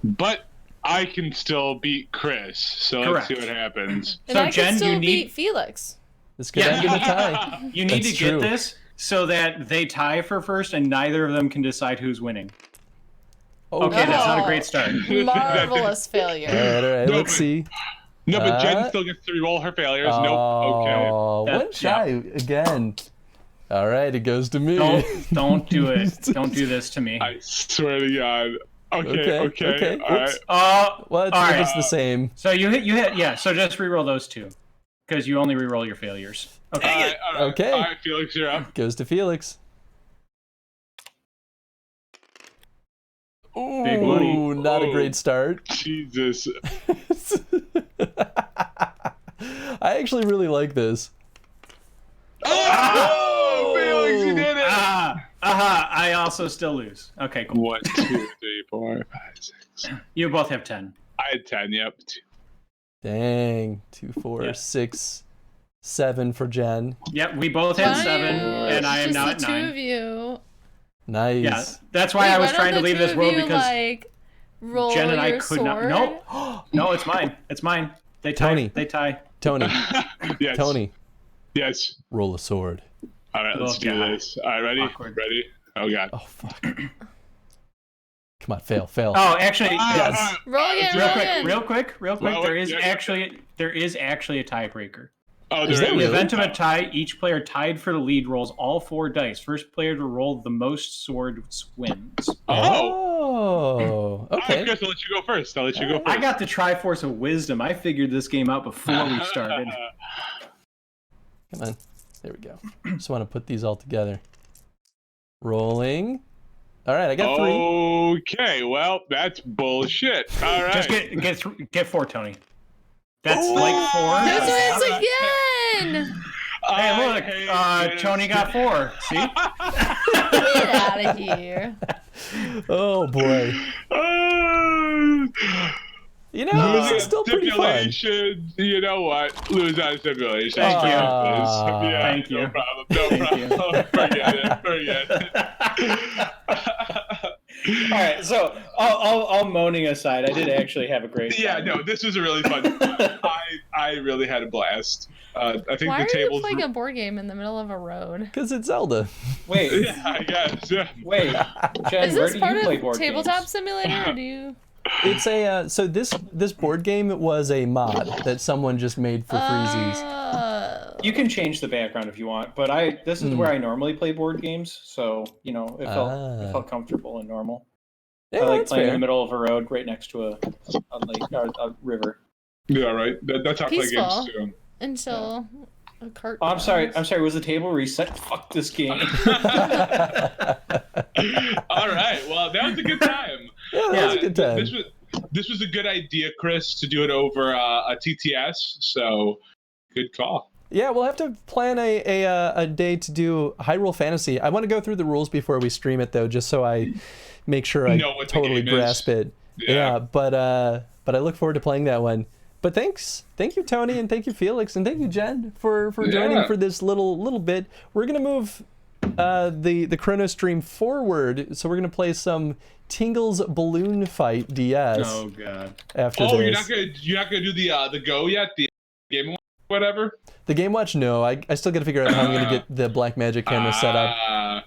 S1: But I can still beat Chris. So let's see
S3: Correct.
S1: what happens.
S4: And
S3: So,
S4: I
S3: Jen,
S4: can still
S3: you need-
S4: beat Felix.
S2: This could end in a tie.
S3: You need
S2: That's
S3: to get
S2: true.
S3: this so that they tie for first and neither of them can decide who's winning.
S2: Oh,
S3: Okay, that's not a
S4: Oh.
S3: great start.
S4: Marvelous
S2: All
S4: failure.
S2: right.
S1: No,
S2: Let's
S1: but-
S2: see.
S1: No, but Jen
S2: Uh,
S1: still gets to re-roll her failures. Nope. Okay.
S2: Oh,
S3: That-
S2: one shy again. All right, it goes to me.
S3: Don't do it. Don't do this to me.
S1: I swear to God. Okay.
S2: Okay.
S1: All right.
S2: Oops. Well, it's,
S3: All
S2: if
S3: right.
S2: it's the same.
S3: So you hit, yeah. So just re-roll those two, because you only re-roll your failures. Okay.
S1: All right.
S2: Okay.
S1: All right, Felix, you're up.
S2: Goes to Felix. Ooh,
S3: Big money.
S2: not a
S1: Whoa.
S2: great start.
S1: Jesus.
S2: I actually really like this.
S1: Oh, Felix, you did it.
S3: I also still lose. Okay, cool.
S1: 1, 2, 3, 4, 5, 6.
S3: You both have 10.
S1: I had 10. Yep.
S2: Dang. 2, 4,
S3: Yeah.
S2: 6, 7 for Jen.
S3: Yep, we both had 7,
S1: Nice.
S3: and I am
S4: Just
S3: now
S4: the
S3: at
S4: two
S3: 9.
S4: of you.
S2: Nice.
S3: Yeah, that's why I was trying to leave this world because
S4: like roll
S3: Jen and I
S4: your
S3: could
S4: sword?
S3: not. No, no, it's mine. It's mine. They tie.
S2: Tony.
S3: They tie.
S2: Tony.
S1: Yes.
S2: Tony.
S1: Yes.
S2: Roll a sword.
S1: All right, let's
S3: Oh,
S1: do
S3: God.
S1: this. All right, ready?
S3: Awkward.
S1: Ready? Oh God.
S2: Oh fuck. Come on, fail.
S3: Oh, actually,
S2: Yes.
S4: Roll again,
S3: real
S4: roll
S3: quick,
S4: again.
S3: real quick, real quick.
S1: Well,
S3: There is
S1: yeah.
S3: actually a tiebreaker.
S1: Oh,
S2: Is
S1: there
S2: that
S3: In the
S2: really?
S3: event of a tie, each player tied for the lead rolls all 4 dice. First player to roll the most swords wins.
S1: Oh.
S2: Oh.
S1: All right,
S2: Okay.
S1: Chris, I'll let you go first. I'll let you go first.
S3: I got the Triforce of Wisdom. I figured this game out before we started.
S2: Come on. There we go. Just want to put these all together. Rolling. All right, I got 3.
S1: Okay, well, that's bullshit. All right.
S3: Just get 4, Tony. That's
S2: Ooh.
S3: like 4.
S4: This one's again!
S3: Hey, look, Tony got 4. See?
S4: Get out of here.
S2: Oh boy. You know, this is still pretty fun.
S1: Stipulation. You know what? Lose on stipulation.
S3: Thank you.
S1: Yeah,
S3: Thank
S1: no
S3: you.
S1: problem. No
S3: Thank
S1: problem. Forget it.
S5: All right, so all moaning aside, I did actually have a great
S1: Yeah,
S5: time.
S1: no, this was a really fun. I really had a blast. I think
S4: Why
S1: the
S4: are you
S1: tables.
S4: playing a board game in the middle of a road?
S2: Because it's Zelda.
S5: Wait,
S1: Yeah, I guess. Yeah.
S5: wait, Jen,
S4: Is
S5: where
S4: this
S5: do
S4: part
S5: you play
S4: of
S5: board
S4: Tabletop
S5: games?
S4: Simulator, or do you...
S2: It's a so this board game was a mod that someone just made for freezies.
S5: You can change the background if you want, but this is where I normally play board games, so it felt comfortable and normal.
S2: Yeah,
S5: I like
S2: that's
S5: playing in
S2: fair.
S5: the middle of a road right next to a lake or a river.
S1: Yeah, right. That's how I play
S4: Peaceful.
S1: games too.
S4: Until a cart
S5: Oh, I'm sorry.
S4: comes.
S5: Was the table reset? Fuck this game.
S1: All right. Well, that was a good time.
S2: Yeah, that was a good time.
S1: This was a good idea, Chris, to do it over a TTS. So, good call.
S2: Yeah, we'll have to plan a day to do Hyrule Fantasy. I want to go through the rules before we stream it, though, just so I make sure I
S1: Know what the
S2: totally
S1: game is.
S2: grasp it.
S1: Yeah.
S2: But I look forward to playing that one. But thank you, Tony, and thank you, Felix, and thank you, Jen, for joining for this little bit. We're gonna move the Chrono stream forward, so we're gonna play some Tingle's Balloon Fight DS.
S3: Oh god.
S2: After
S1: Oh,
S2: this.
S1: you're not gonna do the go yet? The game, whatever.
S2: The Game Watch, no. I still got to figure out how I'm going to get the Black Magic camera set up.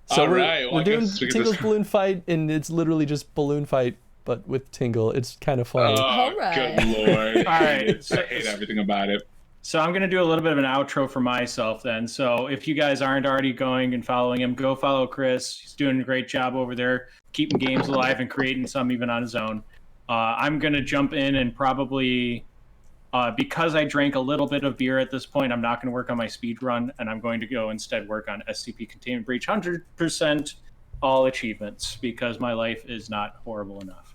S2: So
S1: all
S2: we're,
S1: right. Well,
S2: we're
S1: I
S2: doing
S1: guess we can
S2: Tingle's
S1: just-
S2: Balloon Fight, and it's literally just Balloon Fight, but with Tingle. It's kind of funny.
S1: Oh,
S4: All right.
S1: good lord.
S3: All right.
S1: I hate everything about it.
S3: So I'm going to do a little bit of an outro for myself then. So if you guys aren't already going and following him, go follow Chris. He's doing a great job over there, keeping games alive and creating some even on his own. I'm going to jump in and probably, because I drank a little bit of beer at this point, I'm not going to work on my speed run, and I'm going to go instead work on SCP Containment Breach 100% all achievements, because my life is not horrible enough.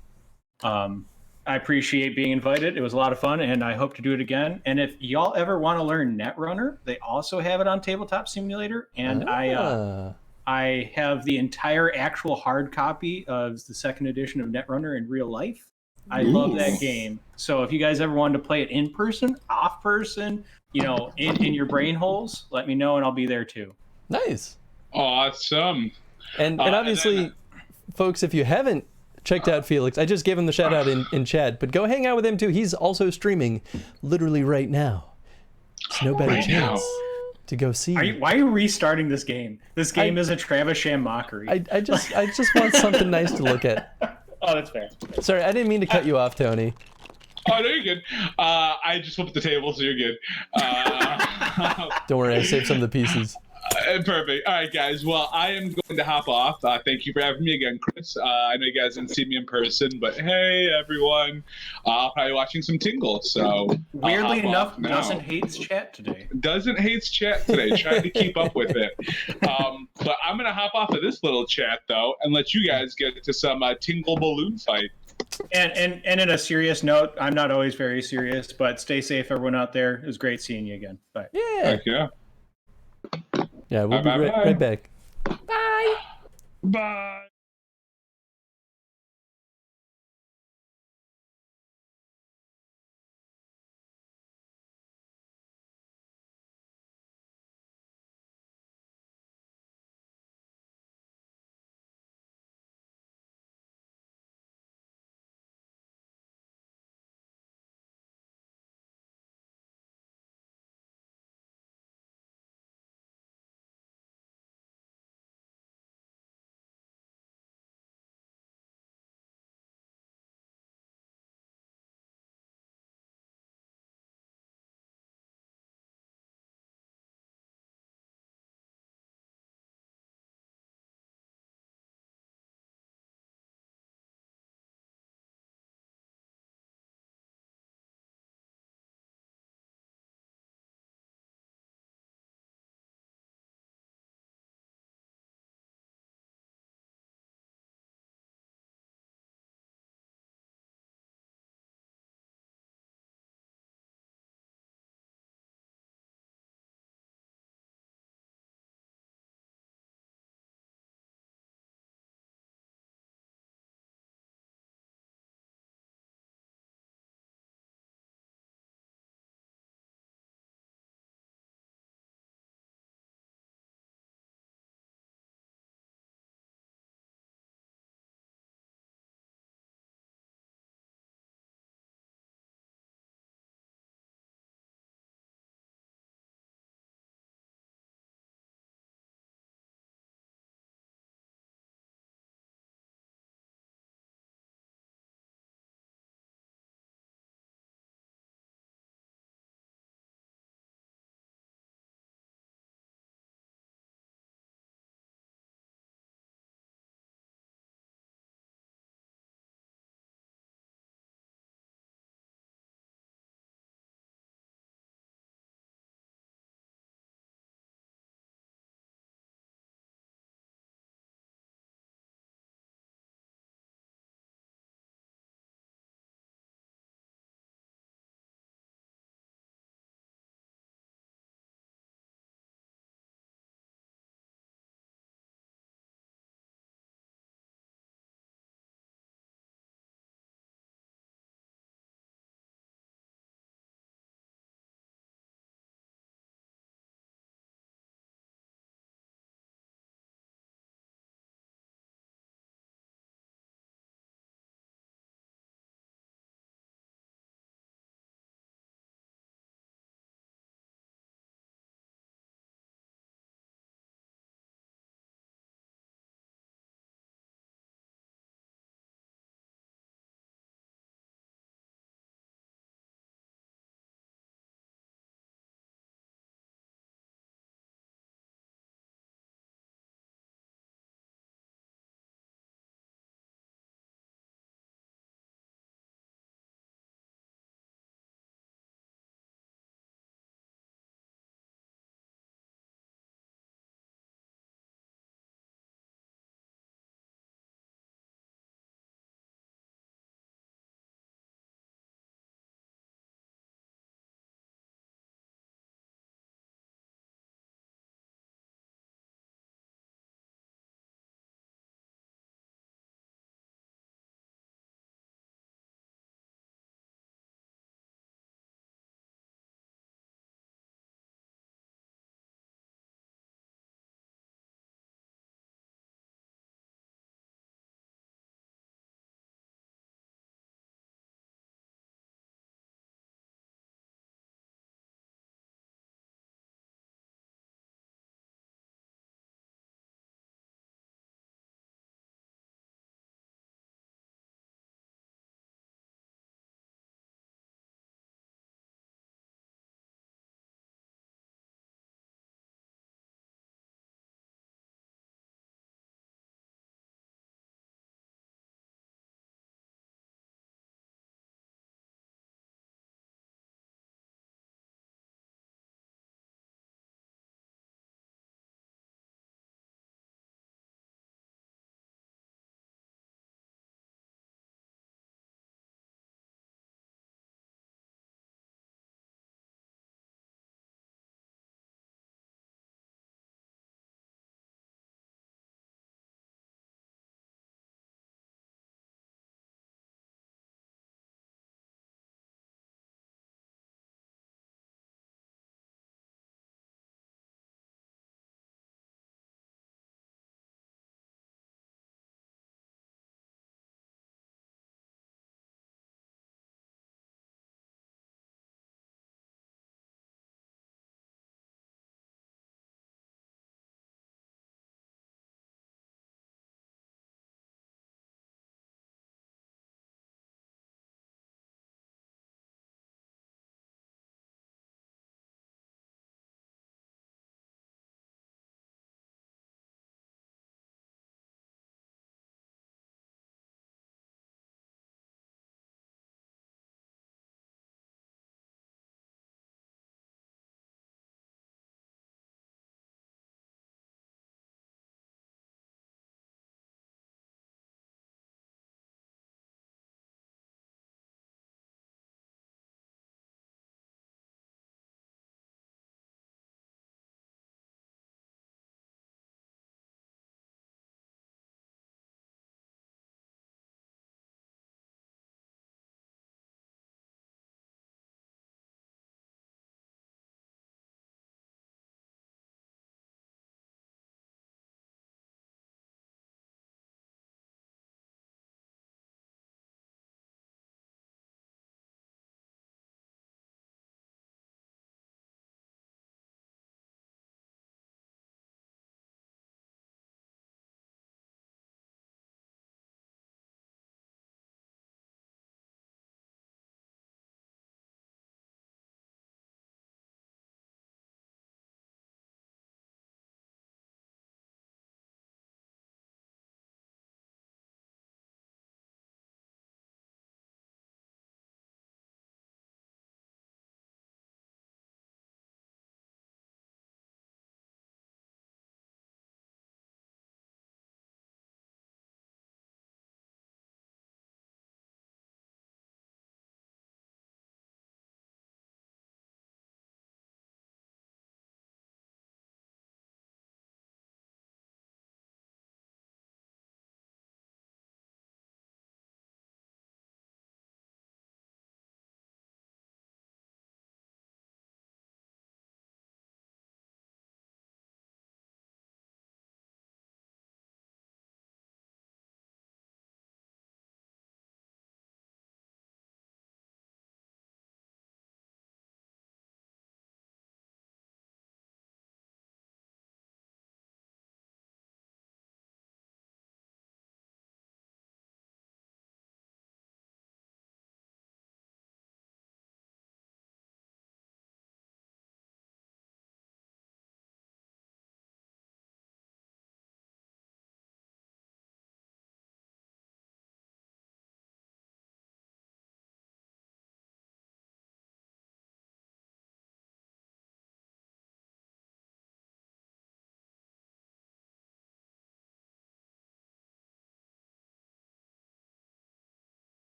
S3: I appreciate being invited. It was a lot of fun, and I hope to do it again. And if y'all ever want to learn Netrunner, they also have it on Tabletop Simulator. And I have the entire actual hard copy of the second edition of Netrunner in real life. I love that game. So if you guys ever wanted to play it in person, off person, in your brain holes, let me know, and I'll be there too.
S2: Nice.
S1: Awesome.
S2: And obviously, folks, if you haven't checked out Felix, I just gave him the shout out in chat, but go hang out with him too. He's also streaming literally right now. It's no better chance to go see.
S3: Why are you restarting this game? This game is a Travis Sham mockery.
S2: I just want something nice to look at.
S5: Oh, that's fair.
S2: Sorry, I didn't mean to cut you off, Tony.
S1: Oh, no, you're good. I just flipped the table, so you're good.
S2: Don't worry, I saved some of the pieces.
S1: Perfect. All right, guys. Well, I am going to hop off. Thank you for having me again, Chris. I know you guys didn't see me in person, but hey, everyone. I'll probably be watching some Tingle, so...
S3: Weirdly
S1: I'll hop
S3: enough,
S1: off now.
S3: Doesn't Hates chat today.
S1: Doesn't hates chat today. Trying to keep up with it. But I'm going to hop off of this little chat, though, and let you guys get to some Tingle Balloon Fight.
S3: And in a serious note, I'm not always very serious, but stay safe, everyone out there. It was great seeing you again. Bye.
S2: Yeah.
S1: Heck yeah.
S2: Yeah, we'll be
S1: Bye, bye, bye.
S2: right back.
S4: Bye.
S1: Bye.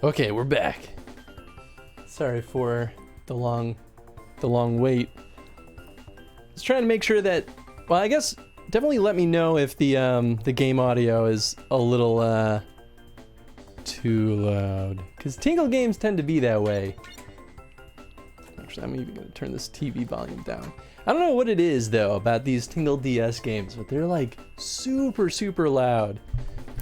S2: Okay, we're back. Sorry for the long wait. I was trying to make sure that, well, I guess definitely let me know if the game audio is a little too loud, because Tingle games tend to be that way. Actually, I'm even gonna turn this TV volume down. I don't know what it is though about these Tingle DS games, but they're like super loud.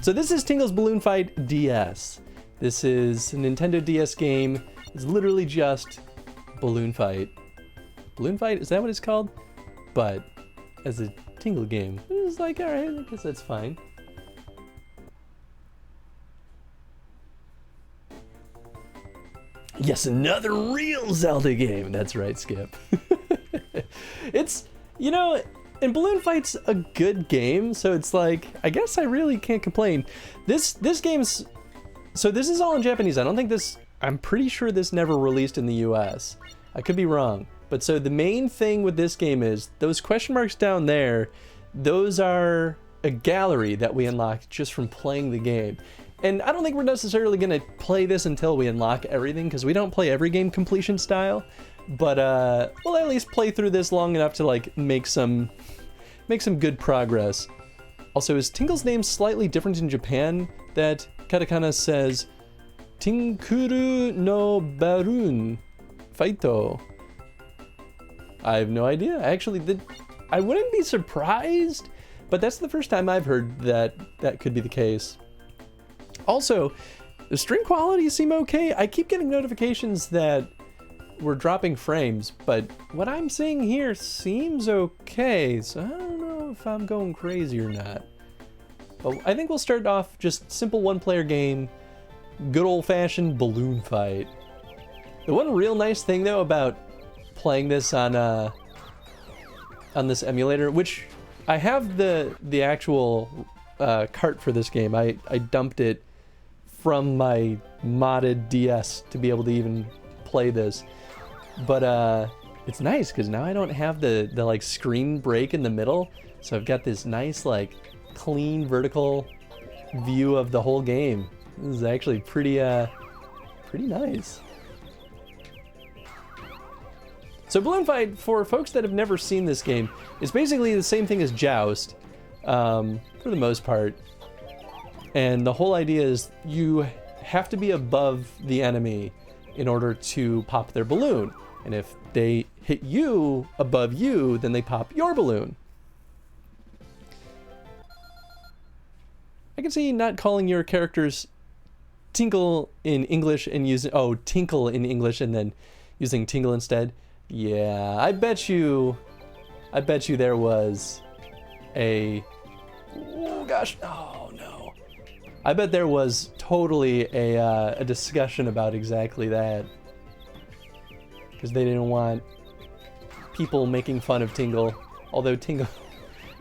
S2: So this is Tingle's Balloon Fight DS. This is a Nintendo DS game. It's literally just Balloon Fight. Balloon Fight, is that what it's called? But as a Tingle game, it's like, all right, I guess that's fine. Yes, another real Zelda game. That's right, Skip. It's, you know, and Balloon Fight's a good game, so it's like, I guess I really can't complain. This game's, so this is all in Japanese. I don't think this, I'm pretty sure this never released in the US. I could be wrong. But so the main thing with this game is those question marks down there, those are a gallery that we unlock just from playing the game. And I don't think we're necessarily going to play this until we unlock everything, because we don't play every game completion style. But we'll at least play through this long enough to like make some good progress. Also, is Tingle's name slightly different in Japan? That katakana says Tinkuru no Barun Faito. I have no idea. I wouldn't be surprised, but that's the first time I've heard that that could be the case. Also, the stream quality seem okay. I keep getting notifications that we're dropping frames, but what I'm seeing here seems okay, so I don't know if I'm going crazy or not. But I think we'll start off just simple one-player game, good old-fashioned balloon fight. The one real nice thing though about playing this on this emulator, which I have the actual cart for this game. I dumped it from my modded DS to be able to even play this. But it's nice because now I don't have the like screen break in the middle, so I've got this nice like clean vertical view of the whole game. This is actually pretty nice. So Balloon Fight, for folks that have never seen this game, is basically the same thing as Joust, for the most part. And the whole idea is you have to be above the enemy in order to pop their balloon. And if they hit you above you, then they pop your balloon. I can see not calling your characters Tinkle in English and using, oh, Tinkle in English and then using Tingle instead. Yeah, I bet you there was a, oh gosh, oh no. I bet there was totally a discussion about exactly that. Because they didn't want people making fun of Tingle, although Tingle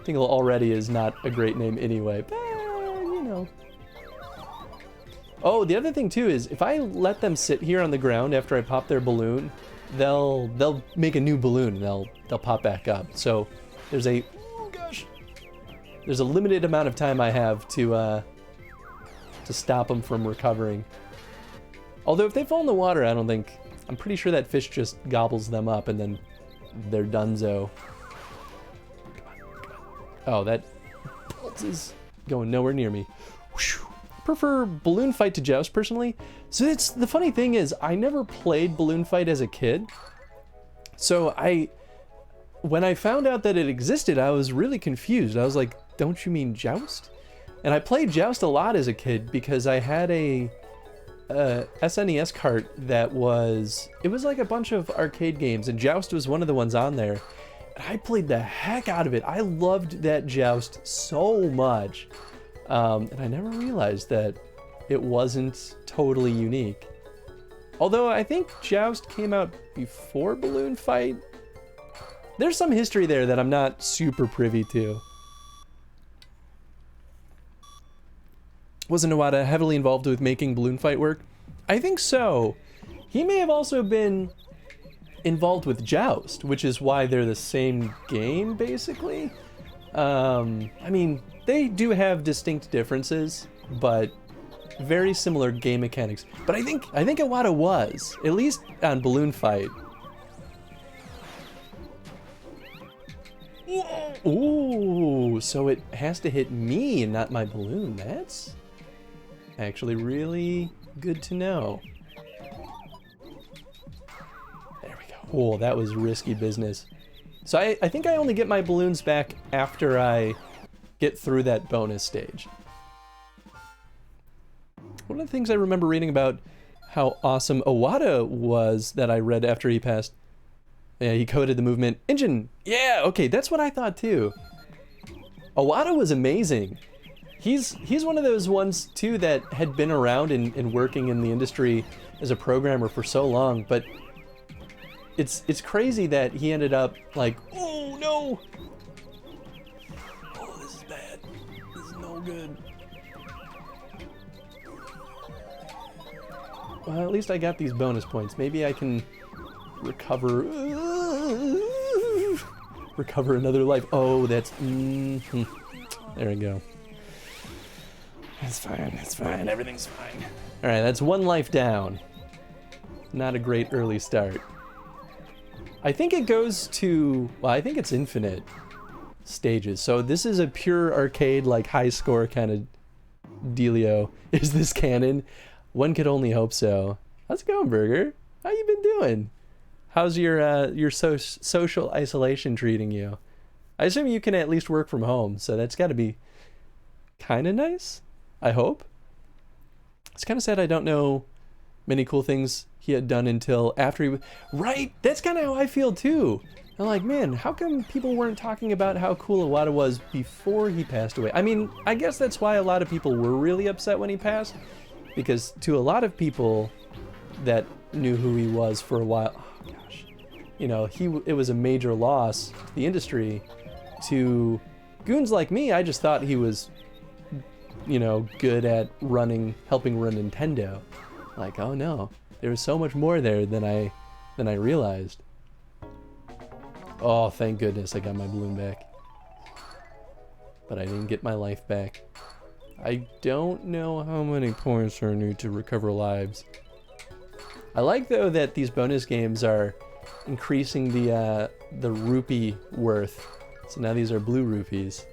S2: already is not a great name anyway, but you know. Oh, the other thing too is if I let them sit here on the ground after I pop their balloon, they'll make a new balloon and they'll pop back up. So there's a, oh gosh, there's a limited amount of time I have to stop them from recovering. Although if they fall in the water, I'm pretty sure that fish just gobbles them up and then they're donezo. Oh, that bolt is going nowhere near me. Whew. I prefer Balloon Fight to Joust personally. So it's, the funny thing is I never played Balloon Fight as a kid. So when I found out that it existed, I was really confused. I was like, don't you mean Joust? And I played Joust a lot as a kid because I had a SNES cart that was like a bunch of arcade games, and Joust was one of the ones on there. And I played the heck out of it. I loved that Joust so much. And I never realized that it wasn't totally unique. Although I think Joust came out before Balloon Fight. There's some history there that I'm not super privy to. Wasn't Iwata heavily involved with making Balloon Fight work? I think so. He may have also been involved with Joust, which is why they're the same game, basically. I mean, they do have distinct differences, but very similar game mechanics. But I think Iwata was, at least on Balloon Fight. Ooh, so it has to hit me and not my balloon. That's actually really good to know. There we go. Oh, that was risky business. So I think I only get my balloons back after I get through that bonus stage. One of the things I remember reading about how awesome Iwata was that I read after he passed. Yeah, he coded the movement engine. Yeah, okay, that's what I thought too. Iwata was amazing. He's one of those ones too that had been around and working in the industry as a programmer for so long, but it's crazy that he ended up like, oh no! Oh, this is bad. This is no good. Well, at least I got these bonus points. Maybe I can recover another life. Oh, that's there we go. It's fine, everything's fine. All right, that's one life down. Not a great early start. I think it goes to, well, I think it's infinite stages. So this is a pure arcade, like high score kind of dealio. Is this canon? One could only hope so. How's it going, Burger? How you been doing? How's your social isolation treating you? I assume you can at least work from home, so that's got to be kind of nice, I hope. It's kind of sad I don't know many cool things he had done until after he... Right! That's kind of how I feel too. I'm like, man, how come people weren't talking about how cool Iwata was before he passed away? I mean, I guess that's why a lot of people were really upset when he passed, because to a lot of people that knew who he was for a while... You know, it was a major loss to the industry. To goons like me, I just thought he was, you know, good at helping run Nintendo. Like, oh no, there was so much more there than I realized. Oh, thank goodness I got my balloon back. But I didn't get my life back. I don't know how many points I need to recover lives. I like though that these bonus games are increasing the rupee worth. So now these are blue rupees.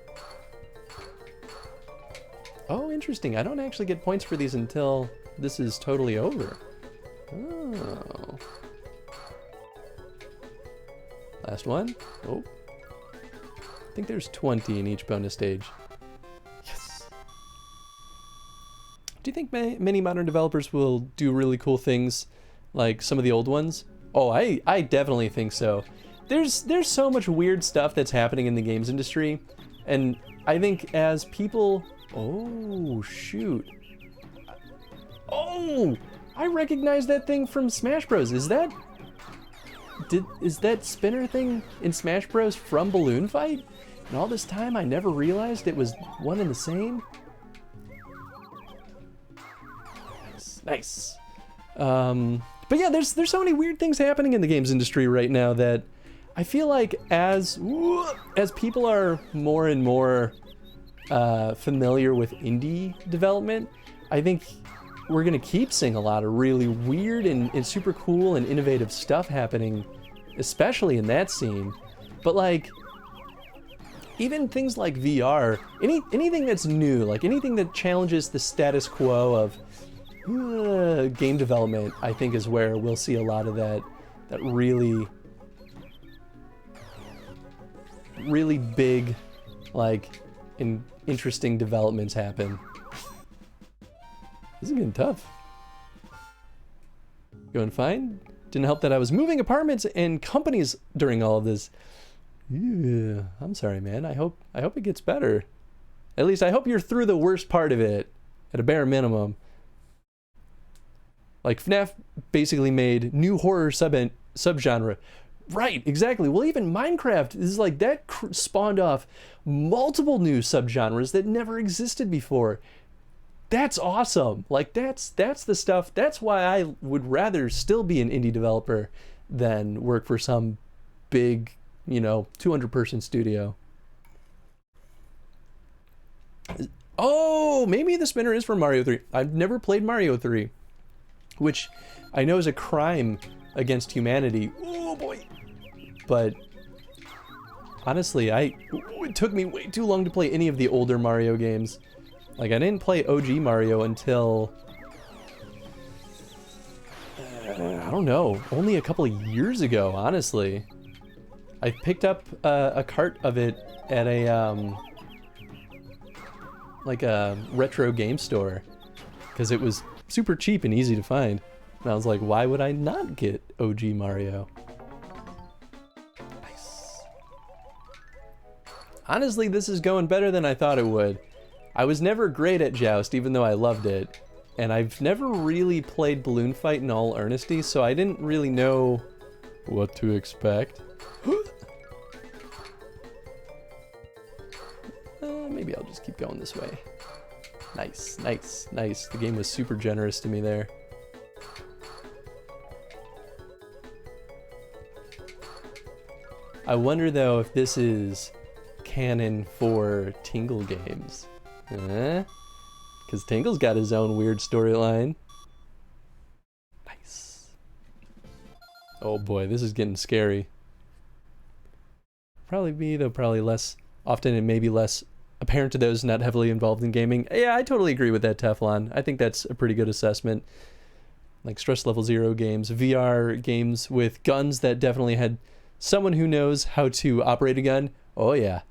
S2: Oh, interesting. I don't actually get points for these until this is totally over. Oh. Last one. Oh. I think there's 20 in each bonus stage. Yes. Do you think many modern developers will do really cool things like some of the old ones? Oh, I definitely think so. There's so much weird stuff that's happening in the games industry, and I think as people... Oh, shoot. Oh! I recognize that thing from Smash Bros. Is that spinner thing in Smash Bros. From Balloon Fight? And all this time I never realized it was one and the same? Nice. But yeah, there's so many weird things happening in the games industry right now that I feel like as people are more and more familiar with indie development, I think we're gonna keep seeing a lot of really weird and super cool and innovative stuff happening, especially in that scene. But like, even things like VR, anything that's new, like anything that challenges the status quo of game development, I think is where we'll see a lot of that really big, like, interesting developments happen. This is getting tough. Going fine? Didn't help that I was moving apartments and companies during all of this. Yeah, I'm sorry, man. I hope it gets better. At least I hope you're through the worst part of it, at a bare minimum. Like, FNAF basically made new horror subgenre. Right, exactly. Well, even Minecraft is like, that spawned off multiple new subgenres that never existed before. That's awesome. Like, that's the stuff. That's why I would rather still be an indie developer than work for some big, 200-person studio. Oh, maybe the spinner is from Mario 3. I've never played Mario 3, which I know is a crime against humanity. Oh boy. But honestly, it took me way too long to play any of the older Mario games. Like, I didn't play OG Mario until I don't know, only a couple of years ago, honestly. I picked up a cart of it at a like a retro game store because it was super cheap and easy to find. And I was like, why would I not get OG Mario? Nice. Honestly, this is going better than I thought it would. I was never great at Joust, even though I loved it. And I've never really played Balloon Fight in all earnesty, so I didn't really know what to expect. Maybe I'll just keep going this way. Nice, nice, nice. The game was super generous to me there. I wonder though if this is canon for Tingle games. Because Tingle's got his own weird storyline. Nice. Oh boy, this is getting scary. Probably me, though probably less often and maybe less apparent to those not heavily involved in gaming. Yeah, I totally agree with that, Teflon. I think that's a pretty good assessment. Like Stress Level 0 games, VR games with guns that definitely had someone who knows how to operate a gun. Oh yeah.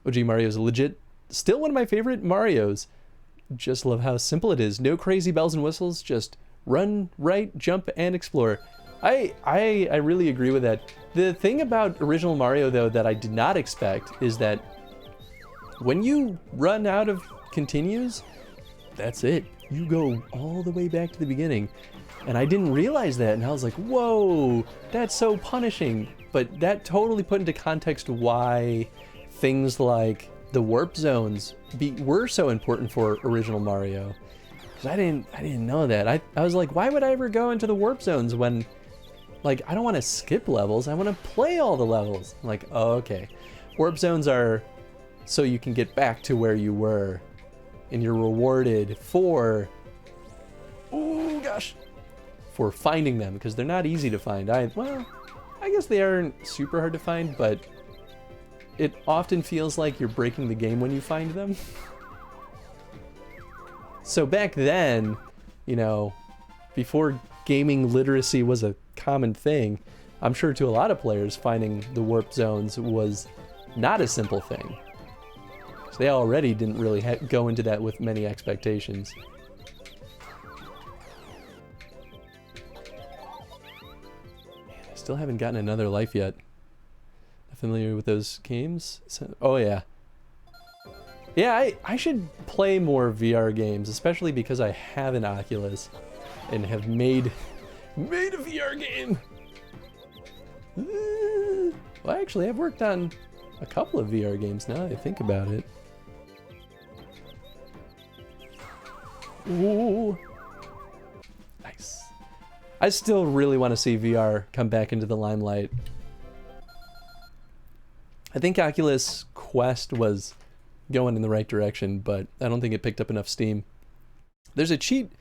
S2: OG Mario is legit. Still one of my favorite Marios. Just love how simple it is. No crazy bells and whistles, just run, right, jump, and explore. I really agree with that. The thing about original Mario, though, that I did not expect is that when you run out of continues, that's it. You go all the way back to the beginning. And I didn't realize that, and I was like, whoa, that's so punishing. But that totally put into context why things like the warp zones were so important for original Mario. Because I didn't know that. I was like, why would I ever go into the warp zones when, like, I don't want to skip levels. I want to play all the levels. I'm like, oh, okay. Warp zones are so you can get back to where you were. And you're rewarded for, oh gosh, for finding them. Because they're not easy to find. Well, I guess they aren't super hard to find, but it often feels like you're breaking the game when you find them. So back then, you know, before gaming literacy was a common thing, I'm sure to a lot of players finding the warp zones was not a simple thing. So they already didn't really go into that with many expectations. Man, I still haven't gotten another life yet. Familiar with those games? Oh yeah. Yeah, I should play more VR games, especially because I have an Oculus and have made a VR game. Well, actually, I've worked on a couple of VR games now that I think about it. Ooh. Nice. I still really want to see VR come back into the limelight. I think Oculus Quest was going in the right direction, but I don't think it picked up enough steam. There's a cheat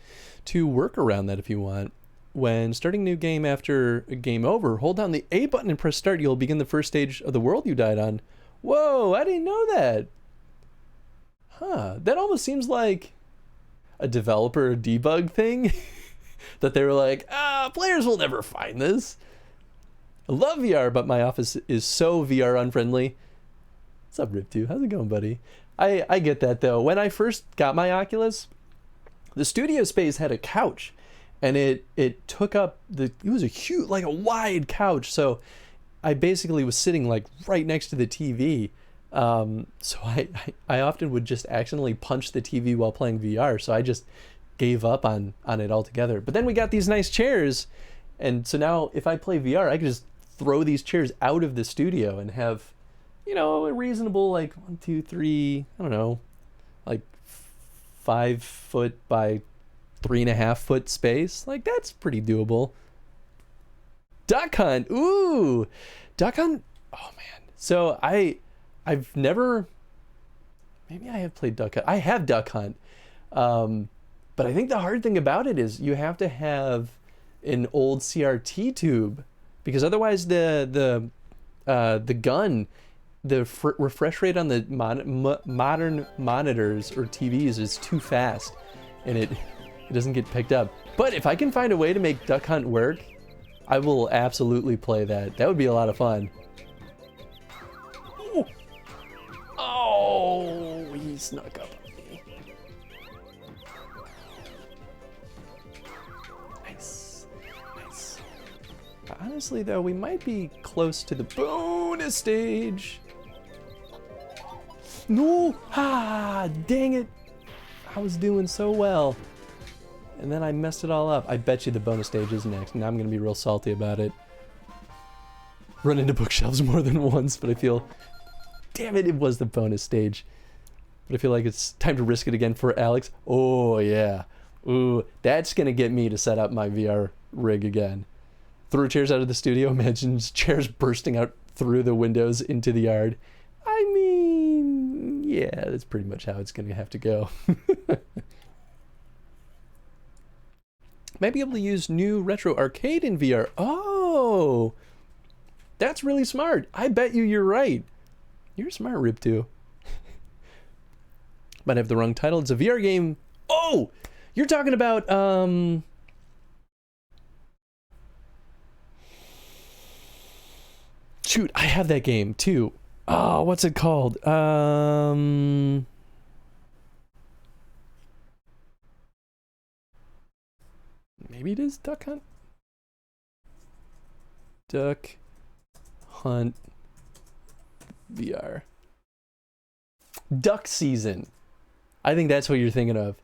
S2: to work around that if you want. When starting a new game after a game over, hold down the A button and press start. You'll begin the first stage of the world you died on. Whoa, I didn't know that. Huh, that almost seems like a developer debug thing. That they were like, players will never find this. I love VR, but my office is so VR unfriendly. What's up, Rip2? How's it going, buddy? I get that, though. When I first got my Oculus, the studio space had a couch, and it took up it was a huge, like a wide couch, so I basically was sitting like right next to the TV. So I often would just accidentally punch the TV while playing VR, so I just gave up on it altogether. But then we got these nice chairs, and so now if I play VR, I can just throw these chairs out of the studio and have, you know, a reasonable, like 1, 2, 3, I don't know, like 5 foot by 3.5 foot space. Like, that's pretty doable. Duck Hunt. Ooh, Duck Hunt. Oh man. So I've never, maybe I have played Duck Hunt. I have Duck Hunt. But I think the hard thing about it is you have to have an old CRT tube, because otherwise the gun, the refresh rate on the modern monitors or TVs is too fast, and it doesn't get picked up. But if I can find a way to make Duck Hunt work, I will absolutely play that. That would be a lot of fun. Ooh. Oh, he snuck up on me. Nice. Nice. Honestly, though, we might be close to the bonus stage. No! Ah, dang it. I was doing so well. And then I messed it all up. I bet you the bonus stage is next, and I'm going to be real salty about it. Run into bookshelves more than once, but I feel... Damn it, it was the bonus stage. But I feel like it's time to risk it again for Alex. Oh, yeah. Ooh, that's going to get me to set up my VR rig again. Throw chairs out of the studio. Imagine chairs bursting out through the windows into the yard. I mean, yeah, that's pretty much how it's going to have to go. Might be able to use new retro arcade in VR. Oh, that's really smart. I bet you're right. You're smart, Rip2. Might have the wrong title. It's a VR game. Oh, you're talking about shoot, I have that game too. Oh, what's it called? Maybe it is Duck Hunt? Duck Hunt VR. Duck Season. I think that's what you're thinking of.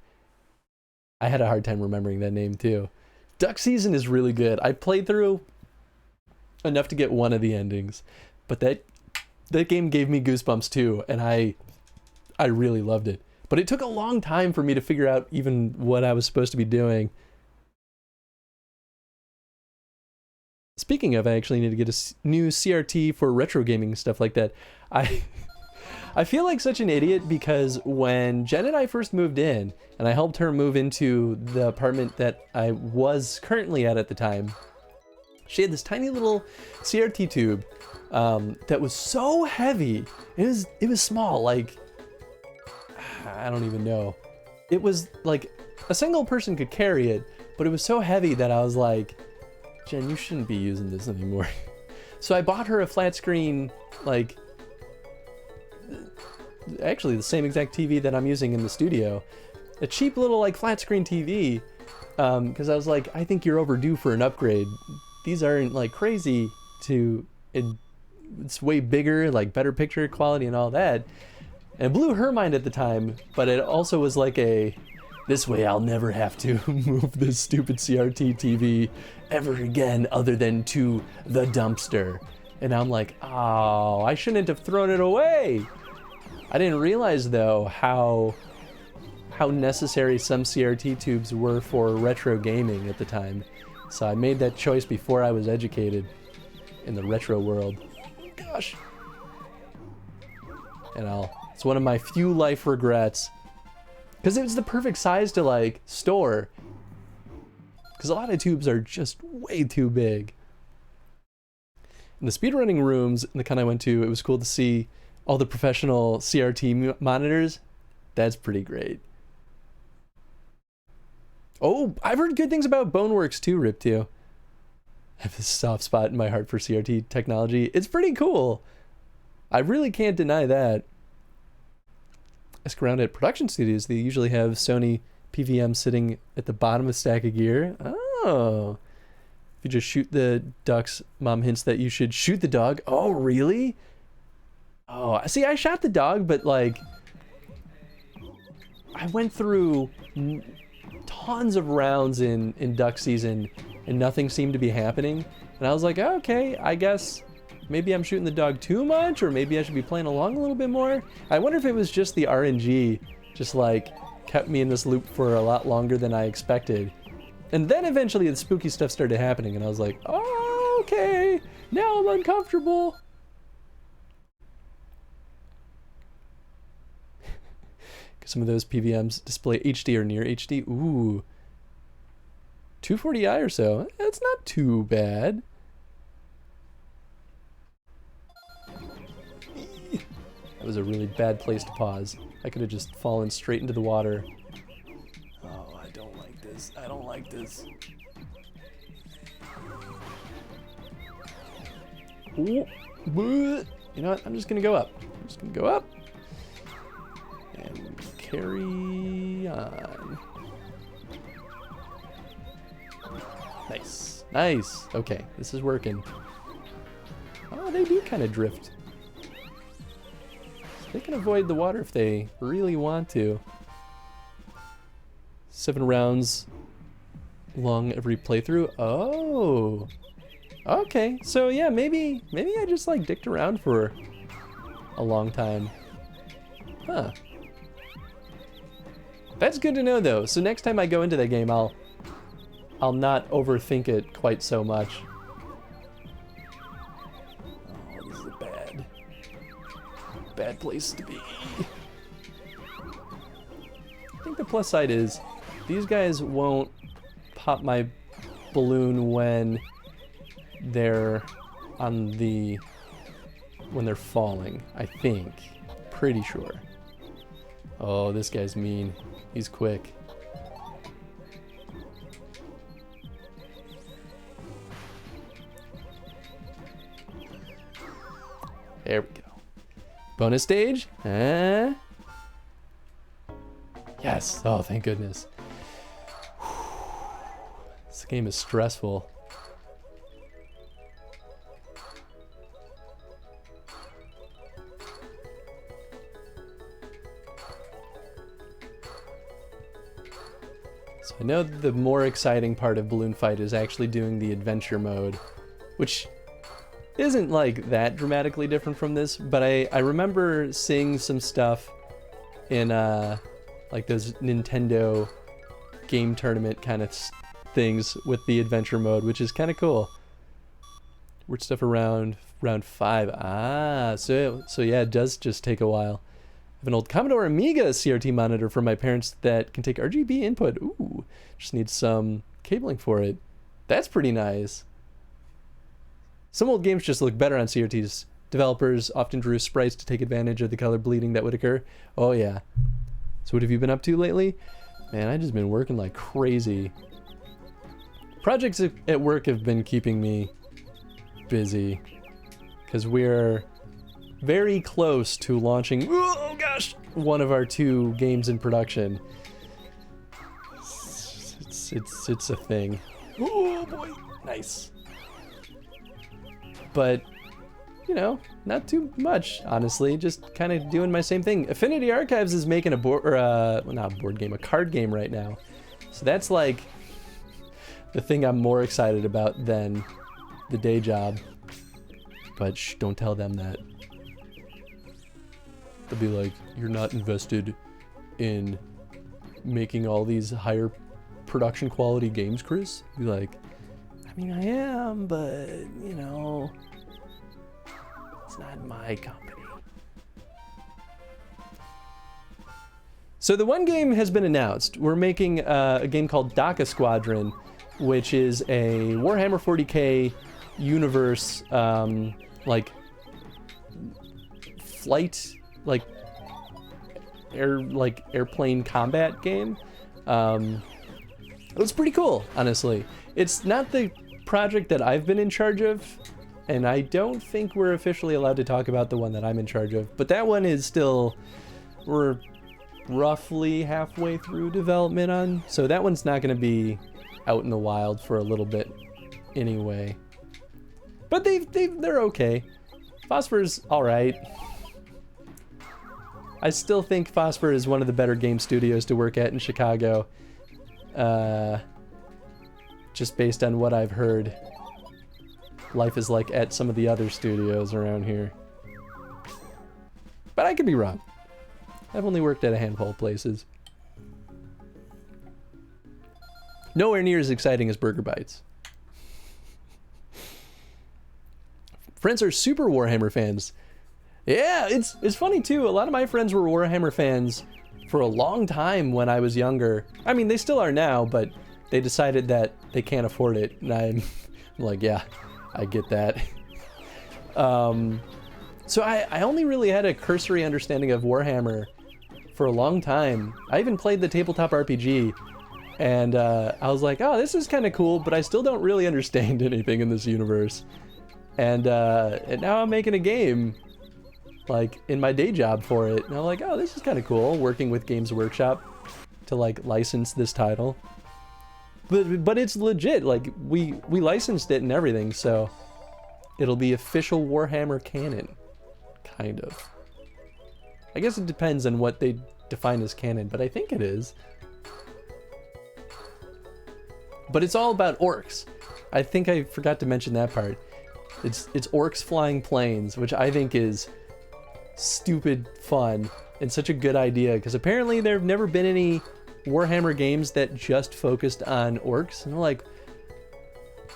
S2: I had a hard time remembering that name too. Duck Season is really good. I played through enough to get one of the endings, but that game gave me goosebumps too, and I really loved it. But it took a long time for me to figure out even what I was supposed to be doing. Speaking of, I actually need to get a new CRT for retro gaming, stuff like that. I feel like such an idiot because when Jen and I first moved in, and I helped her move into the apartment that I was currently at the time, she had this tiny little CRT tube that was so heavy. It was small, like, I don't even know. It was like a single person could carry it, but it was so heavy that I was like, Jen, you shouldn't be using this anymore. So I bought her a flat screen, like, actually the same exact TV that I'm using in the studio. A cheap little, like, flat screen TV, because I was like, I think you're overdue for an upgrade. These aren't, like, crazy it's way bigger, like, better picture quality and all that. And it blew her mind at the time, but it also was like this way I'll never have to move this stupid CRT TV ever again other than to the dumpster. And I'm like, oh, I shouldn't have thrown it away. I didn't realize though how necessary some CRT tubes were for retro gaming at the time. So I made that choice before I was educated in the retro world. Gosh. And it's one of my few life regrets. Because it was the perfect size to, like, store. Because a lot of tubes are just way too big. In the speedrunning rooms, the kind I went to, it was cool to see all the professional CRT monitors. That's pretty great. Oh, I've heard good things about Boneworks too, Rip2. I have this soft spot in my heart for CRT technology. It's pretty cool. I really can't deny that. Ask around at production studios, they usually have Sony PVM sitting at the bottom of a stack of gear. Oh. If you just shoot the ducks, Mom hints that you should shoot the dog. Oh, really? Oh, see, I shot the dog, but, like, I went through tons of rounds in duck season, and nothing seemed to be happening. And I was like, oh, okay, I guess maybe I'm shooting the dog too much, or maybe I should be playing along a little bit more. I wonder if it was just the RNG, just like kept me in this loop for a lot longer than I expected. And then eventually the spooky stuff started happening, and I was like, oh, okay, now I'm uncomfortable. Some of those PVMs display HD or near HD. Ooh. 240i or so. That's not too bad. That was a really bad place to pause. I could have just fallen straight into the water. Oh, I don't like this. I don't like this. Ooh. You know what? I'm just gonna go up. I'm just gonna go up. And carry on. Nice. Nice. Okay, this is working. Oh, they do kind of drift. They can avoid the water if they really want to. 7 rounds long every playthrough. Oh. Okay. So yeah, maybe I just like dicked around for a long time. Huh. That's good to know though. So next time I go into the game, I'll not overthink it quite so much. Oh, this is a bad place to be. I think the plus side is these guys won't pop my balloon when they're when they're falling, I think. Pretty sure. Oh, this guy's mean. He's quick. There we go. Bonus stage? Yes. Oh, thank goodness. This game is stressful. So I know the more exciting part of Balloon Fight is actually doing the adventure mode, which isn't like that dramatically different from this, but I remember seeing some stuff in like those Nintendo game tournament kind of things with the adventure mode, which is kind of cool. Weird stuff around round 5. So yeah, it does just take a while. I have an old Commodore Amiga CRT monitor from my parents that can take RGB input. Ooh, just need some cabling for it. That's pretty nice. Some old games just look better on CRTs. Developers often drew sprites to take advantage of the color bleeding that would occur. Oh yeah. So what have you been up to lately? Man, I've just been working like crazy. Projects at work have been keeping me busy because we're very close to launching, oh gosh, one of our 2 games in production. It's a thing. Oh boy, nice. But, you know, not too much, honestly. Just kind of doing my same thing. Affinity Archives is making a not a board game, a card game right now. So that's like the thing I'm more excited about than the day job. But shh, don't tell them that. They'll be like, you're not invested in making all these higher production quality games, Chris? Be like, I mean, I am, but, you know, it's not my company. So the one game has been announced. We're making a game called DACA Squadron, which is a Warhammer 40k universe, like, flight, like airplane combat game. It was pretty cool, honestly. It's not the project that I've been in charge of, and I don't think we're officially allowed to talk about the one that I'm in charge of, but that one is still, we're roughly halfway through development on, so that one's not going to be out in the wild for a little bit anyway. But they're okay. Phosphor's all right. I still think Phosphor is one of the better game studios to work at in Chicago. Just based on what I've heard, life is like at some of the other studios around here. But I could be wrong. I've only worked at a handful of places. Nowhere near as exciting as Burger Bites. Friends are super Warhammer fans. Yeah, it's funny too. A lot of my friends were Warhammer fans for a long time when I was younger. I mean, they still are now, but they decided that they can't afford it, and I'm like, yeah, I get that. So I only really had a cursory understanding of Warhammer for a long time. I even played the tabletop RPG, and I was like, oh, this is kind of cool, but I still don't really understand anything in this universe. And now I'm making a game, like, in my day job for it. And I'm like, oh, this is kind of cool, working with Games Workshop to, like, license this title. But it's legit, like, we licensed it and everything, so it'll be official Warhammer canon, kind of. I guess it depends on what they define as canon, but I think it is. But it's all about orcs. I think I forgot to mention that part. It's orcs flying planes, which I think is stupid fun and such a good idea, because apparently there have never been any Warhammer games that just focused on orcs. And I'm like,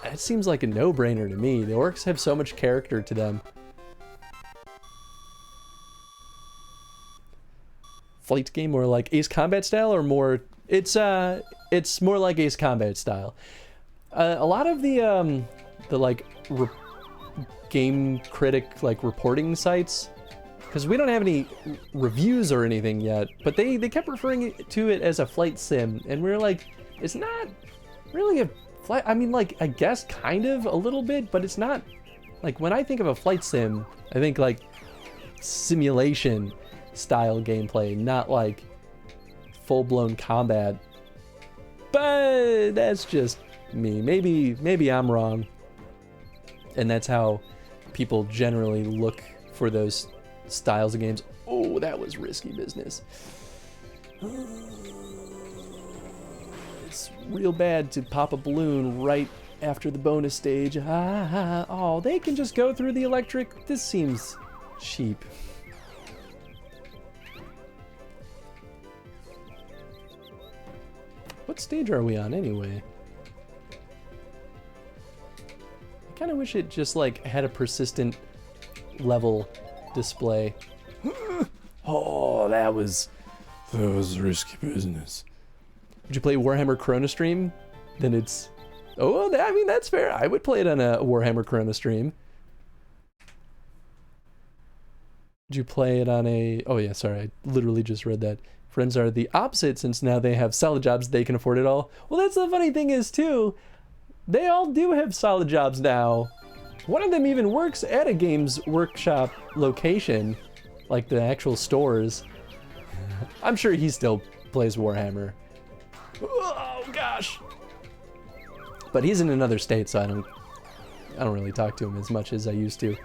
S2: that seems like a no-brainer to me. The orcs have so much character to them. Flight game more like Ace Combat style, or more? It's more like Ace Combat style. A lot of the like game critic like reporting sites, because we don't have any reviews or anything yet, but they kept referring to it as a flight sim, and we were like, it's not really a flight. I mean, like, I guess kind of a little bit, but it's not. Like, when I think of a flight sim, I think like simulation style gameplay, not like full-blown combat. But that's just me. Maybe I'm wrong, and that's how people generally look for those styles of games. Oh, that was risky business. It's real bad to pop a balloon right after the bonus stage. Oh, they can just go through the electric. This seems cheap. What stage are we on anyway? I kind of wish it just like had a persistent level display. Oh, that was risky business. Would you play Warhammer Chrono Stream? Then it's... Oh, I mean, that's fair. I would play it on a Warhammer Chrono Stream. Would you play it on a... Oh yeah, sorry, I literally just read that. Friends are the opposite, since now they have solid jobs, they can afford it all. Well, that's the funny thing is, too, they all do have solid jobs now. One of them even works at a Games Workshop location, like the actual stores. I'm sure he still plays Warhammer. Oh, gosh. But he's in another state, so I don't really talk to him as much as I used to.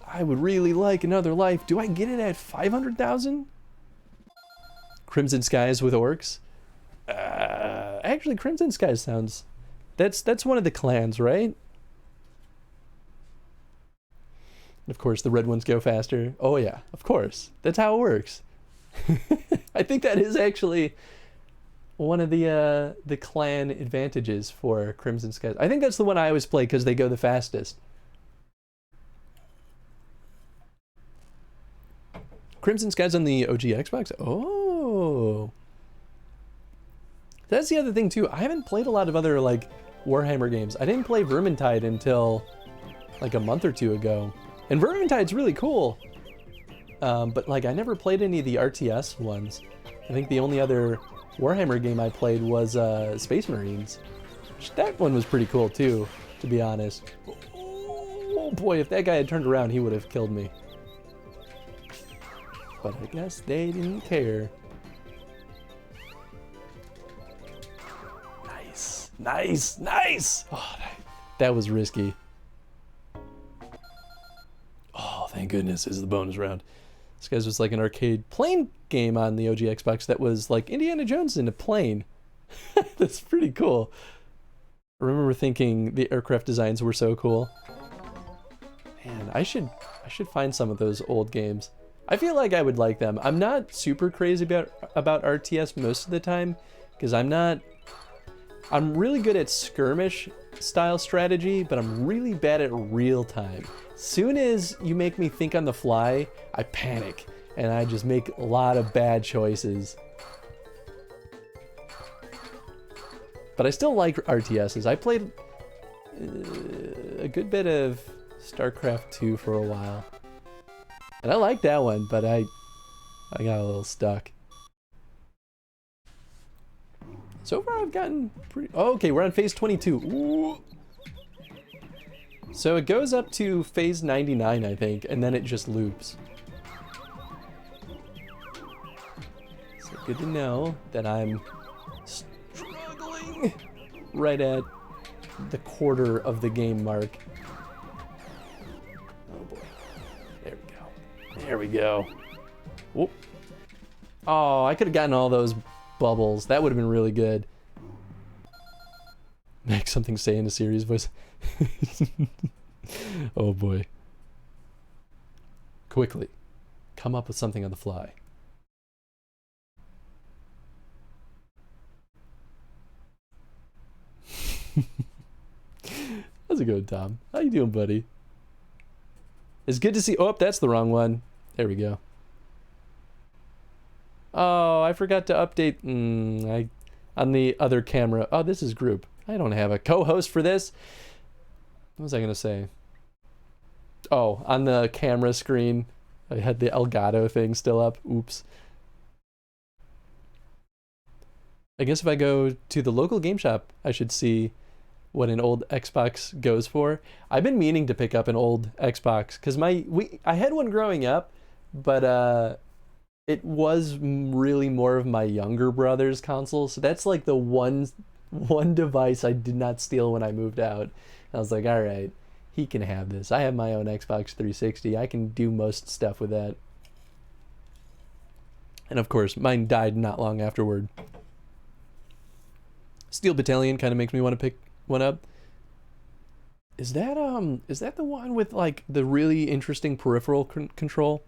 S2: I would really like another life. Do I get it at 500,000? Crimson Skies with orcs? Actually, Crimson Skies sounds... That's one of the clans, right? Of course, the red ones go faster. Oh yeah, of course. That's how it works. I think that is actually one of the clan advantages for Crimson Skies. I think that's the one I always play because they go the fastest. Crimson Skies on the OG Xbox? Oh. That's the other thing too. I haven't played a lot of other like Warhammer games. I didn't play Vermintide until like a month or two ago. And Vermintide's really cool. But like I never played any of the RTS ones. I think the only other Warhammer game I played was Space Marines. That one was pretty cool too, to be honest. Oh boy, if that guy had turned around, he would have killed me. But I guess they didn't care. Nice, nice, nice! Oh, that was risky. Oh, thank goodness, this is the bonus round. This guy's was like an arcade plane game on the OG Xbox that was like Indiana Jones in a plane. That's pretty cool. I remember thinking the aircraft designs were so cool. Man, I should find some of those old games. I feel like I would like them. I'm not super crazy about RTS most of the time, because I'm really good at skirmish style strategy, but I'm really bad at real time. Soon as you make me think on the fly, I panic and I just make a lot of bad choices. But I still like RTSs. I played a good bit of StarCraft 2 for a while. And I like that one, but I got a little stuck. So far I've gotten pretty... Oh, okay, we're on phase 22. Ooh. So it goes up to phase 99, I think, and then it just loops. So good to know that I'm struggling right at the quarter of the game mark. Oh boy. There we go. There we go. Whoop. Oh, I could have gotten all those bubbles. That would have been really good. Make something say in a serious voice. Oh boy. Quickly. Come up with something on the fly. How's it going, Tom? How you doing, buddy? It's good to see... Oh, that's the wrong one. There we go. Oh, I forgot to update on the other camera. Oh, this is group. I don't have a co-host for this. What was I going to say? Oh, on the camera screen, I had the Elgato thing still up. Oops. I guess if I go to the local game shop, I should see what an old Xbox goes for. I've been meaning to pick up an old Xbox because I had one growing up, but it was really more of my younger brother's console. So that's like the one device I did not steal when I moved out. I was like, all right, he can have this. I have my own Xbox 360. I can do most stuff with that. And of course, mine died not long afterward. Steel Battalion kind of makes me want to pick one up. Is that the one with like the really interesting peripheral control?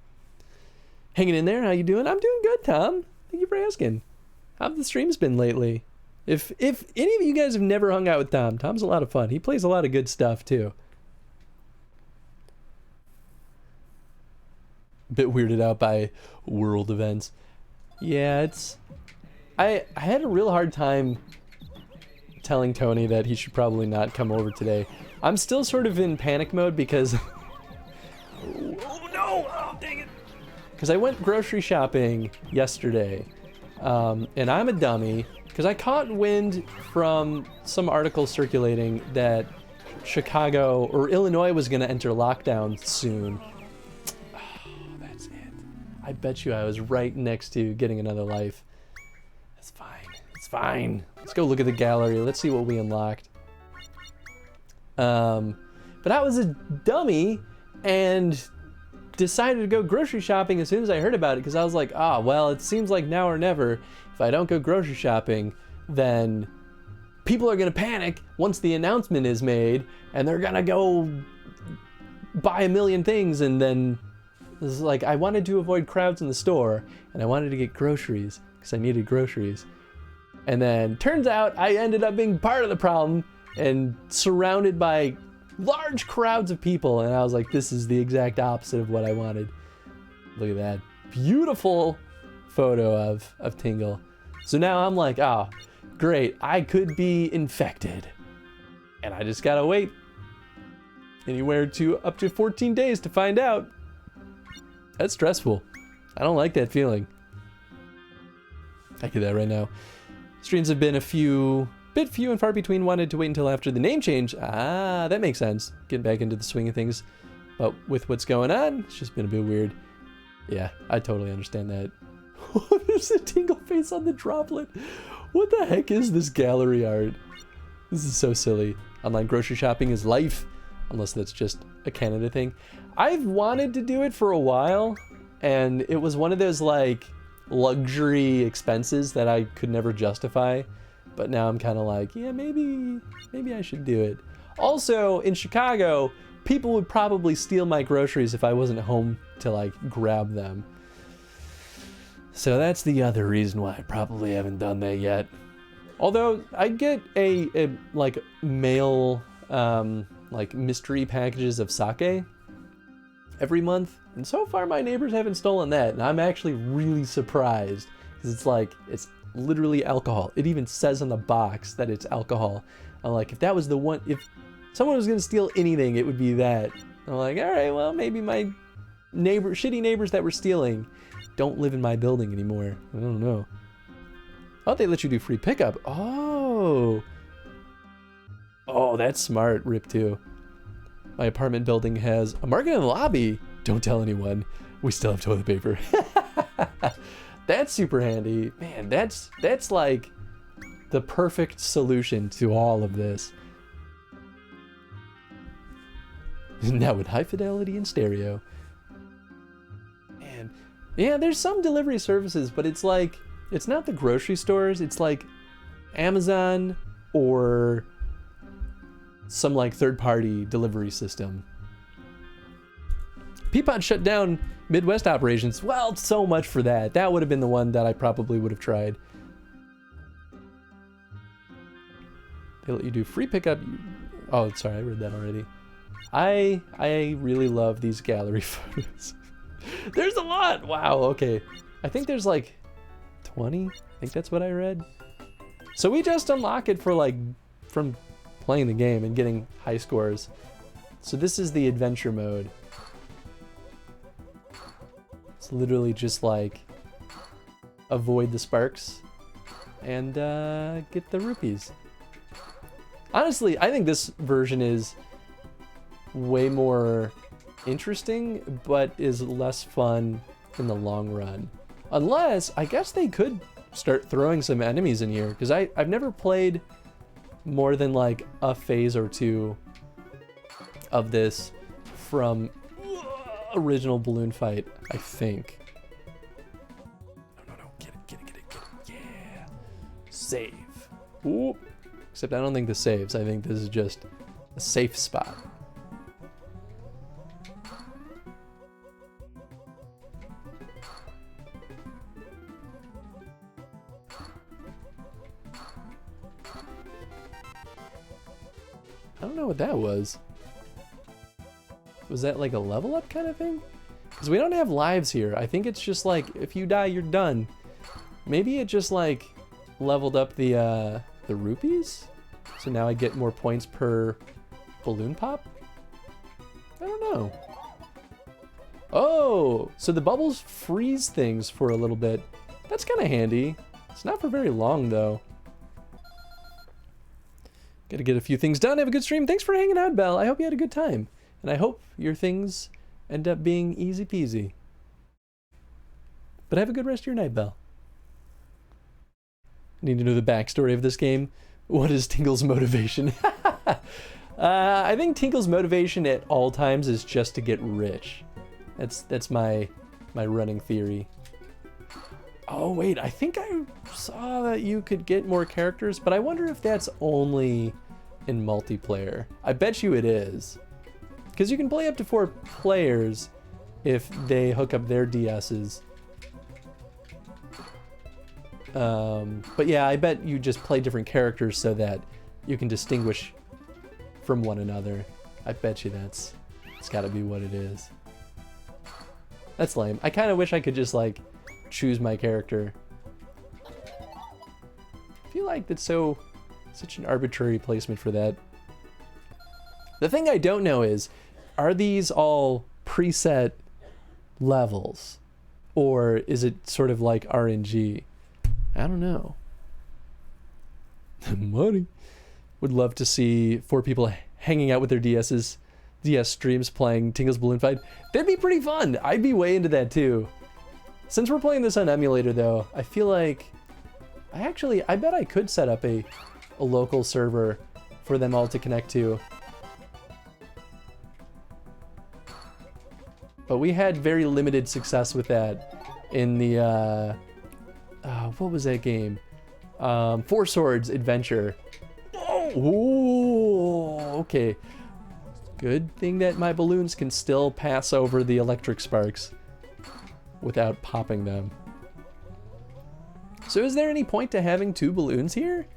S2: Hanging in there? How you doing? I'm doing good, Tom. Thank you for asking. How have the streams been lately? If any of you guys have never hung out with Tom, Tom's a lot of fun. He plays a lot of good stuff too. Bit weirded out by world events. Yeah, I had a real hard time telling Tony that he should probably not come over today. I'm still sort of in panic mode because oh no! Oh dang it! Because I went grocery shopping yesterday, and I'm a dummy because I caught wind from some article circulating that Chicago or Illinois was going to enter lockdown soon. Oh, that's it. I bet you I was right next to getting another life. It's fine. It's fine. Let's go look at the gallery. Let's see what we unlocked. But I was a dummy and decided to go grocery shopping as soon as I heard about it because I was like, well, it seems like now or never. If I don't go grocery shopping, then people are going to panic once the announcement is made and they're going to go buy a million things. And then this is like, I wanted to avoid crowds in the store and I wanted to get groceries because I needed groceries. And then turns out I ended up being part of the problem and surrounded by large crowds of people. And I was like, this is the exact opposite of what I wanted. Look at that beautiful photo of Tingle. So now I'm like, great, I could be infected. And I just gotta wait anywhere to up to 14 days to find out. That's stressful. I don't like that feeling. I get that right now. Streams have been bit few and far between. Wanted to wait until after the name change. That makes sense. Getting back into the swing of things. But with what's going on, it's just been a bit weird. Yeah, I totally understand that. There's a Tingle face on the droplet. What the heck is this gallery art? This is so silly. Online grocery shopping is life. Unless that's just a Canada thing. I've wanted to do it for a while. And it was one of those like luxury expenses that I could never justify. But now I'm kind of like, yeah, maybe I should do it. Also, in Chicago, people would probably steal my groceries if I wasn't home to like grab them. So that's the other reason why I probably haven't done that yet. Although I get a like mail like mystery packages of sake every month. And so far my neighbors haven't stolen that. And I'm actually really surprised because it's like, it's literally alcohol. It even says on the box that it's alcohol. I'm like, if that was the one, if someone was going to steal anything, it would be that. I'm like, all right, well, maybe my shitty neighbors that were stealing don't live in my building anymore. I don't know. Oh, they let you do free pickup. Oh, that's smart, Rip 2. My apartment building has a market in the lobby. Don't tell anyone. We still have toilet paper. That's super handy. Man, that's like the perfect solution to all of this. Now with high fidelity and stereo. Man, yeah, there's some delivery services, but it's like, it's not the grocery stores. It's like Amazon or some like third-party delivery system. Peapod shut down Midwest operations. Well, so much for that. That would have been the one that I probably would have tried. They let you do free pickup. Oh, sorry, I read that already. I really love these gallery photos. There's a lot. Wow, okay. I think there's like 20. I think that's what I read. So we just unlock it for like, from playing the game and getting high scores. So this is the adventure mode. It's literally just like avoid the sparks and get the rupees. Honestly, I think this version is way more interesting, but is less fun in the long run. Unless, I guess they could start throwing some enemies in here, because I've never played more than like a phase or two of this from original balloon fight, I think. No, get it, yeah. Save. Ooh. Except I don't think this saves. I think this is just a safe spot. I don't know what that was. Was that like a level up kind of thing? Because we don't have lives here. I think it's just like, if you die, you're done. Maybe it just like leveled up the rupees? So now I get more points per balloon pop? I don't know. Oh, so the bubbles freeze things for a little bit. That's kind of handy. It's not for very long though. Gotta get a few things done. Have a good stream. Thanks for hanging out, Belle. I hope you had a good time. And I hope your things end up being easy peasy. But have a good rest of your night, Belle. Need to know the backstory of this game. What is Tinkle's motivation? I think Tinkle's motivation at all times is just to get rich. That's my running theory. Oh wait, I think I saw that you could get more characters, but I wonder if that's only in multiplayer. I bet you it is. Because you can play up to 4 players if they hook up their DSs. But yeah, I bet you just play different characters so that you can distinguish from one another. I bet you it's gotta be what it is. That's lame. I kind of wish I could just like choose my character. I feel like that's such an arbitrary placement for that. The thing I don't know is, are these all preset levels? Or is it sort of like RNG? I don't know. Money. Would love to see 4 people hanging out with their DS streams playing Tinkle's Balloon Fight. That'd be pretty fun. I'd be way into that too. Since we're playing this on emulator though, I feel like I bet I could set up a local server for them all to connect to. But we had very limited success with that in the what was that game? 4 Swords Adventure. Oh, okay. Good thing that my balloons can still pass over the electric sparks without popping them. So is there any point to having 2 balloons here?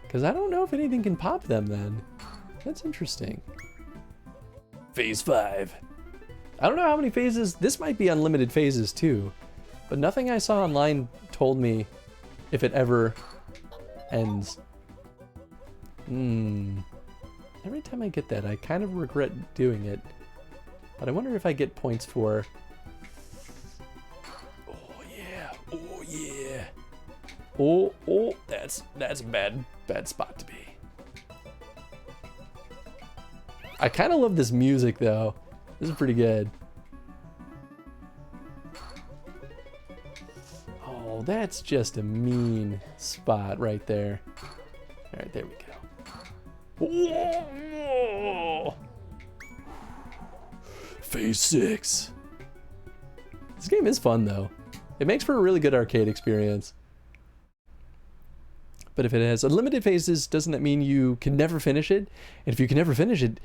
S2: Because I don't know if anything can pop them then. That's interesting. Phase 5. I don't know how many phases. This might be unlimited phases too, but nothing I saw online told me if it ever ends. Every time I get that, I kind of regret doing it. But I wonder if I get points for... Oh yeah, oh yeah. Oh, that's a bad spot to be. I kind of love this music though. This is pretty good. Oh, that's just a mean spot right there. All right, there we go. Whoa! Phase 6. This game is fun though. It makes for a really good arcade experience. But if it has unlimited phases, doesn't that mean you can never finish it? And if you can never finish it,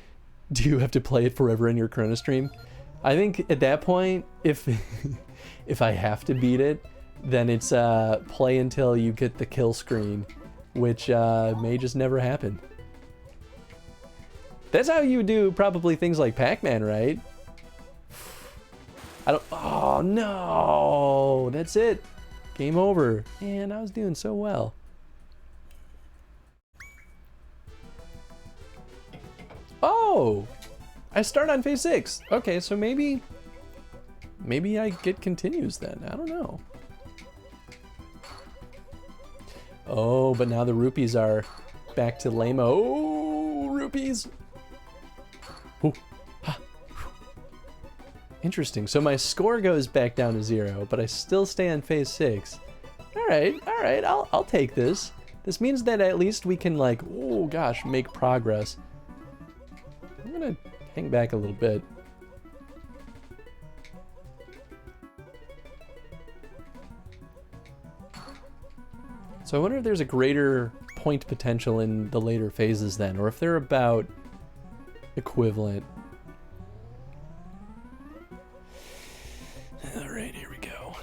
S2: do you have to play it forever in your Chrono stream? I think at that point, if if I have to beat it, then it's play until you get the kill screen, which may just never happen. That's how you do probably things like Pac-Man, right? Oh no, that's it. Game over. Man, I was doing so well. Oh, I start on phase 6. Okay, so maybe I get continues then. I don't know. Oh, but now the rupees are back to lame-o. Oh, rupees. Ooh. Ha. Interesting. So my score goes back down to 0, but I still stay on phase 6. All right. I'll take this. This means that at least we can, like, oh gosh, make progress. I'm gonna hang back a little bit. So I wonder if there's a greater point potential in the later phases then, or if they're about equivalent. All right, here we go.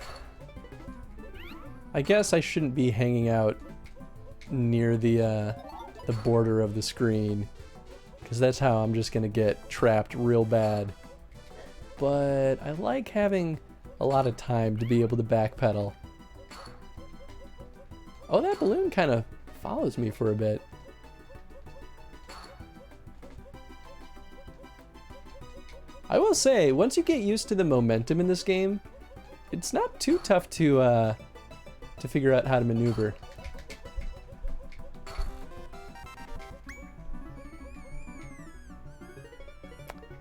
S2: I guess I shouldn't be hanging out near the border of the screen, because that's how I'm just gonna get trapped real bad. But I like having a lot of time to be able to backpedal. Oh, that balloon kind of follows me for a bit. I will say, once you get used to the momentum in this game, it's not too tough to figure out how to maneuver.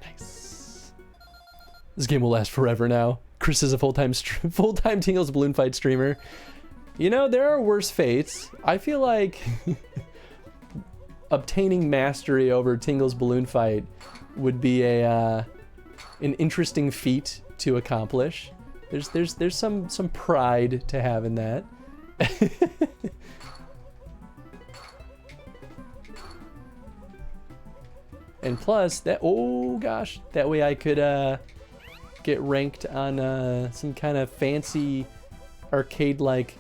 S2: Nice. This game will last forever now. Chris is a full-time Tingles Balloon Fight streamer. You know, there are worse fates. I feel like obtaining mastery over Tingles Balloon Fight would be an interesting feat to accomplish. There's some pride to have in that. And plus that, oh gosh, that way I could get ranked on some kind of fancy arcade-like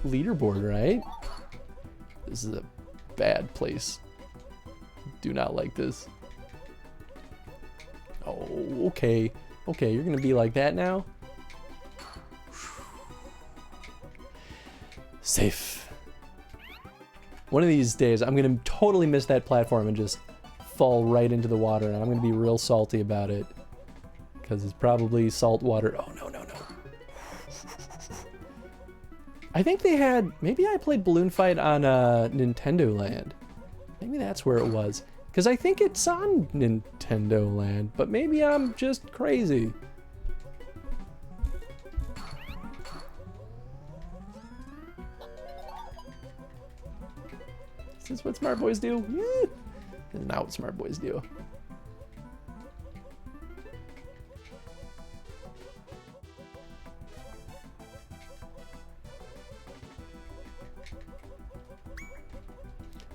S2: leaderboard, right? This is a bad place. Do not like this. Oh, okay. Okay, you're gonna be like that now? Safe. One of these days, I'm gonna totally miss that platform and just fall right into the water, and I'm gonna be real salty about it. Because it's probably salt water. Oh, no. I think they had, maybe I played Balloon Fight on Nintendo Land. Maybe that's where it was. Because I think it's on Nintendo Land, but maybe I'm just crazy. Is this what smart boys do? This is not what smart boys do.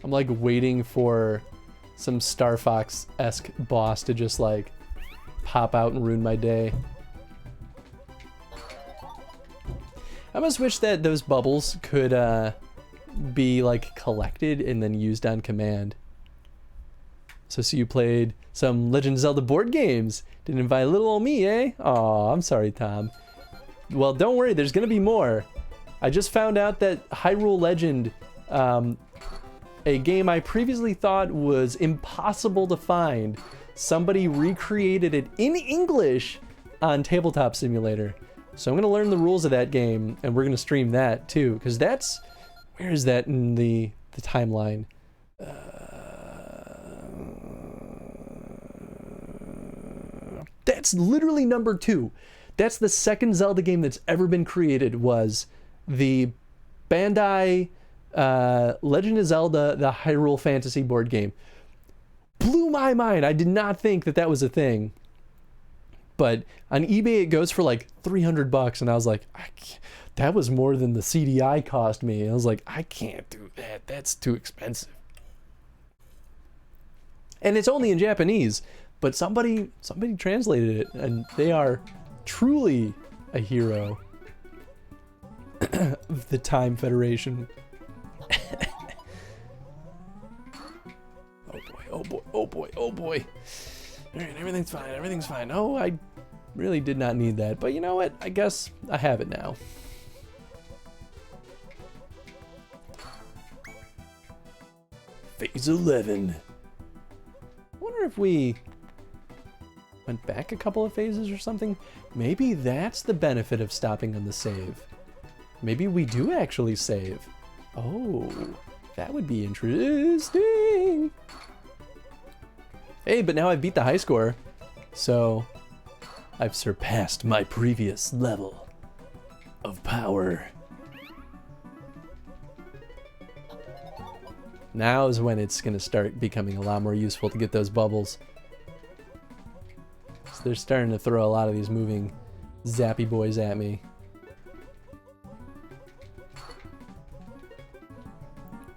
S2: I'm like waiting for some Star Fox-esque boss to just like pop out and ruin my day. I almost wish that those bubbles could be like collected and then used on command. So you played some Legend of Zelda board games. Didn't invite little old me, eh? Aw, I'm sorry, Tom. Well, don't worry, there's gonna be more. I just found out that Hyrule Legend, a game I previously thought was impossible to find, somebody recreated it in English on Tabletop Simulator. So I'm gonna learn the rules of that game, and we're gonna stream that too, because that's, where is that in the timeline? That's literally number 2. That's the second Zelda game that's ever been created, was the Bandai Legend of Zelda, the Hyrule Fantasy board game. Blew my mind. I did not think that was a thing. But on eBay it goes for like $300, and I was like, that was more than the CDI cost me. And I was like, I can't do that. That's too expensive. And it's only in Japanese, but somebody translated it, and they are truly a hero of the Time Federation. Oh boy, oh boy, oh boy. Alright, everything's fine. Oh, I really did not need that, but you know what? I guess I have it now. Phase 11. I wonder if we went back a couple of phases or something. Maybe that's the benefit of stopping on the save. Maybe we do actually save. Oh, that would be interesting. Hey, but now I've beat the high score, so I've surpassed my previous level of power. Now is when it's gonna start becoming a lot more useful to get those bubbles. So they're starting to throw a lot of these moving zappy boys at me.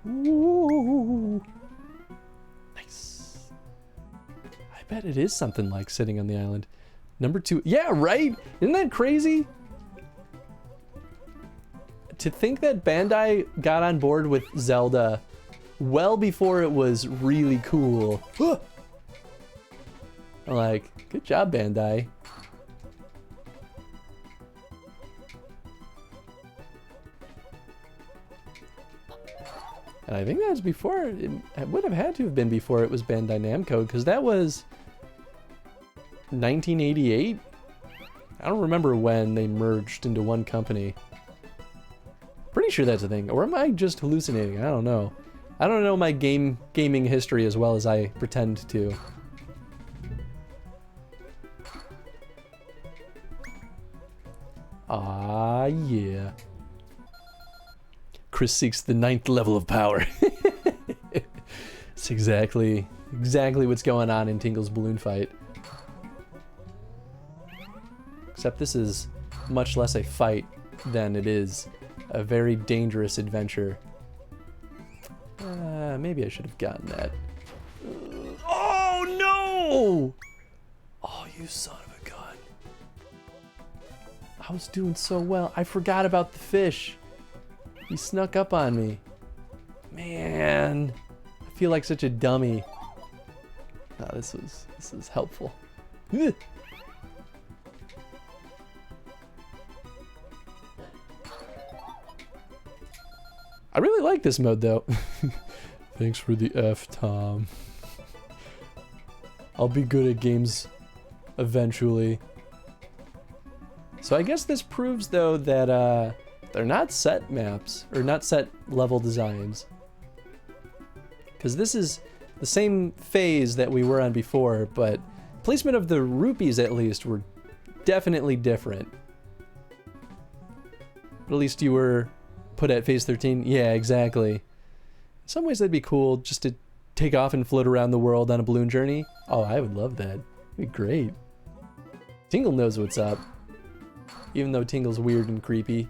S2: Ooh. Nice. I bet it is something like sitting on the island. Number 2. Yeah, right? Isn't that crazy? To think that Bandai got on board with Zelda well before it was really cool. Like, good job, Bandai. And I think that was before, it would have had to have been before it was Bandai Namco, because that was 1988? I don't remember when they merged into one company. Pretty sure that's a thing. Or am I just hallucinating? I don't know. I don't know my gaming history as well as I pretend to. Ah, yeah. Chris seeks the 9th level of power. It's exactly what's going on in Tingle's balloon fight. Except this is much less a fight than it is a very dangerous adventure. Maybe I should have gotten that. Oh no! Oh, you son of a gun. I was doing so well. I forgot about the fish. He snuck up on me. Man, I feel like such a dummy. Oh, this is helpful. Ugh. I really like this mode though. Thanks for the F, Tom. I'll be good at games eventually. So I guess this proves though that they're not set maps, or not set level designs. Because this is the same phase that we were on before, but placement of the rupees at least were definitely different. But at least you were put at phase 13. Yeah, exactly. In some ways that'd be cool, just to take off and float around the world on a balloon journey. Oh, I would love that. It'd be great. Tingle knows what's up. Even though Tingle's weird and creepy.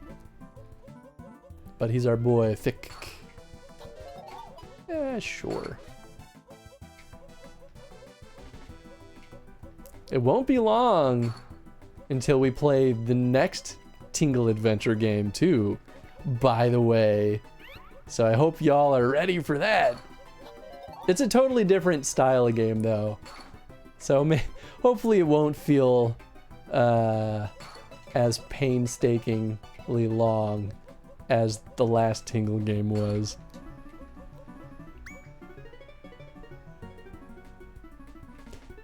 S2: But he's our boy, Thick. Yeah, sure. It won't be long until we play the next Tingle Adventure game too, by the way. So I hope y'all are ready for that. It's a totally different style of game, though. So hopefully it won't feel as painstakingly long as the last Tingle game was.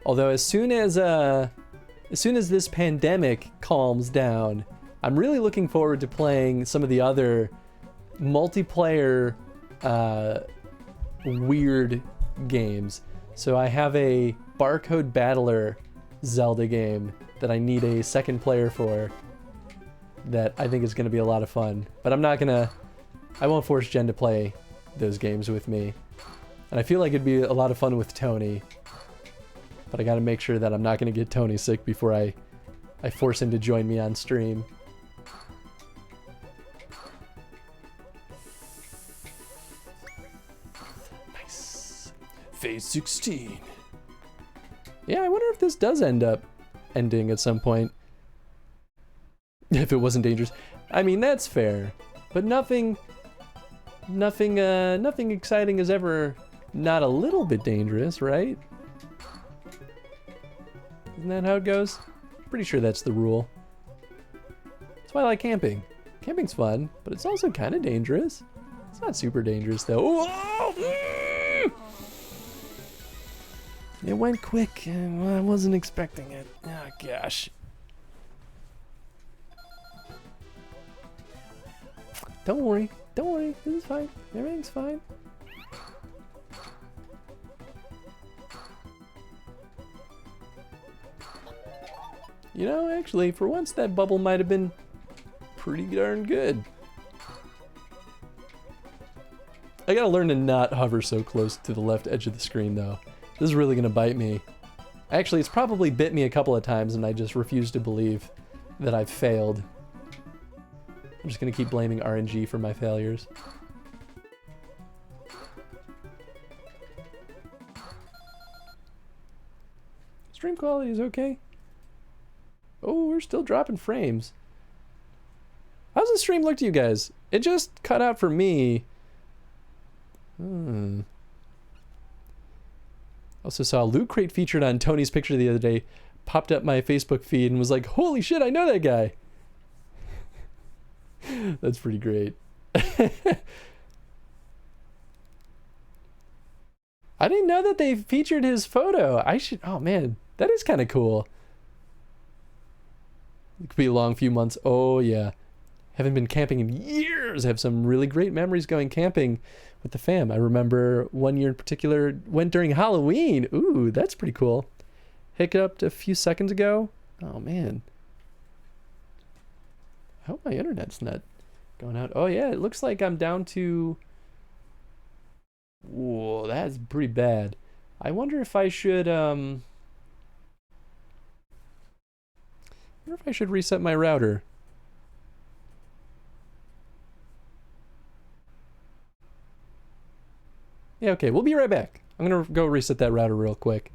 S2: Although as soon as this pandemic calms down, I'm really looking forward to playing some of the other multiplayer weird games. So I have a barcode battler Zelda game that I need a second player for that I think is going to be a lot of fun. But I won't force Jen to play those games with me. And I feel like it'd be a lot of fun with Tony. But I got to make sure that I'm not going to get Tony sick before I force him to join me on stream. Nice. Phase 16. Yeah, I wonder if this does end up ending at some point. If it wasn't dangerous. I mean, that's fair. But nothing exciting is ever not a little bit dangerous, right? Isn't that how it goes? Pretty sure that's the rule. That's why I like camping. Camping's fun, but it's also kind of dangerous. It's not super dangerous, though. It went quick, and I wasn't expecting it. Oh, gosh. Don't worry. Don't worry. This is fine. Everything's fine. You know, actually, for once, that bubble might have been pretty darn good. I gotta learn to not hover so close to the left edge of the screen, though. This is really gonna bite me. Actually, it's probably bit me a couple of times, and I just refuse to believe that I've failed. I'm just gonna keep blaming RNG for my failures. Stream quality is okay. Oh, we're still dropping frames. How's the stream look to you guys? It just cut out for me. Also saw Loot Crate featured on Tony's picture the other day. Popped up my Facebook feed and was like, holy shit, I know that guy. That's pretty great. I didn't know that they featured his photo. Oh man, that is kind of cool. It could be a long few months. Oh yeah. Haven't been camping in years. I have some really great memories going camping with the fam. I remember one year in particular, went during Halloween. Ooh, that's pretty cool. Hiccuped a few seconds ago. Oh man. I hope my internet's not going out. Oh yeah, it looks like I'm down to... Whoa, that's pretty bad. I wonder if I should, reset my router. Yeah, okay, we'll be right back. I'm gonna go reset that router real quick.